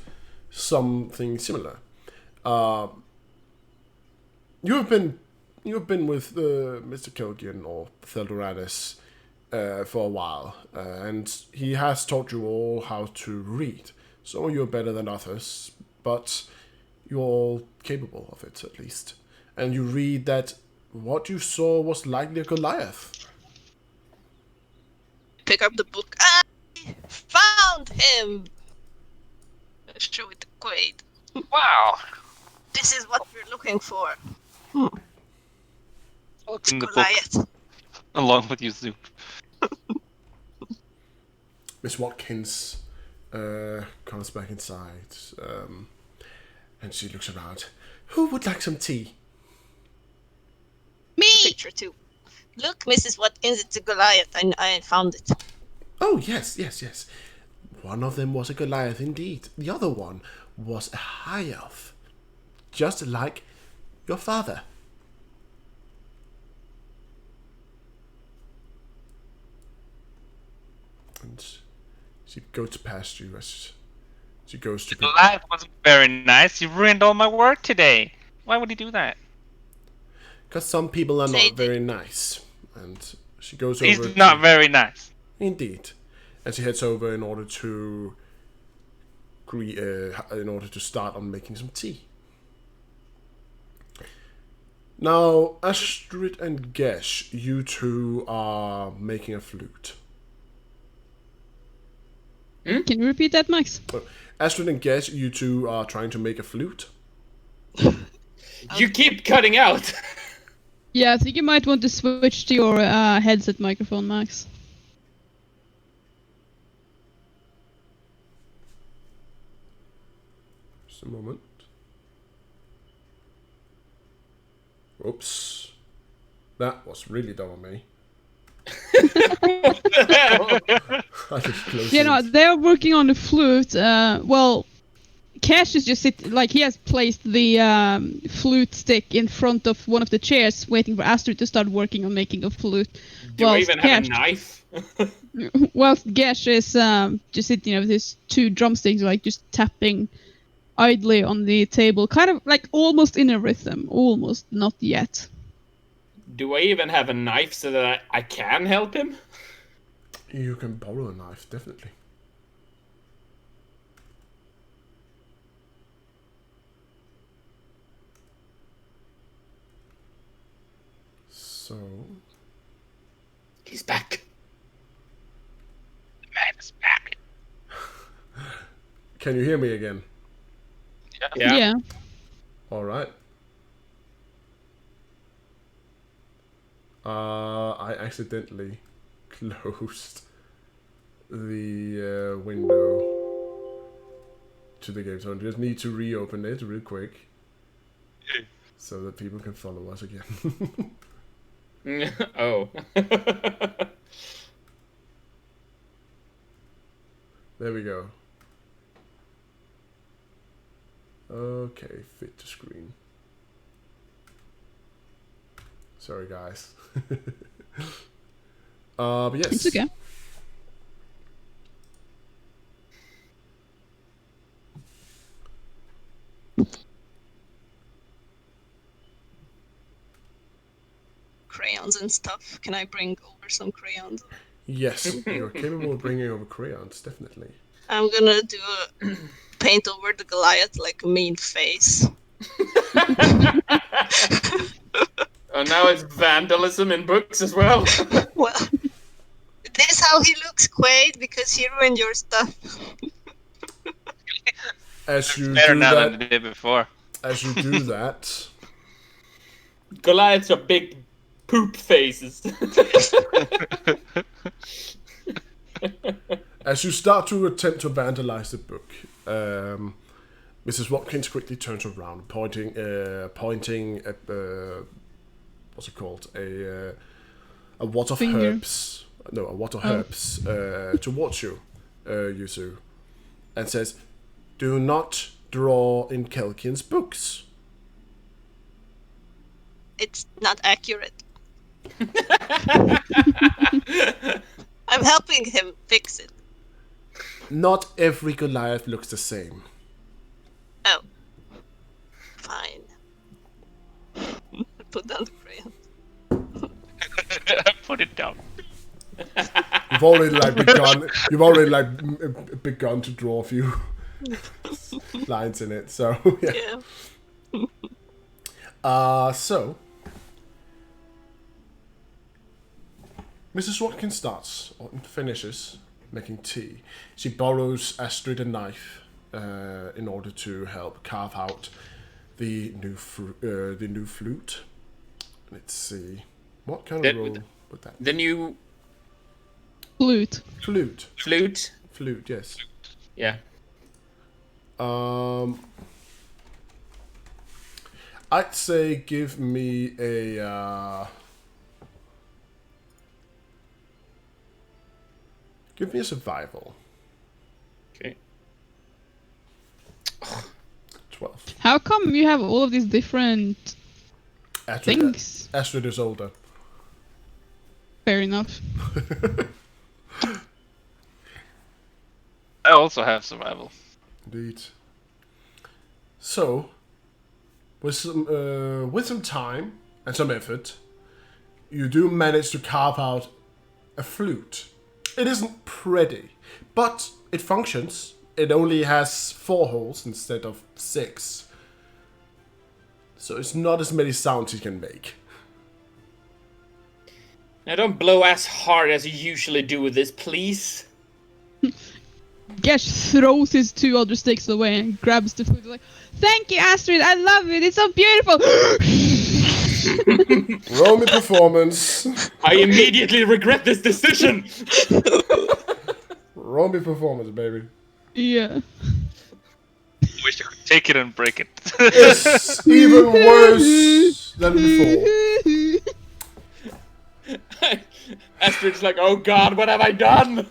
something similar. You have been with Mr. Kilgian or Theldoranus for a while, and he has taught you all how to read. Some of you are better than others, but you're all capable of it at least. And you read that what you saw was likely a Goliath. Pick up the book. I found him! Show it to Quaid. Wow. This is what we're looking for. What's in the book? Goliath. Along with Yuzu. Miss Watkins comes back inside, and she looks around. Who would like some tea? Me! Picture too. Look, Mrs. Watkins, it's a Goliath. I found it. Oh, yes. One of them was a Goliath indeed. The other one was a high elf. Just like your father. And she goes past you as she goes to... The life wasn't very nice. You ruined all my work today. Why would he do that? Because some people are They not very nice. And she goes over He's not very nice. Indeed. And she heads over in order to start on making some tea. Now, Astrid and Gesh, you two are making a flute. Can you repeat that, Max? Astrid and Gesh, you two are trying to make a flute. You keep cutting out. Yeah, I think you might want to switch to your headset microphone, Max. Just a moment. Oops. That was really dumb of me. I just closed You it. know, they're working on the flute. Well, Cash is just he has placed the flute stick in front of one of the chairs, waiting for Astrid to start working on making a flute. Do I even have a knife? Well, Gesh is just sitting there with his 2 drumsticks, like just tapping idly on the table, kind of like almost in a rhythm, almost, not yet. Do I even have a knife so that I can help him? You can borrow a knife, definitely. So... He's back. The man is back. Can you hear me again? Yeah. Alright. I accidentally closed the window to the game, so I just need to reopen it real quick so that people can follow us again. Oh. There we go. Okay, fit to screen. Sorry, guys. But yes. It's okay. Crayons and stuff. Can I bring over some crayons? Yes, you're capable of bringing over crayons, definitely. I'm gonna do a paint over the Goliath like a mean face. Oh, now it's vandalism in books as well. Well, this how he looks, Quaid, because he ruined your stuff. As you Better do now than that, the day before. as you do that, Goliaths are big poop faces. as you start to attempt to vandalize the book, Mrs. Watkins quickly turns around, pointing at what's it called? A wad of Finger. herbs. No, a wad of herbs towards you, Yuzu, and says, "Do not draw in Kelkin's books." It's not accurate. I'm helping him fix it. Not every Goliath looks the same. Oh. Fine. Put down the crayon. Put it down. You've already begun. You've already begun to draw a few lines in it. So yeah. So Mrs. Watkins starts or finishes making tea. She borrows Astrid a knife in order to help carve out the new flute. Let's see, what kind of roll would that be? The new Flute. flute. Flute, yes. Yeah. I'd say give me a survival. Okay. 12. How come you have all of these different things? Astrid is older. Fair enough. I also have survival. Indeed. So, with some time and some effort, you do manage to carve out a flute. It isn't pretty, but it functions. It only has 4 holes instead of 6. So it's not as many sounds you can make. Now don't blow as hard as you usually do with this, please. Gesh throws his 2 other sticks away and grabs the flute like, "Thank you, Astrid, I love it, it's so beautiful!" Roll me performance. I immediately regret this decision. Roll me performance, baby. Yeah. Wish I could take it and break it. It's even worse than before. Astrid's like, oh god, what have I done?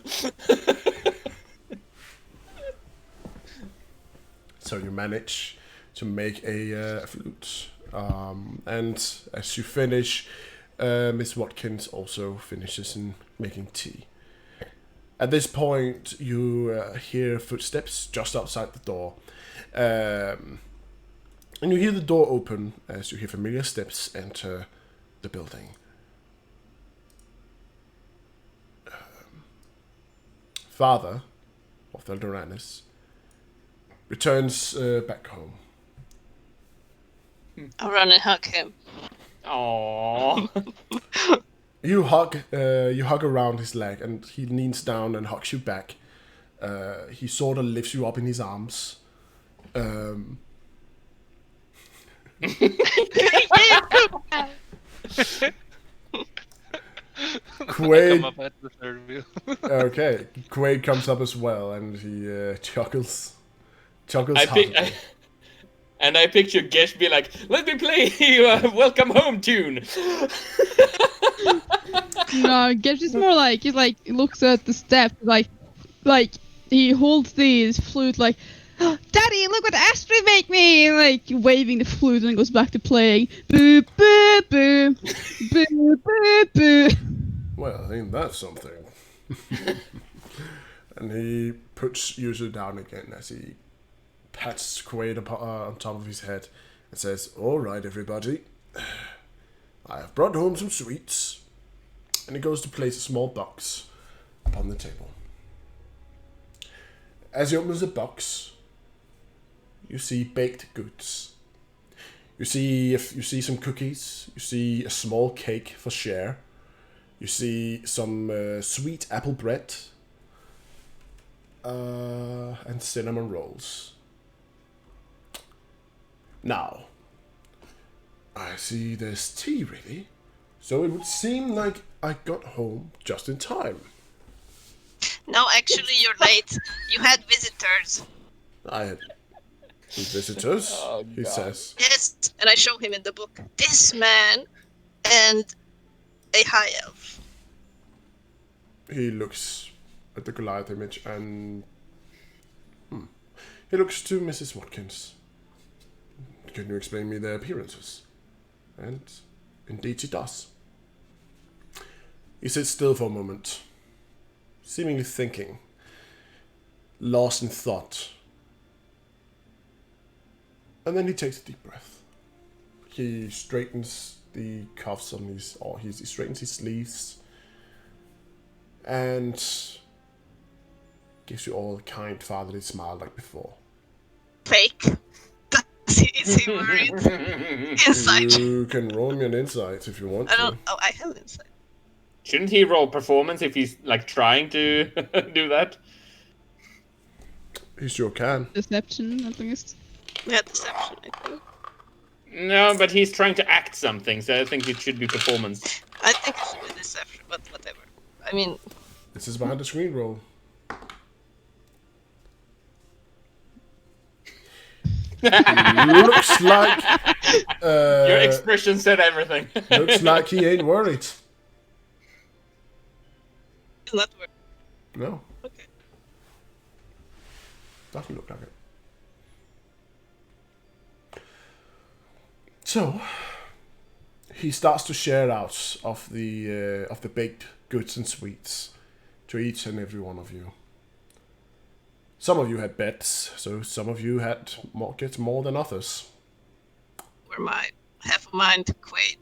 So you manage to make a flute. And as you finish, Miss Watkins also finishes in making tea. At this point, you hear footsteps just outside the door. And you hear the door open as you hear familiar steps enter the building. Father of Eldoranis returns back home. I'll run and hug him. Aww. You hug around his leg, and he leans down and hugs you back. He sort of lifts you up in his arms. Quaid. Come up at the third wheel. Okay, Quaid comes up as well, and he chuckles. I heartily. picture Gesh be like, let me play you a welcome home tune. No, Gesh is more like, he looks at the step, like he holds the flute like, Daddy, look what Astrid make me! Like waving the flute and goes back to playing. Boo boo boo, boo boo boo. Well, ain't that something? And he puts Yuzu down again as he pats Quaid on top of his head and says, "All right, everybody, I have brought home some sweets." And he goes to place a small box upon the table. As he opens the box, you see baked goods. You see some cookies. You see a small cake for share. You see some sweet apple bread and cinnamon rolls. Now, I see there's tea ready, so it would seem like I got home just in time. No, actually, you're late. You had visitors. I had visitors, Oh, he God. says. Yes, and I show him in the book. This man and a high elf. He looks at the Goliath image and... He looks to Mrs. Watkins. Can you explain me their appearances? And indeed she does. He sits still for a moment, seemingly thinking, lost in thought. And then he takes a deep breath. He straightens the cuffs on he straightens his sleeves and gives you all a kind fatherly smile like before. Fake. Is he worried? Inside. You can roll me an insight if you want I to. don't. Oh, I have insight. Shouldn't he roll performance if he's like trying to do that? He sure can. Deception, at least. Yeah, deception, I think. No, but he's trying to act something, so I think it should be performance. I think it should be deception, but whatever. I mean, This is behind the screen roll. Looks like Your expression said everything. looks like he ain't worried. it's not worth. No, Okay. doesn't look like it. So he starts to share out of the baked goods and sweets to each and every one of you. Some of you had bets, so some of you had get more than others. Where my half a mind Quaid.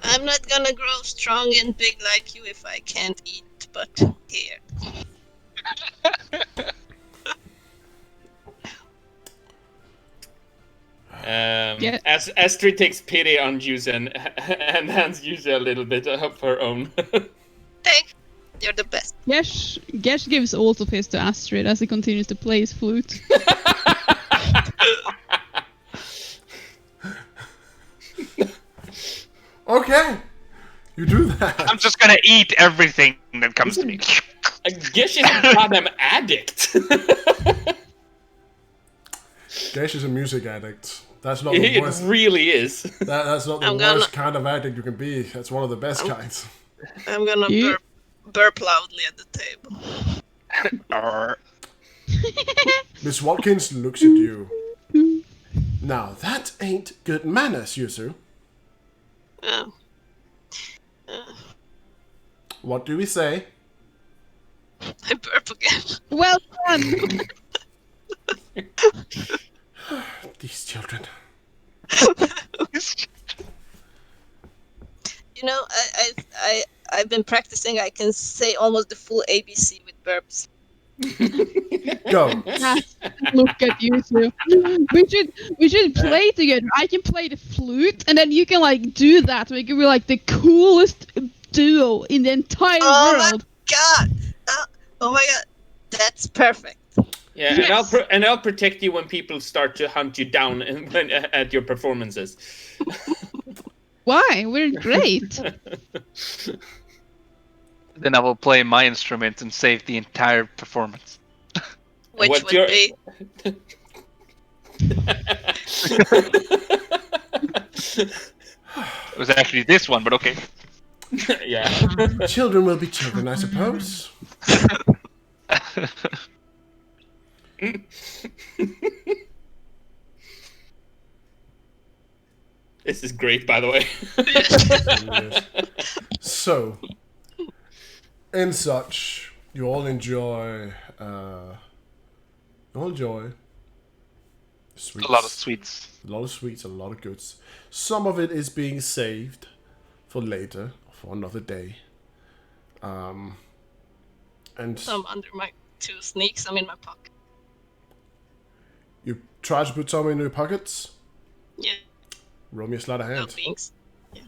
I'm not gonna grow strong and big like you if I can't eat, but here. Yeah. As Astrid takes pity on Yuzu and hands Yuzu a little bit of her own. Thank you're the best. Gesh gives all of his to Astrid as he continues to play his flute. Okay, you do that. I'm just gonna eat everything that comes to me. I guess she's a goddamn addict. Gesh is a music addict. That's not the It worst. really is. That's not the I'm gonna- worst kind of addict you can be. That's one of the best kinds. I'm gonna You- burp loudly at the table. Arr. Miss Watkins looks at you. Now that ain't good manners, Yuzu. Oh. What do we say? I burp again. Well done! These children. You know, I've been practicing. I can say almost the full ABC with burps. Go. Look at you two. We should play together. I can play the flute, and then you can like do that. We can be like the coolest duo in the entire Oh world. God! Oh my God! That's perfect. Yeah, Yes. and I'll protect you when people start to hunt you down at your performances. Why? We're great. Then I will play my instrument and save the entire performance. Which What's would your- be It was actually this one, but okay. Yeah. Children will be children, I suppose. This is great, by the way. Yes. So, in such, you all enjoy. Sweets. A lot of sweets. A lot of sweets, a lot of goods. Some of it is being saved for later, for another day. And Some under my 2 sneaks. I'm in my pocket. you try to put some in your pockets. Yeah. Roll me a sleight of No hand. things. Yeah.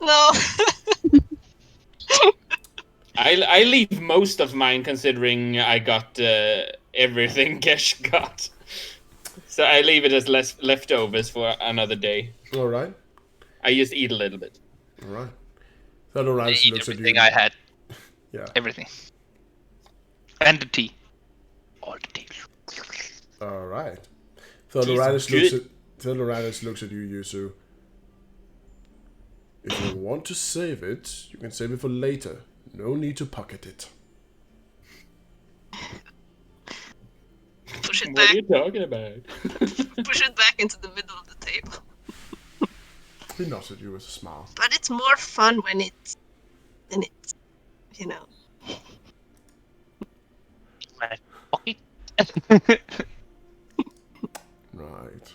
No. I leave most of mine considering I got everything Gesh got. So I leave it as leftovers for another day. All right. I just eat a little bit. All right. I Theodorus ate looks at everything you. I had. Yeah. Everything. And the tea. All the tea. All right. Jesus, Theodorus looks at you, Yuzu. If you want to save it, you can save it for later. No need to pocket it. Push it What back. are you talking about? Push it back into the middle of the table. He nods at you with a smile. But it's more fun when it's, you know. My pocket. Right.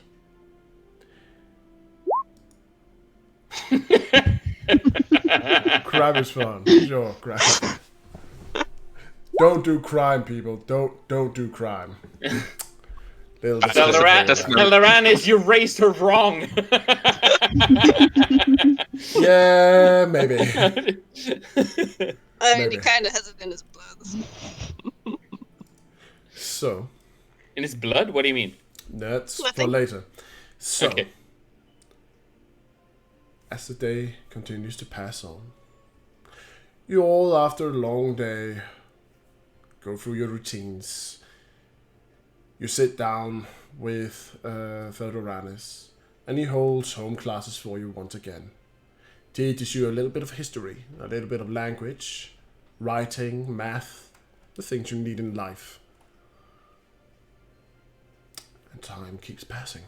Crime is fun. Sure, crime. Don't do crime, people. Don't do crime. Little Telaranis, you raised her wrong. Yeah, maybe. I mean, Maybe. he kind of has it in his blood. So, In his blood? What do you mean? that's for Nothing. later. So, Okay. as the day continues to pass on, you all, after a long day, go through your routines. You sit down with Theodoranis, and he holds home classes for you once again. Teaches you a little bit of history, a little bit of language, writing, math, the things you need in life. And time keeps passing.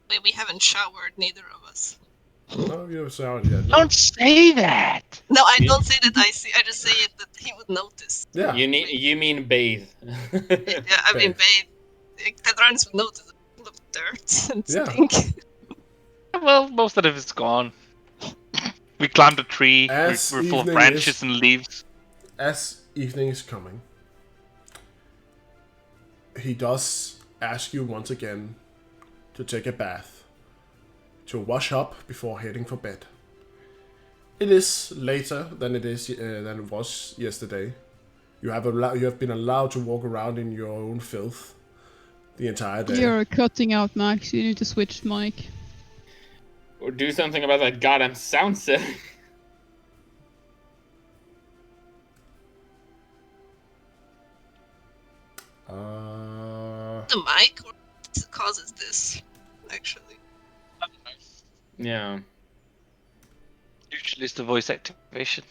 Wait, we haven't showered, neither of us. Oh, you haven't showered yet. No. Don't say that. No, I don't say that I see. I just say it that he would notice. Yeah. You mean bathe? Yeah, I mean, babe, Tedranis would notice it's full of dirt and Yeah. stink. Well, most of it is gone. We climbed a tree. As We're full of evening branches is- and leaves. As evening is coming, he does ask you once again to take a bath, to wash up before heading for bed. It is later than it was yesterday. You have been allowed to walk around in your own filth the entire day. You're cutting out, Max. You need to switch mic. Or do something about that goddamn sound setting. Uh, The mic or what causes this, actually. Yeah. Usually it's the voice activation.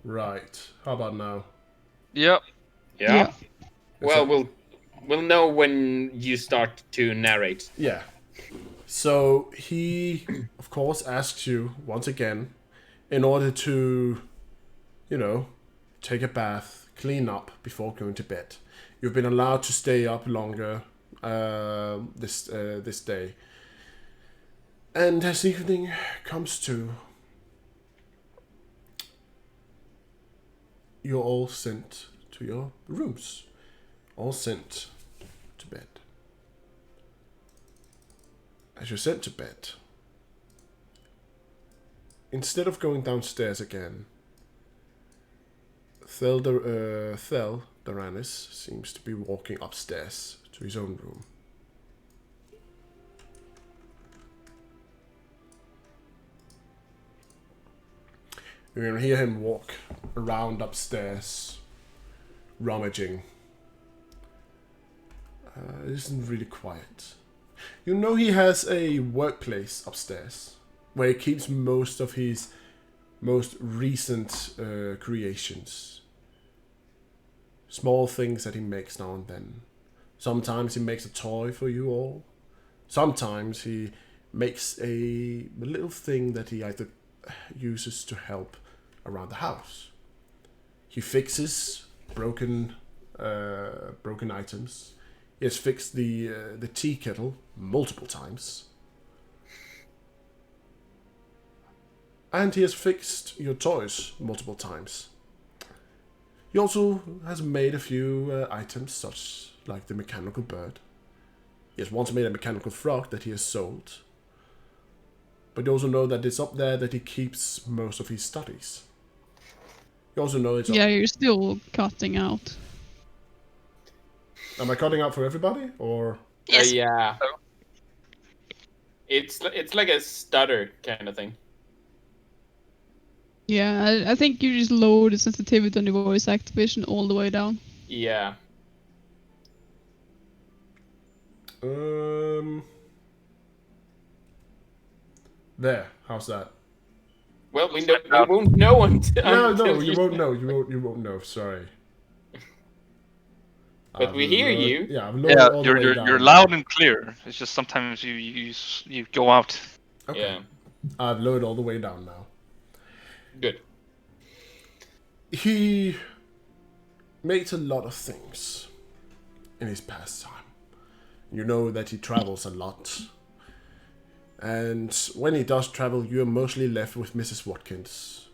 right. How about now? Yep. Yeah. Well, So- we'll know when you start to narrate. Yeah. So he, of course, asks you once again, in order to, take a bath, clean up before going to bed. You've been allowed to stay up longer this day. And as evening comes to, you're all sent to your rooms. All sent to bed. As you're sent to bed, instead of going downstairs again, Theldaranis seems to be walking upstairs to his own room. You're gonna hear him walk around upstairs, rummaging. It isn't really quiet. You know he has a workplace upstairs, where he keeps most of his most recent creations. Small things that he makes now and then. Sometimes he makes a toy for you all. Sometimes he makes a little thing that he either uses to help around the house. He fixes broken items. He has fixed the tea kettle multiple times. And he has fixed your toys multiple times. He also has made a few items, such like the mechanical bird. He has once made a mechanical frog that he has sold. But you also know that it's up there that he keeps most of his studies. You also know it's Yeah, you're still cutting out. Am I cutting out for everybody, or? Yes. Yeah. It's like a stutter kind of thing. Yeah, I think you just lower the sensitivity on the voice activation all the way down. Yeah. There. How's that? Well, we won't know until. No, you won't know. You won't know. Sorry. But we hear you. Yeah, I've lowered all the way down. You're loud and clear. It's just sometimes you go out. Okay. Yeah. I've lowered all the way down now. Good. He makes a lot of things in his pastime. You know that he travels a lot. And when he does travel, you're mostly left with Mrs. Watkins.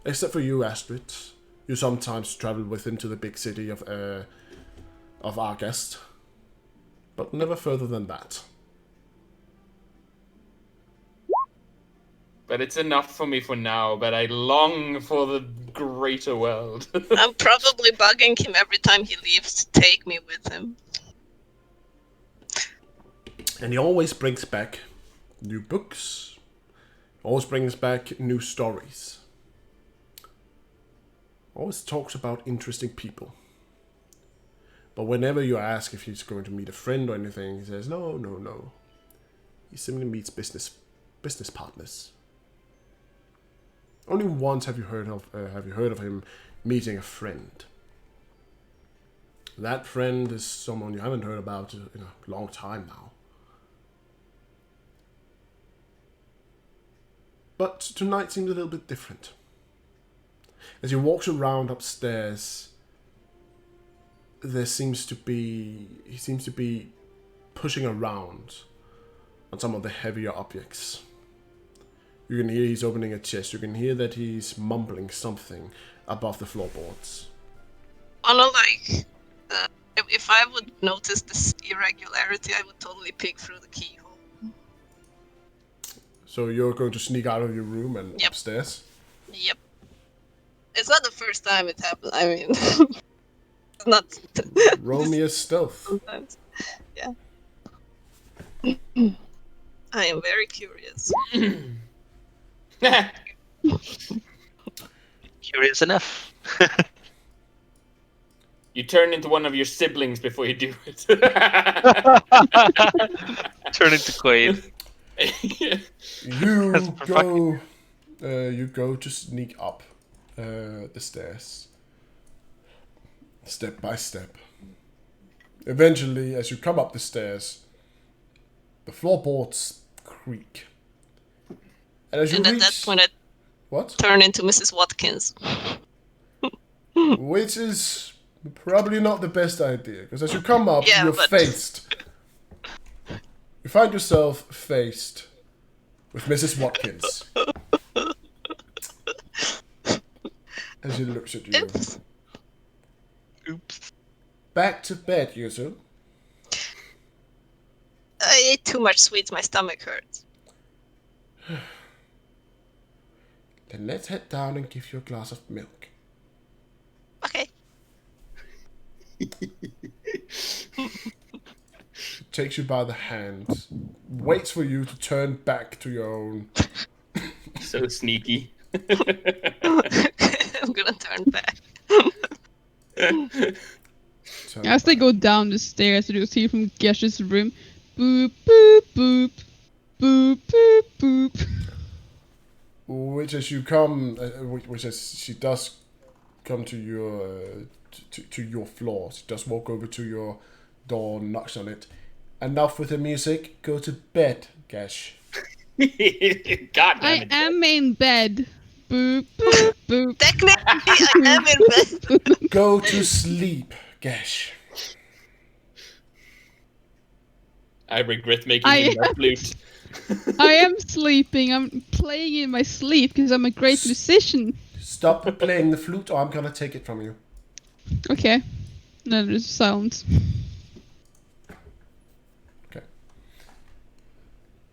Except for you, Astrid. You sometimes travel with him to the big city of Argest. But never further than that. But it's enough for me for now, but I long for the greater world. I'm probably bugging him every time he leaves to take me with him. And he always brings back new books. Always brings back new stories. Always talks about interesting people. But whenever you ask if he's going to meet a friend or anything, he says, no. He simply meets business partners. Only once have you heard of him meeting a friend. That friend is someone you haven't heard about in a long time now. But tonight seems a little bit different. As he walks around upstairs, he seems to be pushing around on some of the heavier objects. You can hear he's opening a chest. You can hear that he's mumbling something above the floorboards. If I would notice this irregularity, I would totally peek through the keyhole. So you're going to sneak out of your room and Yep. upstairs? Yep. It's not the first time it happened. I mean, it's not. Roll me a stealth. Sometimes. Yeah. I am very curious. Curious enough. You turn into one of your siblings before you do it. Turn into Quaid. You go to sneak up the stairs, step by step. Eventually, as you come up the stairs, the floorboards creak. And as you And at reach... that point, I What? turn into Mrs. Watkins. Which is probably not the best idea, because as you come up, Yeah, you're but- faced. You find yourself faced with Mrs. Watkins. As she looks at you. Oops. Oops. Back to bed, Yuzu. I ate too much sweets, my stomach hurts. Then let's head down and give you a glass of milk. Okay. She takes you by the hand, waits for you to turn back to your own. So sneaky. I'm gonna turn back. As they go down the stairs, you see from Gesh's room, boop, boop, boop, boop, boop, boop. which as you come, which as she does come to your to your floor, she does walk over to your door, knocks on it. Enough with the music. Go to bed, Gash. God damn I it. am in bed. Boop, boop, boop. Technically, I am in bed. Go to sleep, Gash. I regret making him that flute. I am sleeping. I'm playing in my sleep because I'm a great musician. Stop playing the flute, or I'm gonna take it from you. Okay. Then there's sounds. Okay.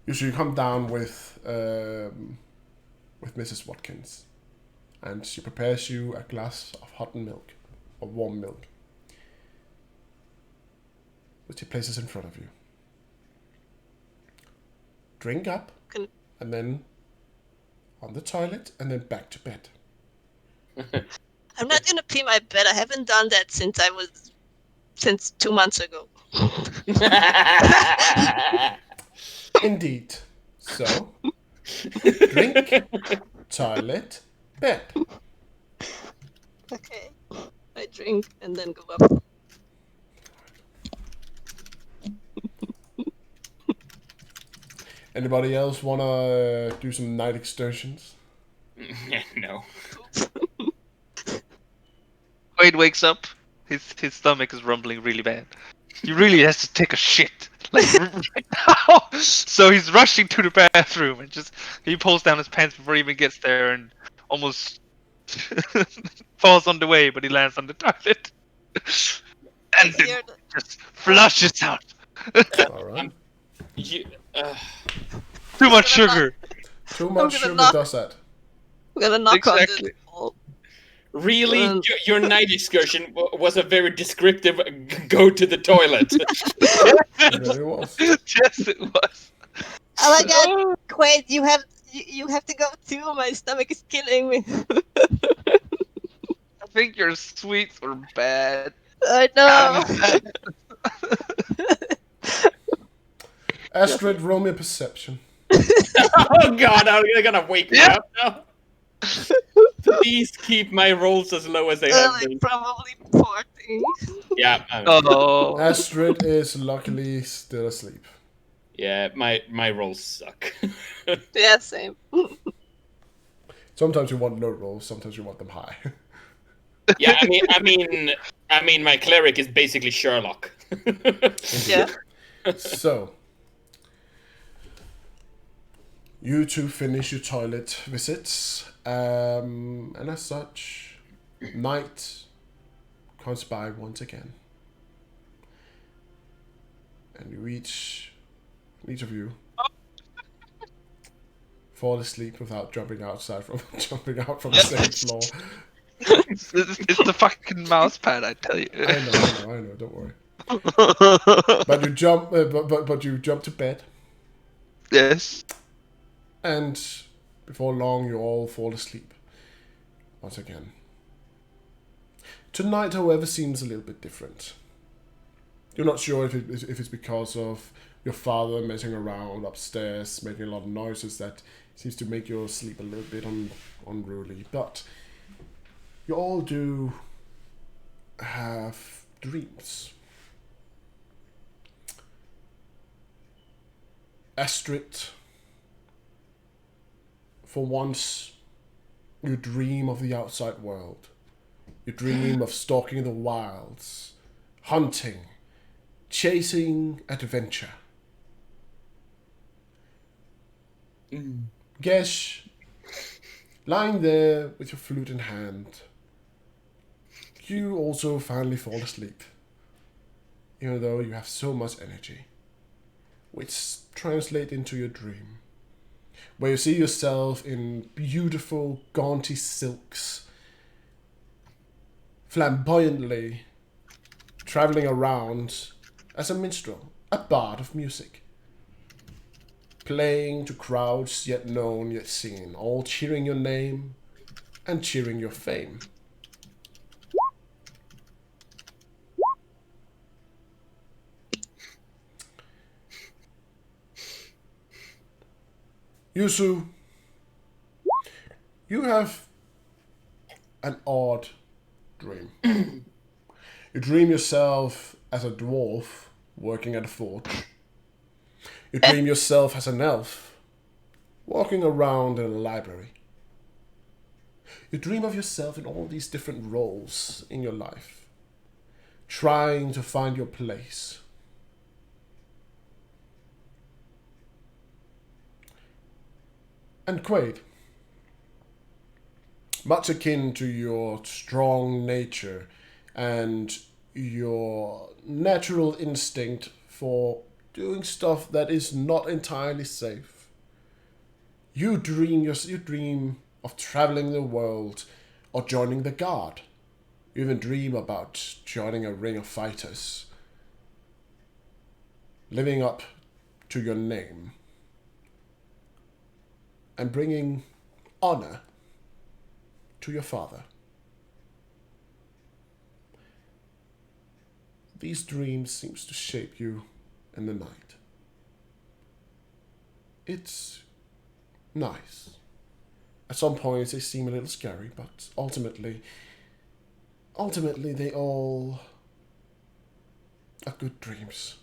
You should come down with Mrs. Watkins, and she prepares you a glass of hot milk, or warm milk, which she places in front of you. Drink up, and then on the toilet, and then back to bed. I'm not gonna pee my bed. I haven't done that since 2 months ago. Indeed. So, drink, toilet, bed. Okay. I drink and then go up. Anybody else wanna do some night excursions? No. Quaid wakes up. His stomach is rumbling really bad. He really has to take a shit. Like right now. So he's rushing to the bathroom and just he pulls down his pants before he even gets there and almost falls on the way, but he lands on the toilet. And then Here, just flushes out. Alright. You, Too much sugar. Too much gonna sugar knock- does that. I'm gonna knock Exactly. on the wall. really? Um, Your night excursion was a very descriptive go to the toilet. It really was. Yes, it was. Oh my god, Quaid, you have to go too. My stomach is killing me. I think your sweets were bad. I know. Astrid, roll me a perception. Oh god, you're gonna wake me up now. Please keep my rolls as low as they have Like been. probably 40. Yeah, Oh. Astrid is luckily still asleep. yeah, my rolls suck. Yeah, same. Sometimes you want low rolls, sometimes you want them high. Yeah, I mean, my cleric is basically Sherlock. Yeah. So, you two finish your toilet visits, and as such, night comes by once again. And you each of you fall asleep without jumping out from the second floor. It's the fucking mouse pad, I tell you. I know. Don't worry. But you jump, but you jump to bed, Yes. and before long you all fall asleep once again. Tonight, however, seems a little bit different. You're not sure if it's because of your father messing around upstairs, making a lot of noises that seems to make your sleep a little bit unruly, but you all do have dreams. Astrid, for once, you dream of the outside world. You dream of stalking the wilds, hunting, chasing adventure. Gesh, lying there with your flute in hand, you also finally fall asleep, even though you have so much energy, which translates into your dream, where you see yourself in beautiful, gaunty silks, flamboyantly traveling around as a minstrel, a bard of music, playing to crowds yet known, yet seen, all cheering your name and cheering your fame. Yusu, You have an odd dream. You dream yourself as a dwarf working at a forge. You dream yourself as an elf walking around in a library. You dream of yourself in all these different roles in your life, trying to find your place. And Quaid, much akin to your strong nature and your natural instinct for doing stuff that is not entirely safe, you dream of traveling the world or joining the guard. You even dream about joining a ring of fighters, living up to your name, and bringing honor to your father. These dreams seems to shape you in the night. It's nice. At some points they seem a little scary, but ultimately they all are good dreams.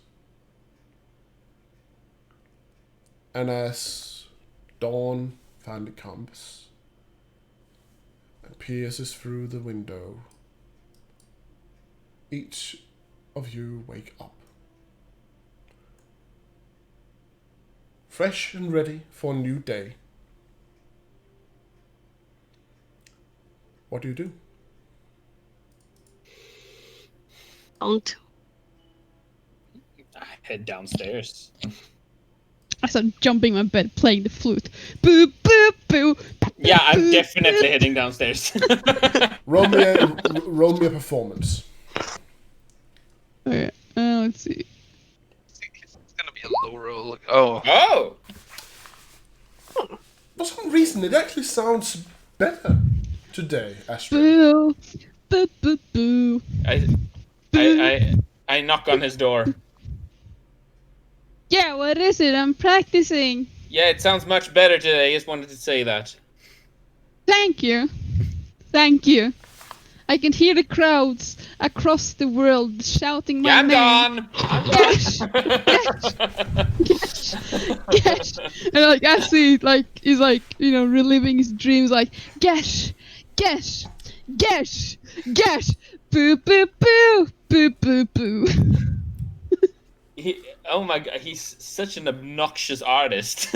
And as dawn finally comes and pierces through the window, each of you wake up, fresh and ready for a new day. What do you do? Don't. I head downstairs. I start jumping in my bed, playing the flute. Boo, boo, boo. Yeah, I'm definitely heading downstairs. Roll me a performance. Okay, let's see. It's gonna be a low roll. Oh, Oh! For some reason, it actually sounds better today, Astrid. Boo, boo, boo, boo. I knock on his door. Yeah, what is it? I'm practicing. Yeah, it sounds much better today. I just wanted to say that. Thank you. Thank you. I can hear the crowds across the world shouting my Yeah, I'm name. gone! I'm Yes! gone! Yes! Gesh! And like as he is reliving his dreams, like Gesh! Gesh! Gesh! Gesh! Boo boo boo! Boo boo boo! Oh my god, he's such an obnoxious artist.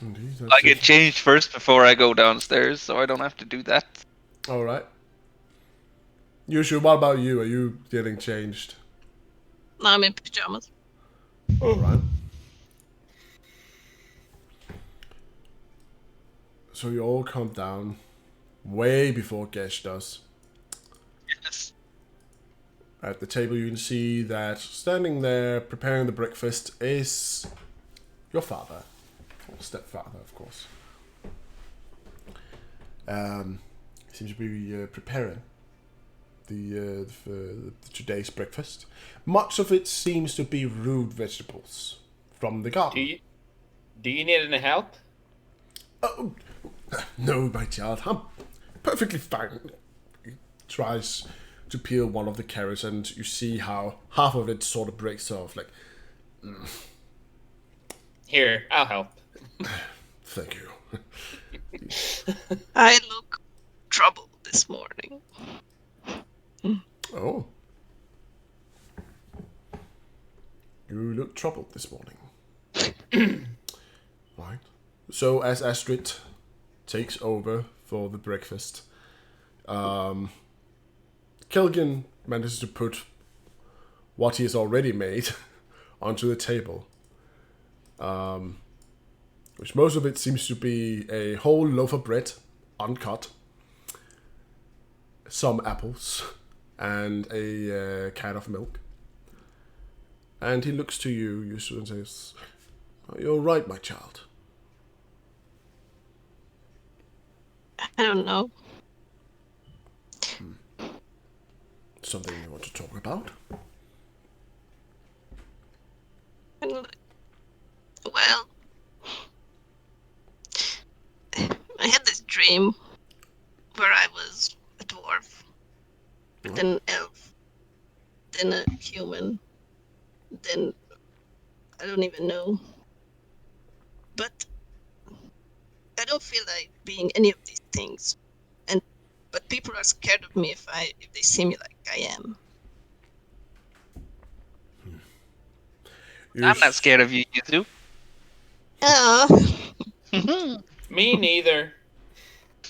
Indeed, I that's get changed first before I go downstairs, so I don't have to do that. all right. Yushu, what about you? Are you getting changed? No, I'm in pajamas. All right. So you all come down way before Gesh does. Yes. At the table, you can see that standing there preparing the breakfast is your father, or stepfather, of course. He seems to be preparing the today's breakfast. Much of it seems to be root vegetables from the garden. Do you need any help? Oh, no, my child, I'm perfectly fine. He tries to peel one of the carrots, and you see how half of it sort of breaks off. Like, Here, I'll help. thank you. I look troubled this morning. Oh, you look troubled this morning. Right. So as Astrid takes over for the breakfast, Kilgan manages to put what he has already made onto the table. Which most of it seems to be a whole loaf of bread, uncut, some apples, and a can of milk. And he looks to you, Yusuf, and says, "Are you all right, my child?" I don't know. Something you want to talk about? Well, dream where I was a dwarf, then an elf, then a human, then I don't even know. But I don't feel like being any of these things. But people are scared of me if they see me like I am. I'm not scared of you, two. Oh, Me neither.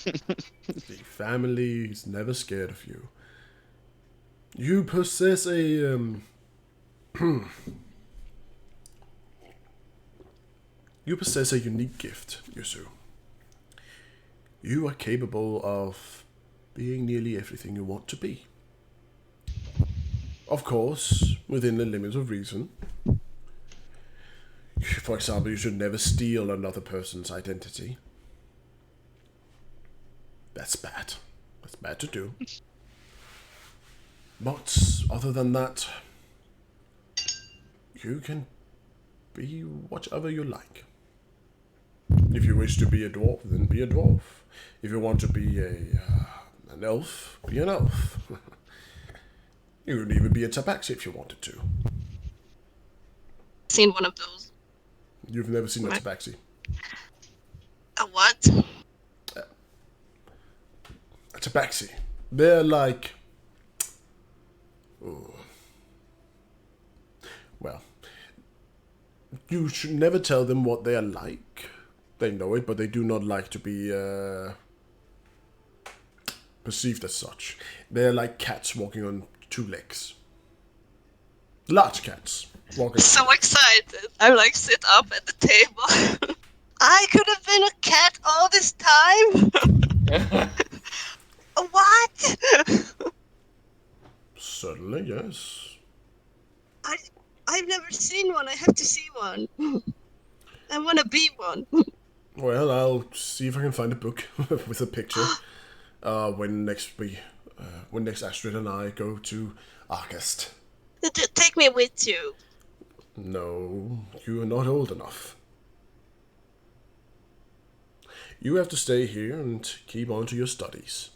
The family is never scared of you. You possess a you possess a unique gift, Yusu. You are capable of being nearly everything you want to be. Of course, within the limits of reason. For example, you should never steal another person's identity. That's bad. That's bad to do. But other than that, you can be whatever you like. If you wish to be a dwarf, then be a dwarf. If you want to be an elf, be an elf. You could even be a tabaxi if you wanted to. seen one of those. You've never seen a tabaxi. A what? A tabaxi. They're like... Oh. Well, you should never tell them what they are like. They know it, but they do not like to be perceived as such. They're like cats walking on two legs. Large cats walking. So excited. I'm like sit up at the table. I could have been a cat all this time. What? Certainly, yes. I've never seen one. I have to see one. I want to be one. Well, I'll see if I can find a book with a picture. When next Astrid and I go to Arcast. Take me with you. No, you are not old enough. You have to stay here and keep on to your studies.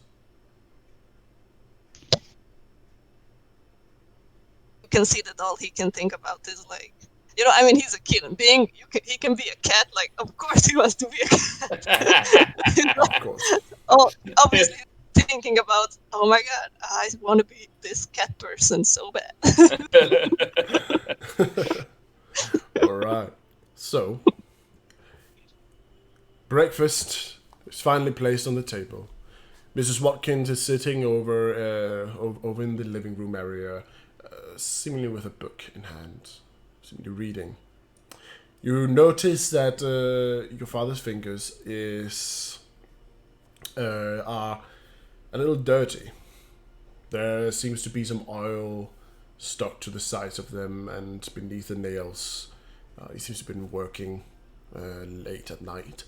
You can see that all he can think about is like, I mean, he's a kid, and he can be a cat. Like, of course he wants to be a cat. Of course. Oh, obviously thinking about, oh my god, I want to be this cat person so bad. Alright. So, breakfast is finally placed on the table. Mrs. Watkins is sitting over in the living room area, seemingly with a book in hand, seemingly reading. You notice that your father's fingers are a little dirty. There seems to be some oil stuck to the sides of them and beneath the nails. He seems to have been working late at night.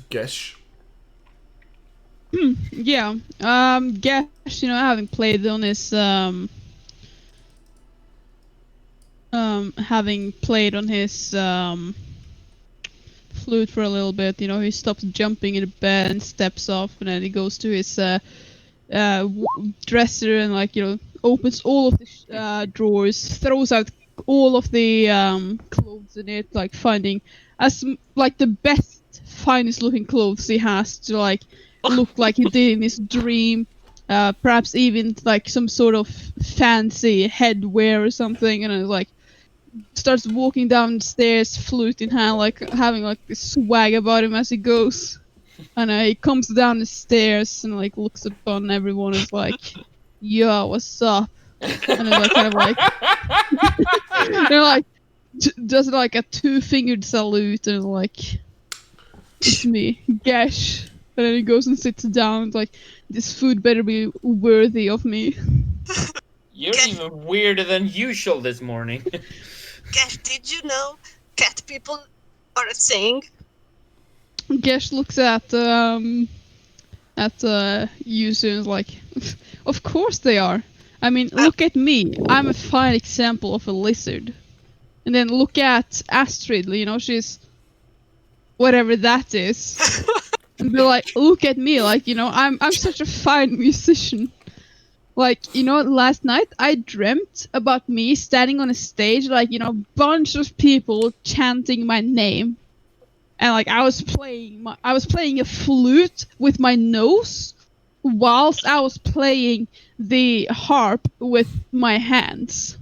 Gesh. Yeah. Gesh, having played on his flute for a little bit, he stops jumping in the bed and steps off, and then he goes to his dresser and opens all of the drawers, throws out all of the clothes in it, finding the best, finest looking clothes he has to look like he did in his dream. Perhaps even some sort of fancy headwear or something, and starts walking down the stairs, flute in hand, having this swag about him as he goes. And he comes down the stairs and looks upon everyone and is like, "Yo, what's up?" And then does a 2-fingered salute and "It's me, Gesh." And then he goes and sits down and "This food better be worthy of me." You're even weirder than usual this morning. Gesh, did you know cat people are a thing? Gesh looks at Yuzu and is "Of course they are. I mean, look at me. I'm a fine example of a lizard." And then look at Astrid, she's whatever that is. And be like, look at me, like, you know, I'm such a fine musician. Like, you know, last night I dreamt about me standing on a stage, like, you know, bunch of people chanting my name. And like I was playing a flute with my nose whilst I was playing the harp with my hands.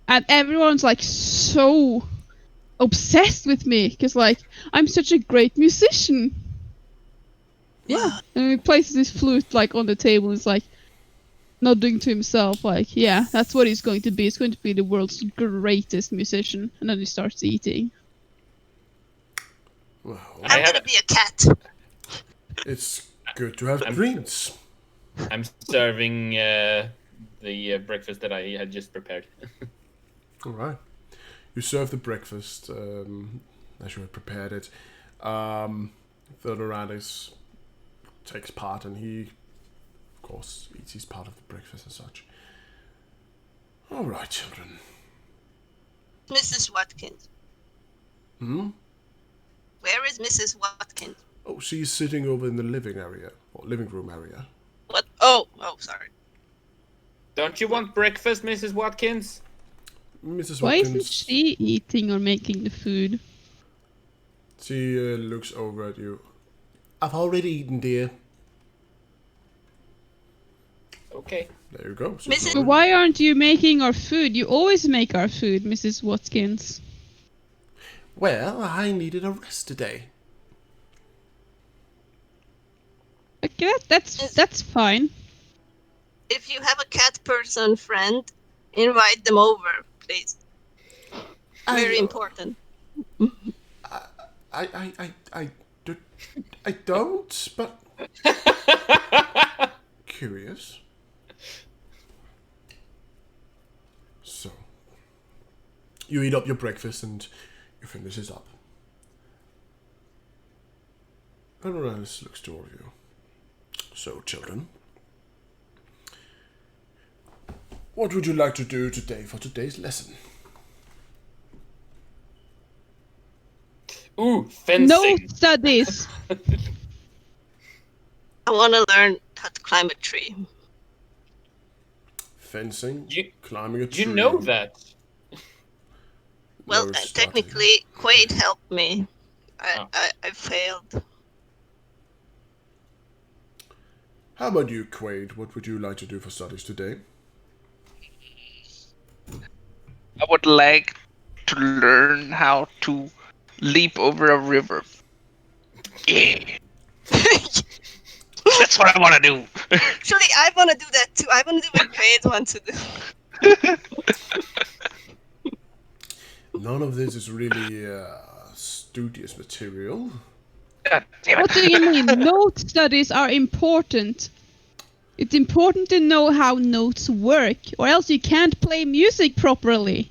And everyone's like so obsessed with me because like I'm such a great musician. Yeah. Wow. And he places his flute like on the table and is like nodding to himself like, yeah, that's what he's going to be. He's going to be the world's greatest musician. And then he starts eating. Well, I'm gonna be a cat. it's good to have dreams. I'm serving the breakfast that I had just prepared. All right. You serve the breakfast as you had prepared it. Theodoradis takes part, and he, of course, eats his part of the breakfast and such. All right, children. Mrs. Watkins. Hmm? Where is Mrs. Watkins? Oh, she's sitting over in the living room area. What? Oh, sorry. Don't you want breakfast, Mrs. Watkins? Mrs. Why isn't Watkins, she eating or making the food? she looks over at you. I've already eaten, dear. Okay. There you go. Mrs. But why aren't you making our food? You always make our food, Mrs. Watkins. Well, I needed a rest today. Okay, that's fine. If you have a cat person friend, invite them over, please. Very important. I don't, but curious. So, you eat up your breakfast and you finish it up. Panoramius looks to all of you. So, children, what would you like to do today for today's lesson? Ooh, No fencing. studies. I want to learn how to climb a tree. Fencing, You- climbing a tree. You know that. Well, No study. technically, Quaid helped me. Oh. I failed. How about you, Quaid? What would you like to do for studies today? I would like to learn how to leap over a river. Yeah. That's what I want to do. Actually, I want to do that too. I want to do what Quaid wants to do. None of this is really studious material. God damn What it. do you mean? Note studies are important. It's important to know how notes work, or else you can't play music properly.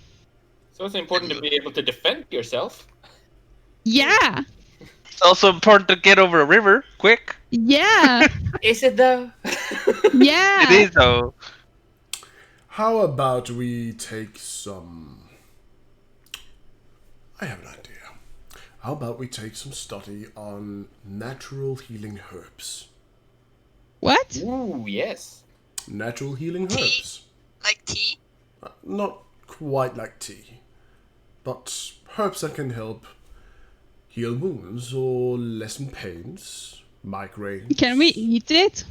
It's also important to be able to defend yourself. Yeah, It's also important to get over a river quick. yeah, Is it though? yeah. It is though. How about we take some... I have an idea. How about we take some study on natural healing herbs? What? Ooh, yes. Natural healing Tea? herbs. Like tea? Not quite like tea, but herbs that can help heal wounds or lessen pains, migraines. Can we eat it?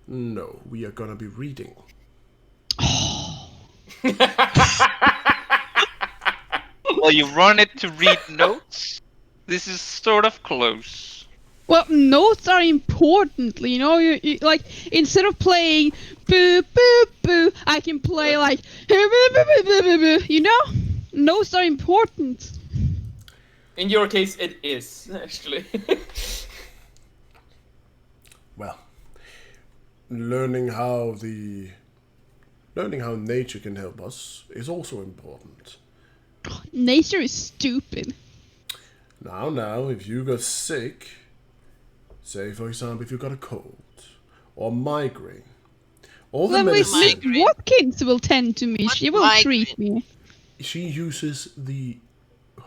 No, we are gonna be reading. Well, you run it to read notes. This is sort of close. Well, notes are important, you know. You like instead of playing boo boo boo, I can play like boo boo boo boo boo boo. You know, notes are important. In your case, it is actually. Well, learning how nature can help us is also important. Nature is stupid. Now, if you got sick, say for example, if you got a cold or migraine, all the Then Miss medicine Migraine. Watkins will tend to me. What She will migraine? treat me. she uses the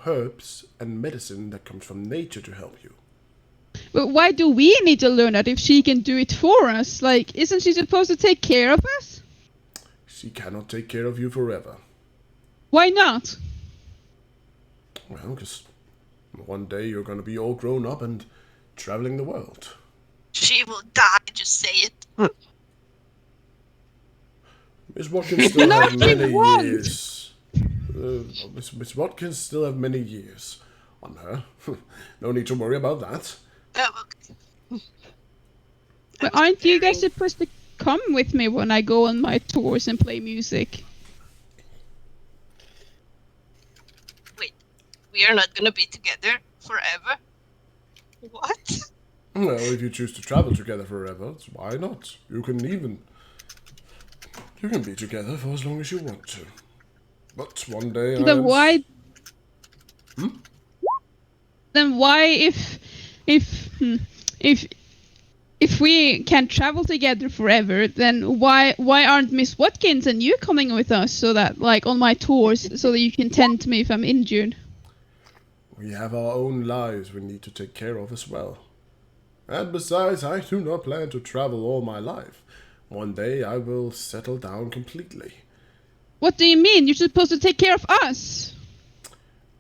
herbs and medicine that comes from nature to help you. But why do we need to learn that if she can do it for us? Like, isn't she supposed to take care of us? She cannot take care of you forever. Why not? Well, because one day you're going to be all grown up and traveling the world. She will die, just say it. Miss Watkins still No, have she many won't. years. Miss Watkins still have many years on her. No need to worry about that. Oh, okay. But aren't you guys supposed to come with me when I go on my tours and play music? Wait, we are not gonna be together forever? What? Well, if you choose to travel together forever, why not? You can be together for as long as you want to. But one day I Then am... why? Then why, if we can travel together forever, then why aren't Miss Watkins and you coming with us so that, like, on my tours, so that you can tend to me if I'm injured? We have our own lives we need to take care of as well. And besides, I do not plan to travel all my life. One day I will settle down completely. What do you mean? You're supposed to take care of us.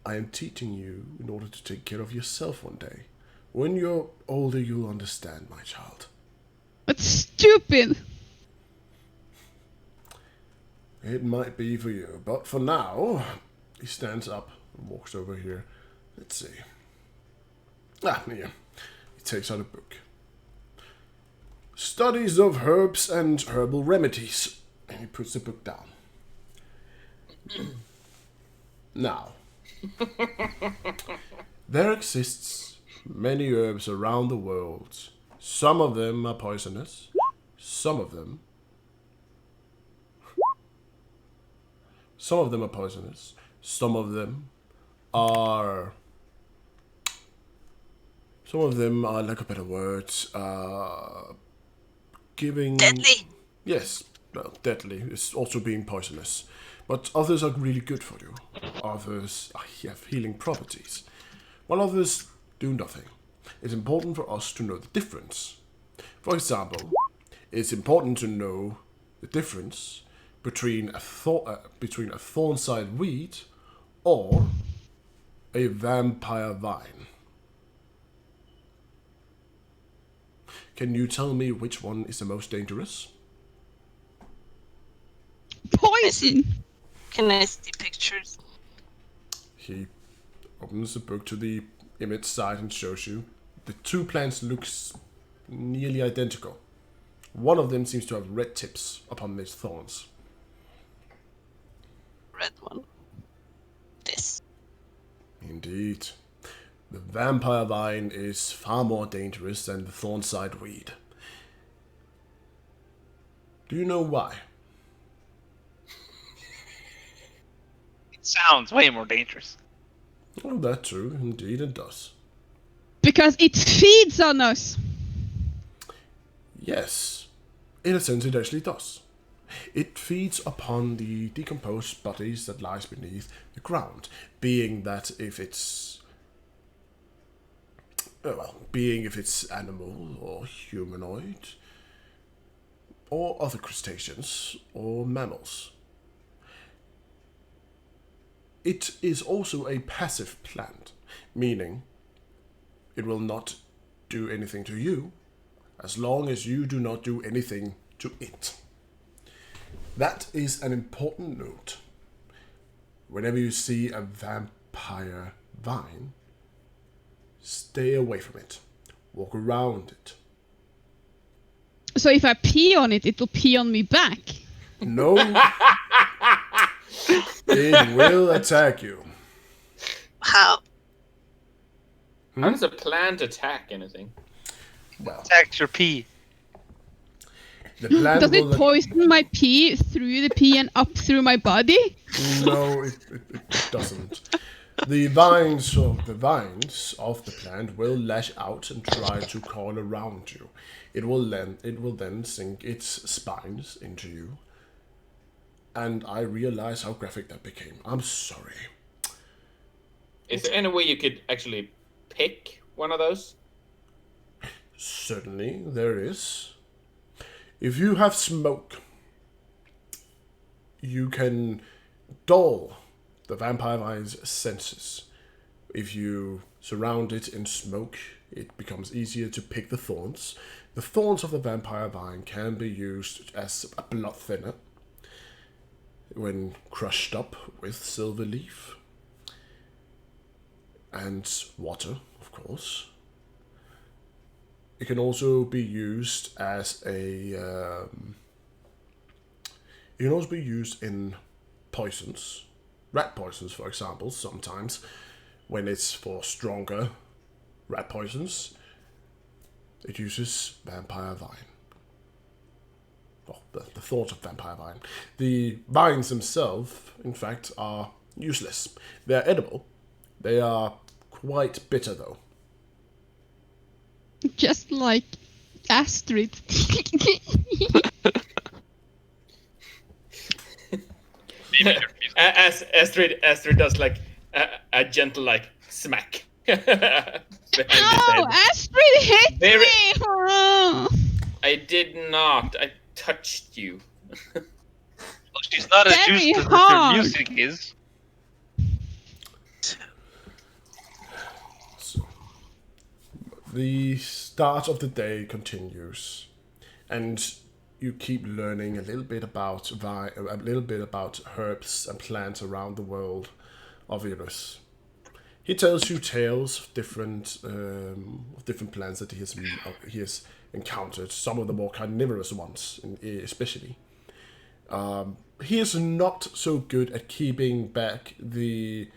I am teaching you in order to take care of yourself one day. When you're older, you'll understand, my child. That's stupid. It might be for you, but for now... He stands up and walks over here. Let's see. Here. He takes out a book. Studies of Herbs and Herbal Remedies. And he puts the book down. Now, there exists many herbs around the world. Some of them are poisonous. Some of them are poisonous. Some of them are... lack of better words, giving... Deadly? Yes, well, deadly. It's also being poisonous. But others are really good for you. Others have healing properties. While others do nothing. It's important for us to know the difference. For example, it's important to know the difference between a thorn-side weed or a vampire vine. Can you tell me which one is the most dangerous? Poison. Can I see pictures? He opens the book to the image side and shows you. The two plants look nearly identical. One of them seems to have red tips upon its thorns. Red one. This. Indeed. The vampire vine is far more dangerous than the thorn-side weed. Do you know why? It sounds way more dangerous. Oh, that's true. Indeed it does. Because it feeds on us. Yes. In a sense, it actually does. It feeds upon the decomposed bodies that lies beneath the ground, being if it's animal or humanoid, or other crustaceans or mammals. It is also a passive plant, meaning it will not do anything to you as long as you do not do anything to it. That is an important note. Whenever you see a vampire vine, stay away from it. Walk around it. So if I pee on it, it'll pee on me back. No. It will attack you. How? How does a plant attack anything? Well, Attack your pee. the plant Does will it poison my pee through the pee and up through my body? No, it doesn't. The vines of the plant will lash out and try to crawl around you. It will then sink its spines into you. And I realize how graphic that became. I'm sorry. Is there any way you could actually pick one of those? Certainly, there is. If you have smoke, you can dull the vampire vine's senses. If you surround it in smoke, it becomes easier to pick the thorns. The thorns of the vampire vine can be used as a blood thinner when crushed up with silver leaf and water, of course. It can also be used as a. It can also be used in poisons, rat poisons, for example. Sometimes, when it's for stronger rat poisons, it uses vampire vine. Well, the thought of vampire vine. The vines themselves, in fact, are useless. They're edible. They are quite bitter, though. Just like Astrid. As Astrid does like a gentle like smack behind his Ow! head. Astrid hit Very- me! Oh. I did not. I touched you. Well, she's not as Very used to her hard. music is. So, the start of the day continues, and you keep learning a little bit about herbs and plants around the world of Irus. He tells you tales of different plants that he has encountered. Some of the more carnivorous ones, especially. He is not so good at keeping back the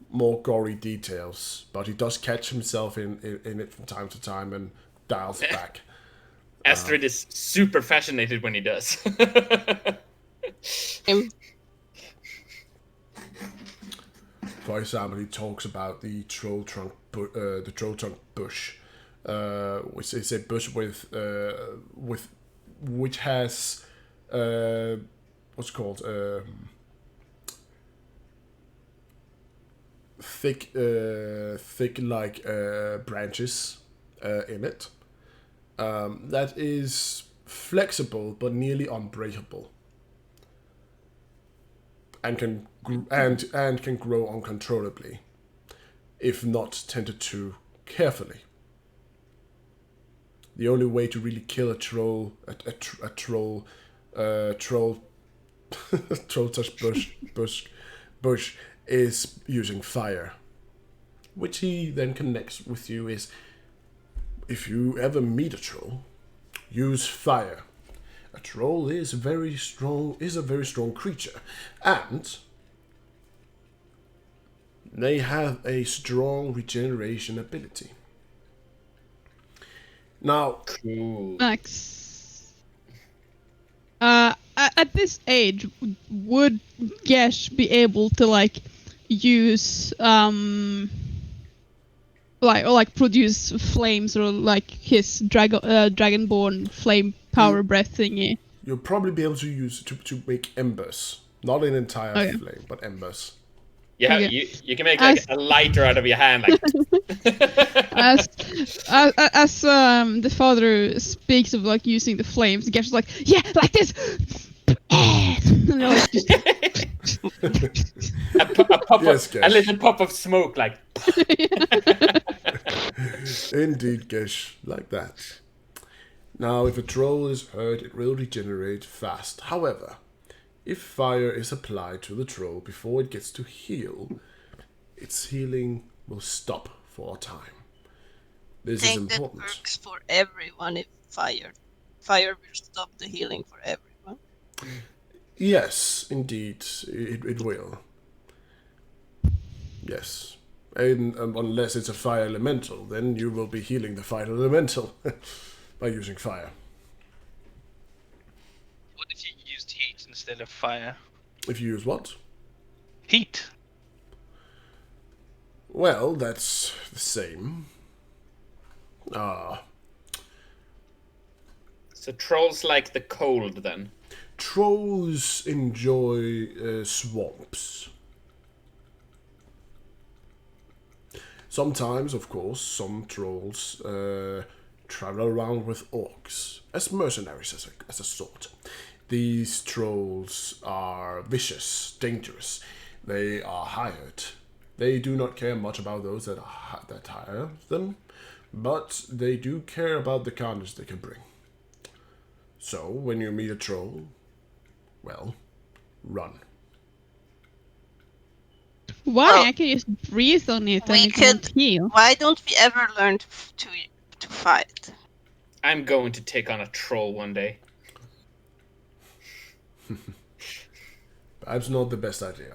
more gory details, but he does catch himself in it from time to time and dials it back. Astrid is super fascinated when he does. For example, he talks about the troll trunk bush, which is a bush with which has what's called thick like branches in it. That is flexible but nearly unbreakable, and can grow uncontrollably if not tended to carefully. The only way to really kill a troll troll touch bush is using fire, which he then connects with you is, if you ever meet a troll, use fire. A troll is a very strong creature, and they have a strong regeneration ability. Now, Cool. Max. At this age, would Gesh be able to like use like produce flames, or like his dragonborn flame power breath thingy? you'll probably be able to use it to make embers. Not an entire Okay. flame, but embers. Yeah, Okay. you can make like a lighter out of your hand. Like. As the father speaks of like using the flames, Gesh is like, yeah, like this. And they're like, just- Yes, a Gesh. little pop of smoke, like. Indeed, Gesh, like that. Now, if a troll is hurt, it will regenerate fast. However, if fire is applied to the troll before it gets to heal, its healing will stop for a time. This is think that important. works for everyone if fire will stop the healing for everyone. Yes, indeed, it will. Yes. And unless it's a fire elemental, then you will be healing the fire elemental by using fire. What if you used heat instead of fire? If you use what? Heat. Well, that's the same. So trolls like the cold, then. Trolls enjoy swamps. Sometimes, of course, some trolls travel around with orcs as mercenaries, as a sort. These trolls are vicious, dangerous. They are hired. They do not care much about those that hire them, but they do care about the carnage they can bring. So, when you meet a troll, well, run. Why? Well, I can just breathe on it and we it won't could. heal. Why don't we ever learn to fight? I'm going to take on a troll one day. Perhaps not the best idea.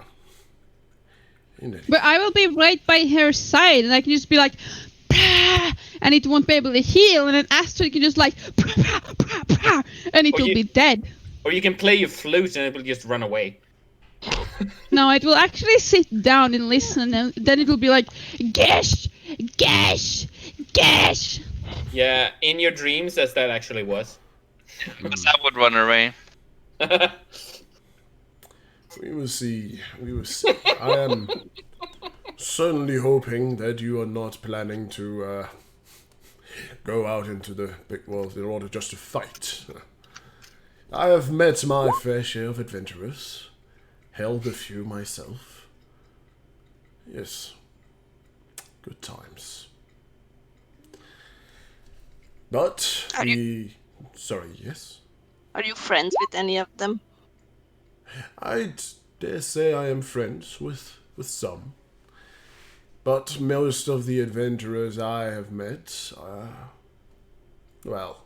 But I will be right by her side, and I can just be like, "Prah!" And it won't be able to heal, and then Astrid can just like, "Prah, prah, prah, prah," and it Or will you- be dead. Or you can play your flute and it will just run away. No, it will actually sit down and listen, and then it will be like, Gesh! Gesh! Gesh! Yeah, in your dreams, as that actually was. Because I would run away. We will see. We will see. I am certainly hoping that you are not planning to go out into the big world in order just to fight. I have met my fair share of adventurers, held a few myself. Yes, good times. But Are sorry, yes? Are you friends with any of them? I dare say I am friends with some. But most of the adventurers I have met, well,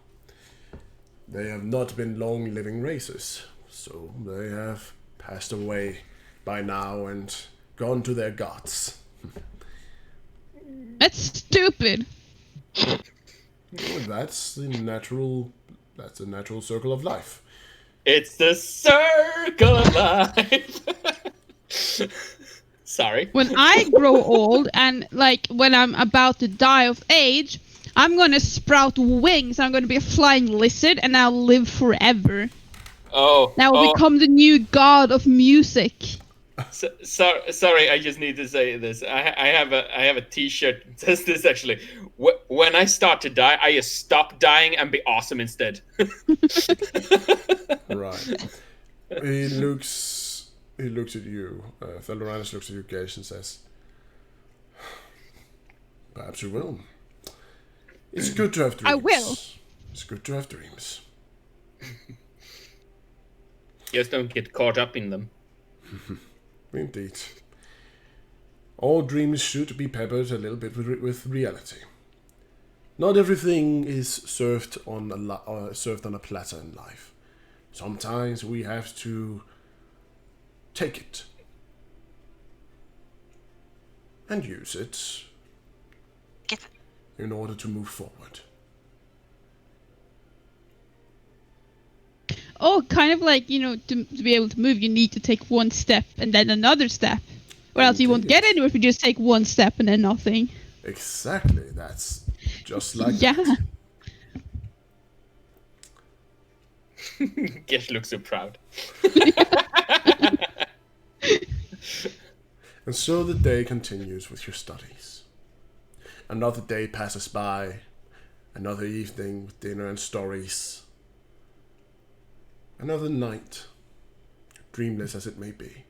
they have not been long-living races, so they have passed away by now and gone to their gods. That's stupid. Well, that's the natural circle of life. It's the circle of life. Sorry. When I grow old and like when I'm about to die of age, I'm gonna sprout wings. I'm gonna be a flying lizard and I'll live forever. Oh, And I will become the new god of music. Sorry, I just need to say this. I have a T-shirt that says this actually. When I start to die, I just stop dying and be awesome instead. Right. He looks at you. Feldoranus looks at you, Gage, and says, "Perhaps you will. It's good to have dreams. I will. It's good to have dreams." Just don't get caught up in them. Indeed. All dreams should be peppered a little bit with reality. Not everything is served on a platter in life. Sometimes we have to take it and use it Give it. in order to move forward. Oh, kind of like, you know, to be able to move, you need to take one step and then another step. Or else you won't Indeed. get anywhere if you just take one step and then nothing. Exactly. That's just like Yeah. that. Gesh looks so proud. And so the day continues with your studies. Another day passes by. Another evening with dinner and stories. Another night, dreamless as it may be.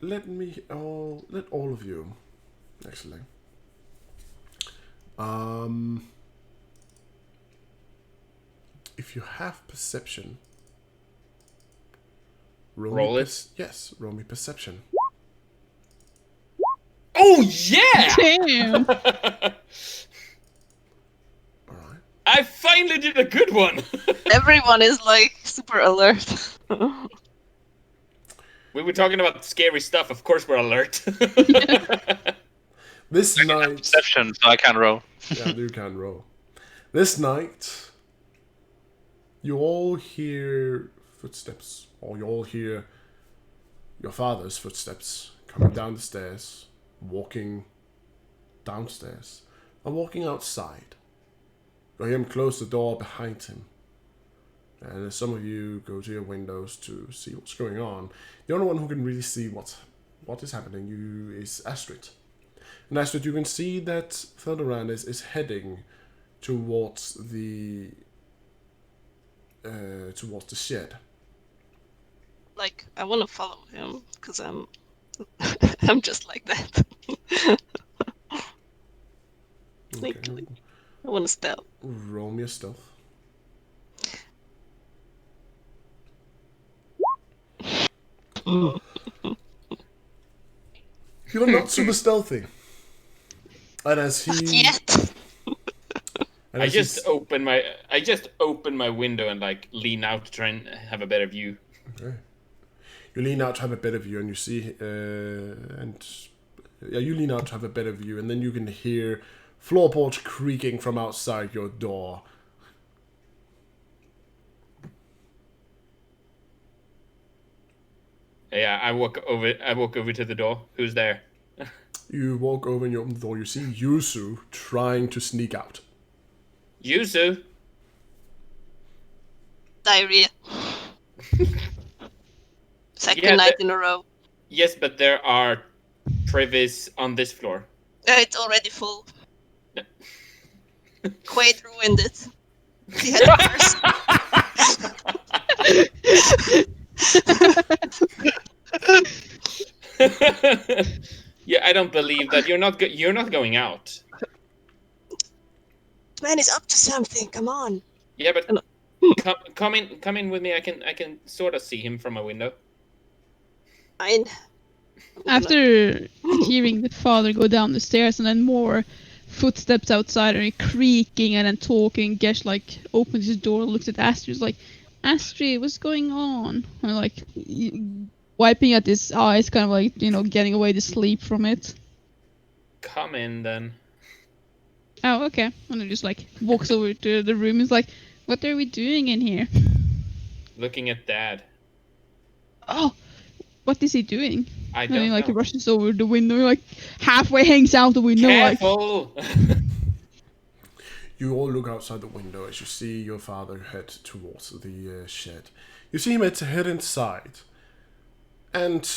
Let all of you, actually. If you have perception, Roll it. Yes, roll me perception. Oh yeah! Damn. All right. I finally did a good one. Everyone is like super alert. We were talking about scary stuff. Of course, we're alert. This I have night, perception, so I can roll. yeah, you can roll. This night, you all hear footsteps, or you all hear your father's footsteps coming down the stairs, walking downstairs, and walking outside. You hear him close the door behind him. And as some of you go to your windows to see what's going on, the only one who can really see what is happening is Astrid. And Astrid, you can see that Thunderand is heading towards the shed. Like, I want to follow him because I'm I'm just like that. Sneakily. I want to stealth. Roll me a stealth. You're not super stealthy. And as he... Not yet. and I as just he's- open my window and like lean out to try and have a better view. Okay. You lean out to have a better view, and you see, you lean out to have a better view, and then you can hear floorboards creaking from outside your door. Yeah, I walk over to the door. Who's there? You walk over and you open the door. You see Yusu trying to sneak out. Yuzu. Diarrhea. Second Yeah, night in a row. Yes, but there are privies on this floor. It's already full. Quaid ruined it. He had it first. Yeah, I don't believe that. You're not going out. Man is up to something. Come on. Yeah, but come in with me. I can sort of see him from a window. Fine. After hearing the father go down the stairs and then more footsteps outside and creaking and then talking, Gesh like opens his door, looks at Astrid, like, Astrid, what's going on? And like wiping at his eyes, kind of like, getting away the sleep from it. Come in then. Oh, okay. And then just like walks over to the room. He's like, what are we doing in here? Looking at Dad. Oh, what is he doing? I And don't he like know. rushes over the window, like halfway hangs out the window, like. Careful! You all look outside the window as you see your father head towards the shed. You see him head inside, and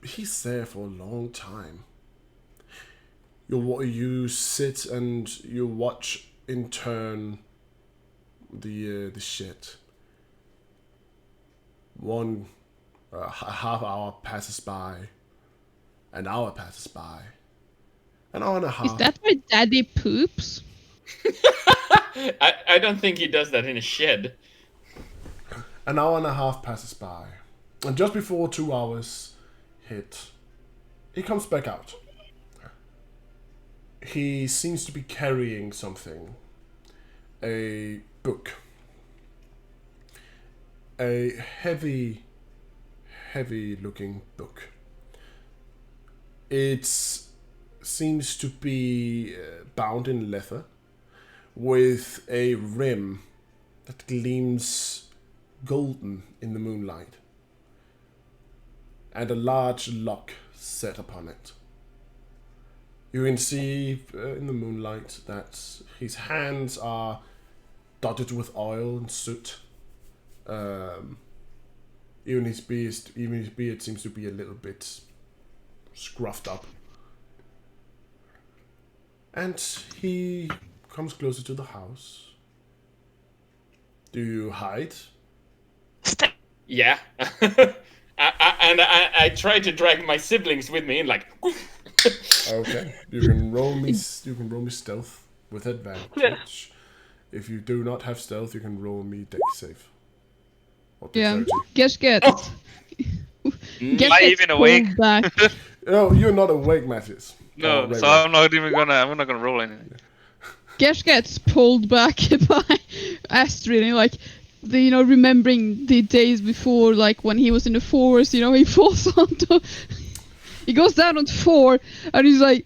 he's there for a long time. You sit and you watch in turn the shed. A half hour passes by. An hour passes by. An hour and a half. Is that where Daddy poops? I don't think he does that in a shed. An hour and a half passes by. And just before 2 hours hit, he comes back out. He seems to be carrying something. A book. A heavy looking book. It seems to be bound in leather with a rim that gleams golden in the moonlight and a large lock set upon it. You can see in the moonlight that his hands are dotted with oil and soot. Even his beard seems to be a little bit scruffed up. And he comes closer to the house. Do you hide? Yeah. I try to drag my siblings with me and like. Okay. You can roll me stealth with advantage. If you do not have stealth, you can roll me dex save. Or Yeah. dexterity. Gesh gets. Am I even awake? Back. Oh, you're not awake, Matthews. No, Oh, right, so right. I'm not gonna roll anything. Gesh gets pulled back by Astrid, and like, remembering the days before, like when he was in the forest, he falls onto. He goes down on 4, and he's like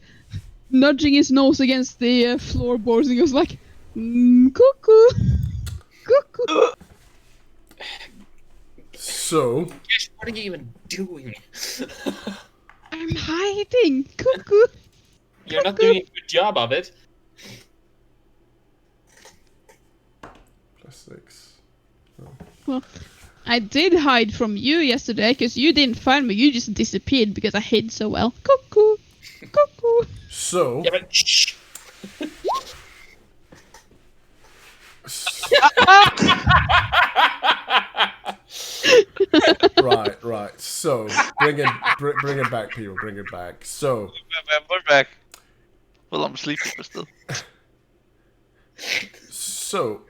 nudging his nose against the floorboards, and he goes like, cuckoo, cuckoo. So, Gosh, what are you even doing? I'm hiding, cuckoo. You're not doing a good job of it. +6. Oh. Well, I did hide from you yesterday because you didn't find me. You just disappeared because I hid so well. Cuckoo, cuckoo. So, Yeah, but shh. right. So, bring it back, people. Bring it back. So, We're back. Well, I'm sleepy, but still. So,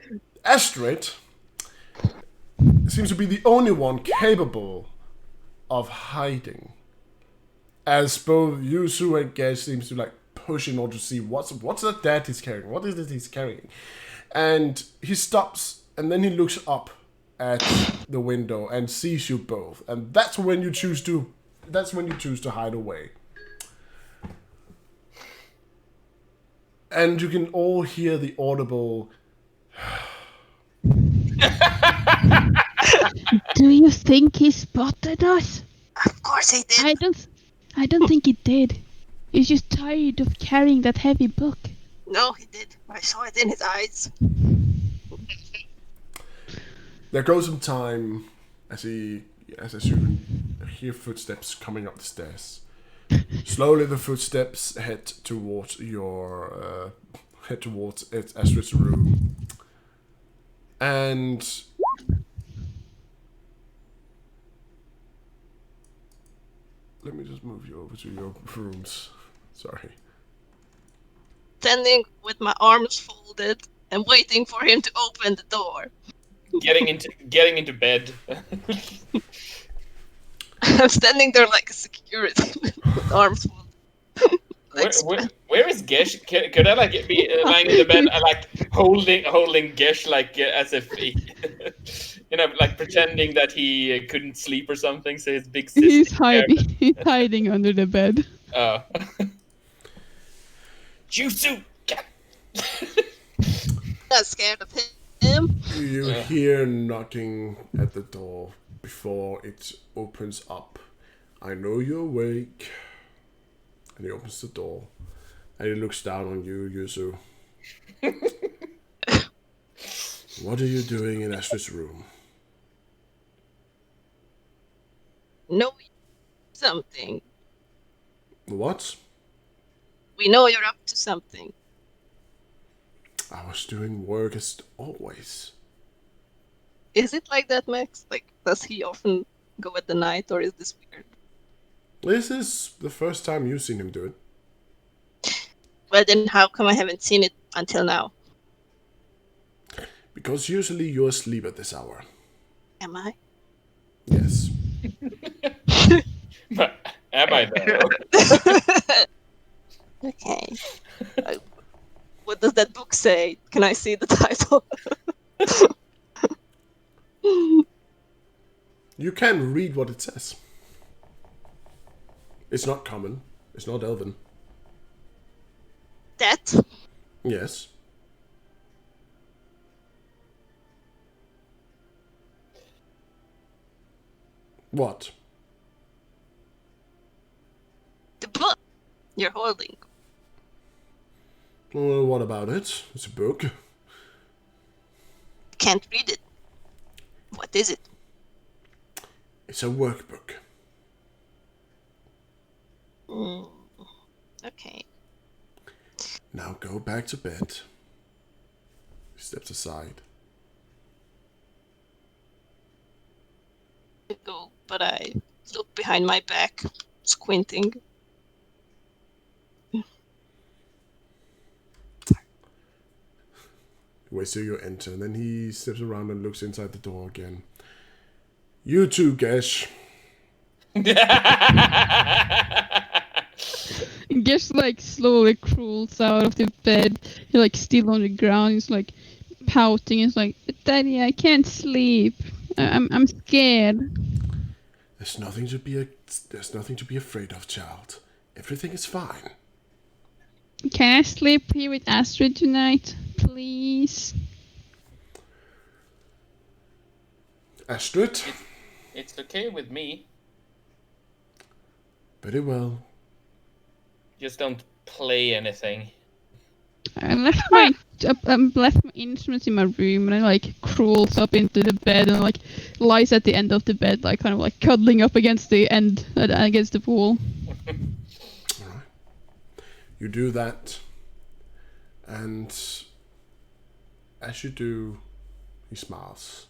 Astrid seems to be the only one capable of hiding, as both Yusu and Gesh seems to like push in order to see what's that he's carrying. What is it he's carrying? And he stops and then he looks up at the window and sees you both, and that's when you choose to hide away. And you can all hear the audible. Do you think he spotted us? Of course he did. I don't think he did. He's just tired of carrying that heavy book. No, he did. I saw it in his eyes. There goes some time as you hear footsteps coming up the stairs. Slowly, the footsteps head towards Astrid's room, and let me just move you over to your rooms. Sorry. Standing with my arms folded and waiting for him to open the door. Getting into bed. I'm standing there like a security with arms folded. Where is Gesh? Could I like be lying in the bed, like holding Gesh, like as if he, like pretending that he couldn't sleep or something? So his big sister. He's hiding. He's hiding under the bed. Oh. Jutsu. Not scared of him. You hear knocking at the door before it opens up. I know you're awake. And he opens the door. And he looks down on you, Yuzu. What are you doing in Astrid's room? Know something. What? We know you're up to something. I was doing work as always. Is it like that, Max? Like, does he often go at the night, or is this weird? This is the first time you've seen him do it. Well, then how come I haven't seen it until now? Because usually you're asleep at this hour. Am I? Yes. Am I though? Okay. What does that book say? Can I see the title? You can read what it says. It's not common. It's not elven. That? Yes. What? The book you're holding. Well, what about it? It's a book. Can't read it. What is it? It's a workbook. Okay. Now go back to bed. He steps aside. I go, but I look behind my back, squinting. Waits till you enter, and then he steps around and looks inside the door again. You too, Gesh. Gesh like slowly crawls out of the bed. He's like still on the ground. He's like pouting. He's like, "Daddy, I can't sleep. I'm scared." There's nothing to be afraid of, child. Everything is fine. Can I sleep here with Astrid tonight, please? Astrid? It's okay with me. Very well. Just don't play anything. I left my instruments in my room, and I like crawls up into the bed and like lies at the end of the bed, like kind of like cuddling up against the end, against the wall. Alright. You do that, and as you do, he smiles.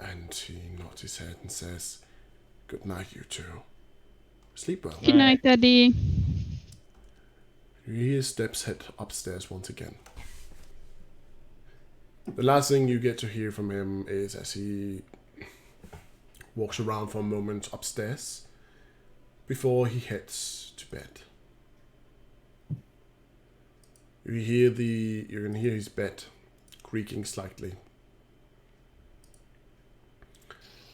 And he nods his head and says, "Good night, you two. Sleep well." Good night, Daddy. You hear steps head upstairs once again. The last thing you get to hear from him is as he walks around for a moment upstairs before he heads to bed. You're gonna hear his bed creaking slightly.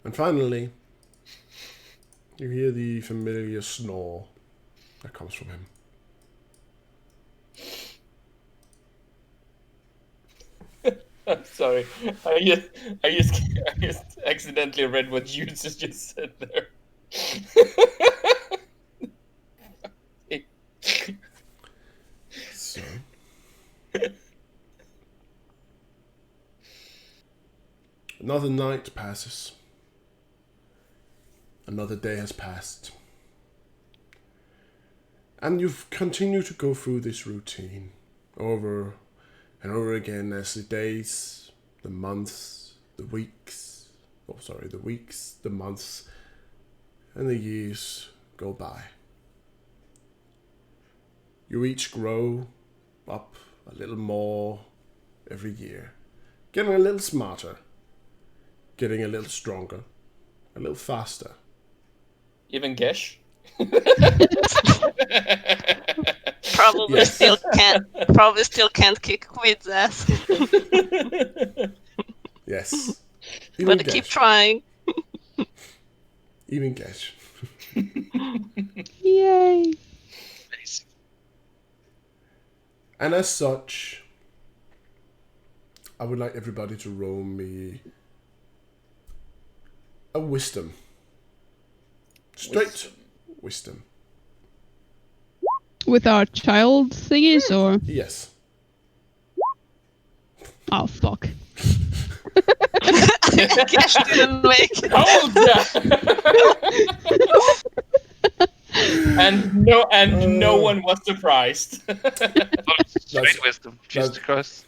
And finally, you hear the familiar snore that comes from him. I'm sorry. I just accidentally read what Yuzu just said there. So, another night passes. Another day has passed. And you've continued to go through this routine over and over again as the days, the months, the weeks, the months, and the years go by. You each grow up a little more every year, getting a little smarter, getting a little stronger, a little faster. Even Gesh? Probably Yes. still can't kick Quid's ass. Yes. Even But keep Gesh. trying. Even Gesh. Yay! And as such, I would like everybody to roll me a wisdom. Straight wisdom. With our child thingies, or Yes. oh fuck. Cash didn't make it. Hold ya! and no one was surprised. Straight wisdom. Jesus Christ.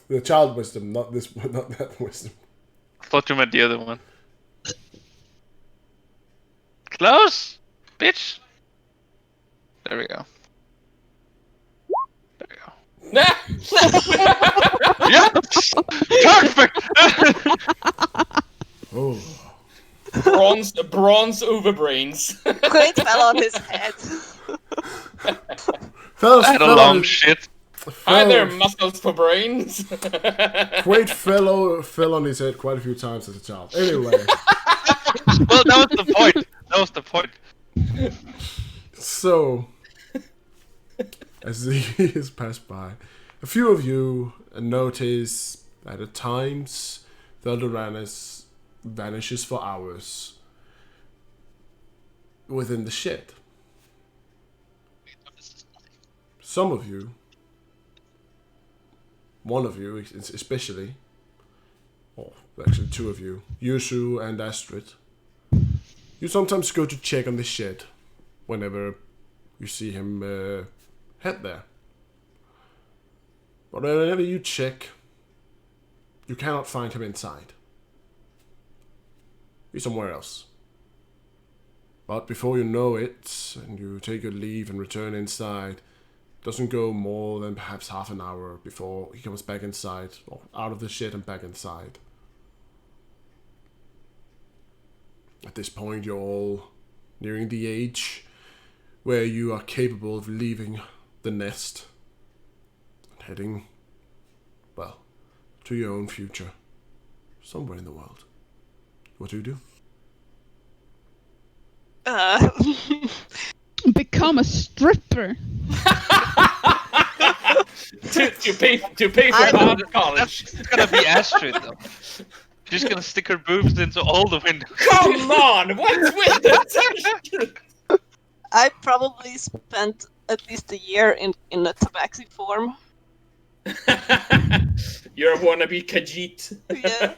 The child wisdom, not that wisdom. I thought you meant the other one. Close! Bitch! There we go. There we go. Yes! Perfect! Oh. Bronze overbrains. Quid fell on his head. Fellas, I had a long shit. Hi there, muscles for brains. Quaid fell on his head quite a few times as a child. Anyway. Well, that was the point. That was the point. So, as the years pass by, a few of you notice that at times Veldoranus vanishes for hours within the shed. Some of you, one of you especially, or actually two of you, Yusu and Astrid, you sometimes go to check on the shed whenever you see him head there. But whenever you check, you cannot find him inside. He's somewhere else. But before you know it, and you take your leave and return inside, doesn't go more than perhaps half an hour before he comes back inside, or out of the shed and back inside. At this point, you're all nearing the age where you are capable of leaving the nest and heading, well, to your own future, somewhere in the world. What do you do? Become a stripper. to pay for art college. It's gonna be Astrid, though. She's gonna stick her boobs into all the windows. Come on, what's with the I probably spent at least a year in a tabaxi form. You're a wannabe Khajiit. Yeah.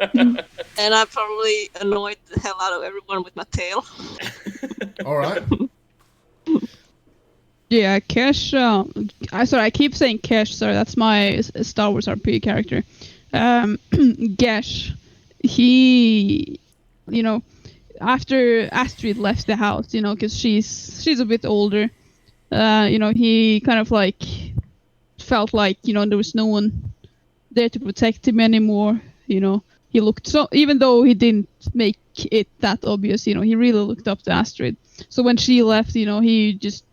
And I probably annoyed the hell out of everyone with my tail. All right. Yeah, Kesh. I keep saying Kesh. Sorry, that's my Star Wars RP character. Gesh. He, you know, after Astrid left the house, because she's a bit older. He kind of like felt like there was no one there to protect him anymore. He looked so, even though he didn't make it that obvious, he really looked up to Astrid. So when she left, he just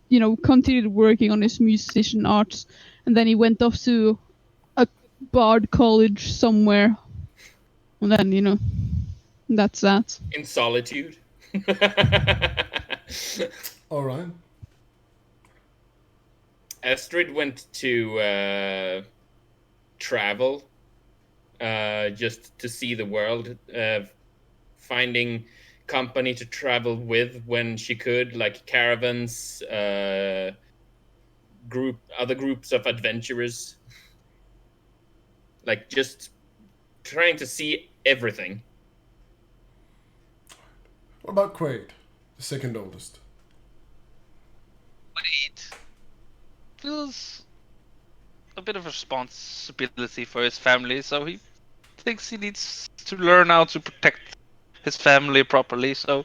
continued working on his musician arts, and then he went off to a bard college somewhere, and then that's that. In solitude. All right. Astrid went to travel, just to see the world, finding company to travel with when she could, like caravans, other groups of adventurers, like just trying to see everything. What about Quaid, the second oldest? Wait, feels a bit of responsibility for his family, so he thinks he needs to learn how to protect his family properly. So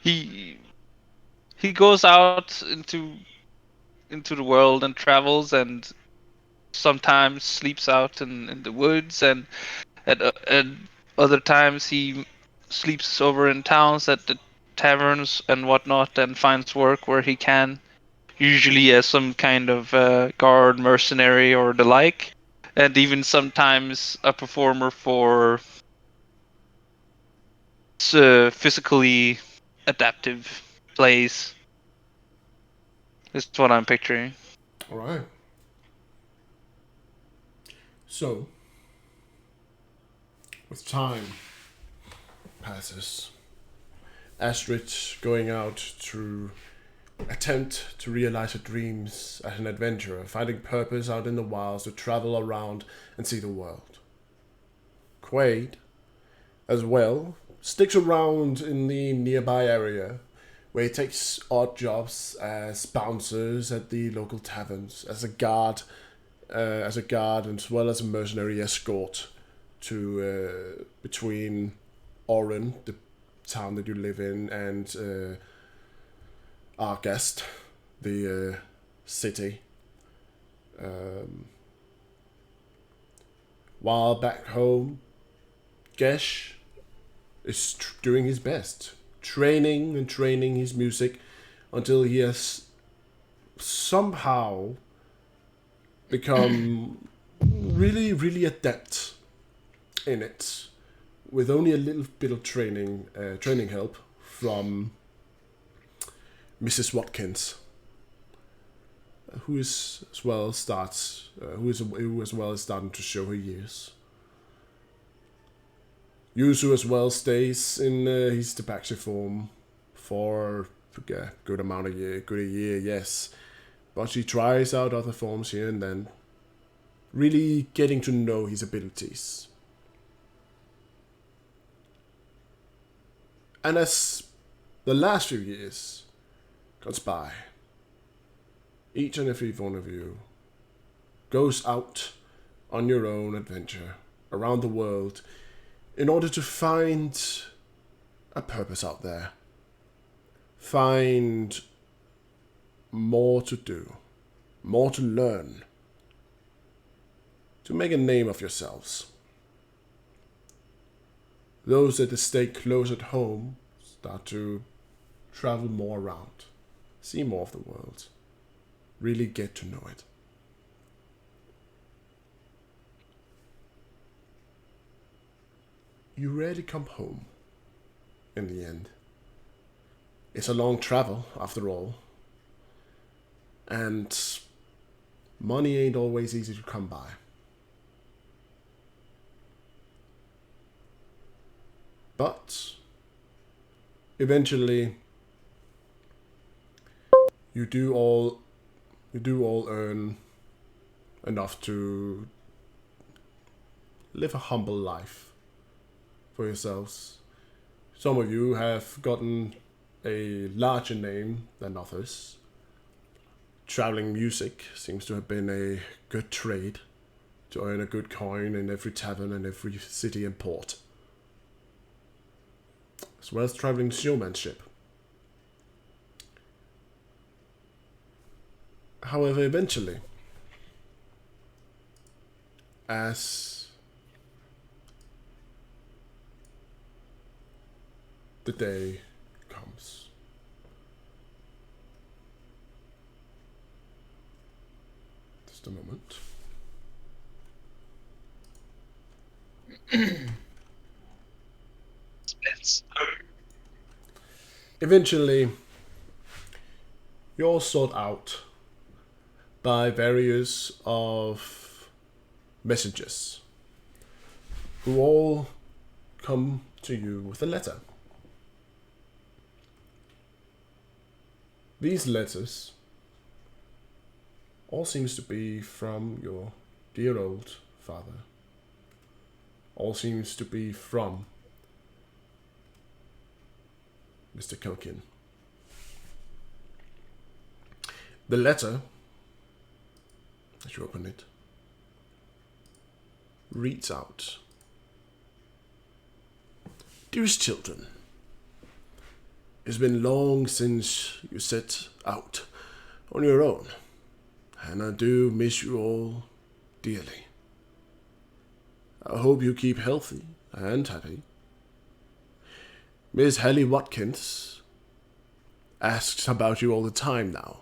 he goes out into the world and travels, and sometimes sleeps out in the woods, and at other times he sleeps over in towns at the taverns and whatnot, and finds work where he can, usually as some kind of guard, mercenary, or the like, and even sometimes a performer for physically adaptive plays. Is what I'm picturing. All right. So, with time passes, Astrid going out to attempt to realize her dreams as an adventurer, finding purpose out in the wilds to travel around and see the world. Quaid, as well, sticks around in the nearby area where he takes odd jobs as bouncers at the local taverns, as a guard, as well as a mercenary escort to between Oren, the town that you live in, and our guest, the city. While back home, Gesh is doing his best, training and training his music until he has somehow become really, really adept in it, with only a little bit of training help from Mrs. Watkins, who is as well is starting to show her years. Yuzu as well stays in his tabaxi form for a good amount of a year, yes. But she tries out other forms here and then, really getting to know his abilities. And as the last few years goes by, each and every one of you goes out on your own adventure around the world in order to find a purpose out there. Find more to do, more to learn, to make a name of yourselves. Those that stay close at home start to travel more around, see more of the world, really get to know it. You rarely come home in the end. It's a long travel, after all. And money ain't always easy to come by. But eventually you do all earn enough to live a humble life for yourselves. Some of you have gotten a larger name than others. Traveling music seems to have been a good trade to earn a good coin in every tavern and every city and port, as well as traveling showmanship. However, eventually, as the day comes, just a moment. Eventually, you're sought out by various of messengers who all come to you with a letter. These letters all seems to be from your dear old father. All seems to be from Mr. Kilkin. The letter, as you open it, reads out. Dearest children, it's been long since you set out on your own, and I do miss you all dearly. I hope you keep healthy and happy. Miss Hallie Watkins asks about you all the time now.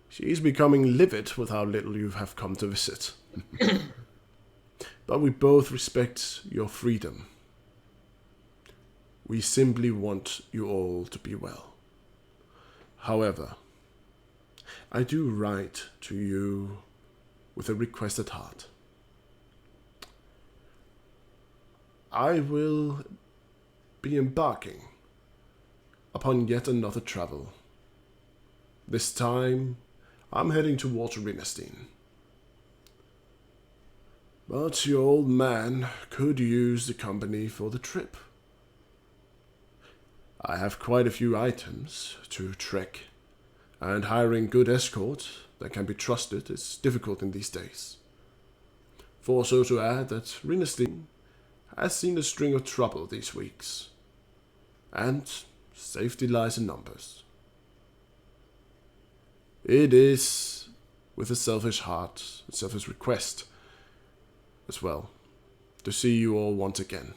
She's becoming livid with how little you have come to visit. But we both respect your freedom. We simply want you all to be well. However, I do write to you with a request at heart. I will be embarking upon yet another travel. This time, I'm heading towards Rinestein. But your old man could use the company for the trip. I have quite a few items to trek, and hiring good escort that can be trusted is difficult in these days. For also to add that Rinestein has seen a string of trouble these weeks, and safety lies in numbers. It is with a selfish heart, a selfish request as well, to see you all once again.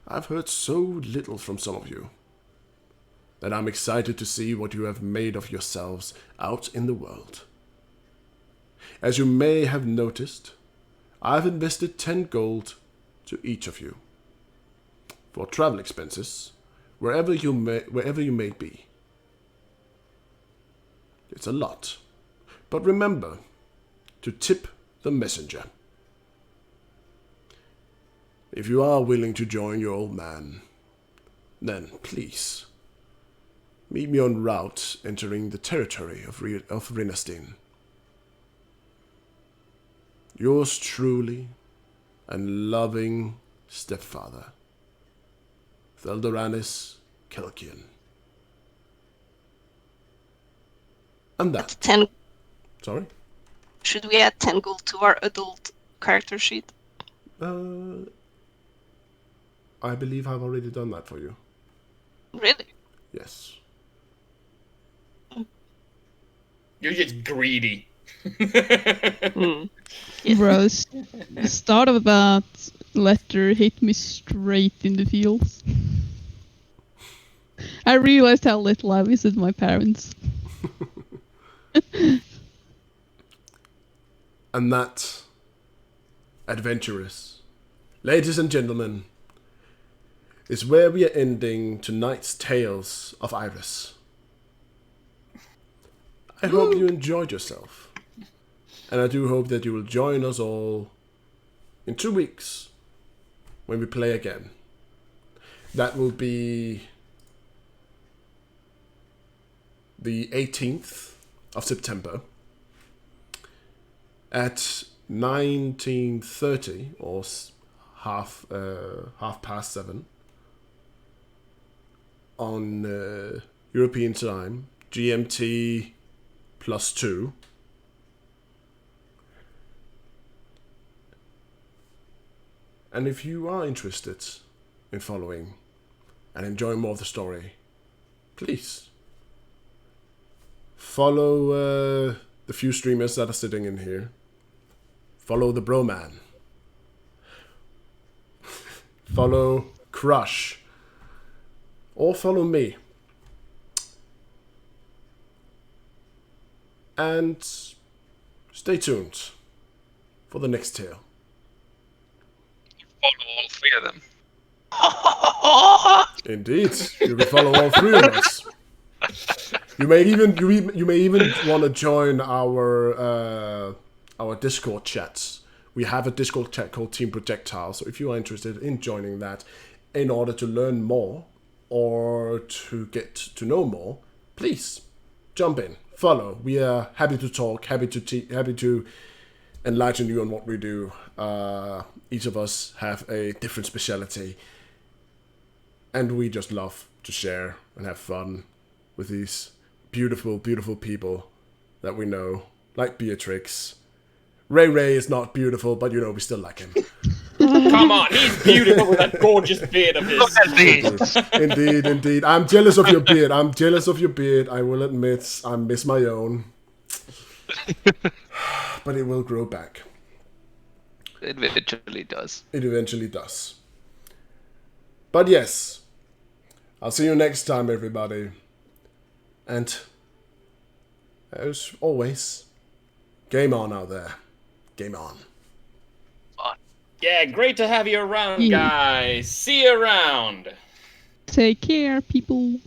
I've heard so little from some of you that I'm excited to see what you have made of yourselves out in the world. As you may have noticed, I've invested 10 gold to each of you for travel expenses wherever you may be. It's a lot, but remember to tip the messenger. If you are willing to join your old man, then please meet me en route entering the territory of Rinestein. Yours truly and loving stepfather, Theldoranis Kelkian. And that. 10. Sorry? Should we add 10 gold to our adult character sheet? I believe I've already done that for you. Really? Yes. You're just greedy. Yes. Bros, the start of that letter hit me straight in the feels. I realized how little I visited my parents. And that, adventurous, ladies and gentlemen, is where we are ending tonight's Tales of Irus. I hope you enjoyed yourself, and I do hope that you will join us all in 2 weeks when we play again. That will be the 18th of September at 19:30 or half past 7 on European time, GMT +2. And if you are interested in following and enjoying more of the story, please follow the few streamers that are sitting in here. Follow the Broman. Follow Crush. Or follow me. And stay tuned for the next tale. Follow all 3 of them. Indeed, you can follow all 3 of us. You may even want to join our Discord chats. We have a Discord chat called Team Projectile, so if you are interested in joining that in order to learn more or to get to know more, please jump in, follow. We are happy to talk, happy to enlighten you on what we do. Each of us have a different specialty, and we just love to share and have fun with these beautiful, beautiful people that we know, like Beatrix. Ray is not beautiful, but we still like him. Come on, he's beautiful with that gorgeous beard of his. Indeed. I'm jealous of your beard. I will admit, I miss my own. But it will grow back. It eventually does. But yes, I'll see you next time, everybody. And as always, game on out there. Game on. Yeah, great to have you around, guys. See you around. Take care, people.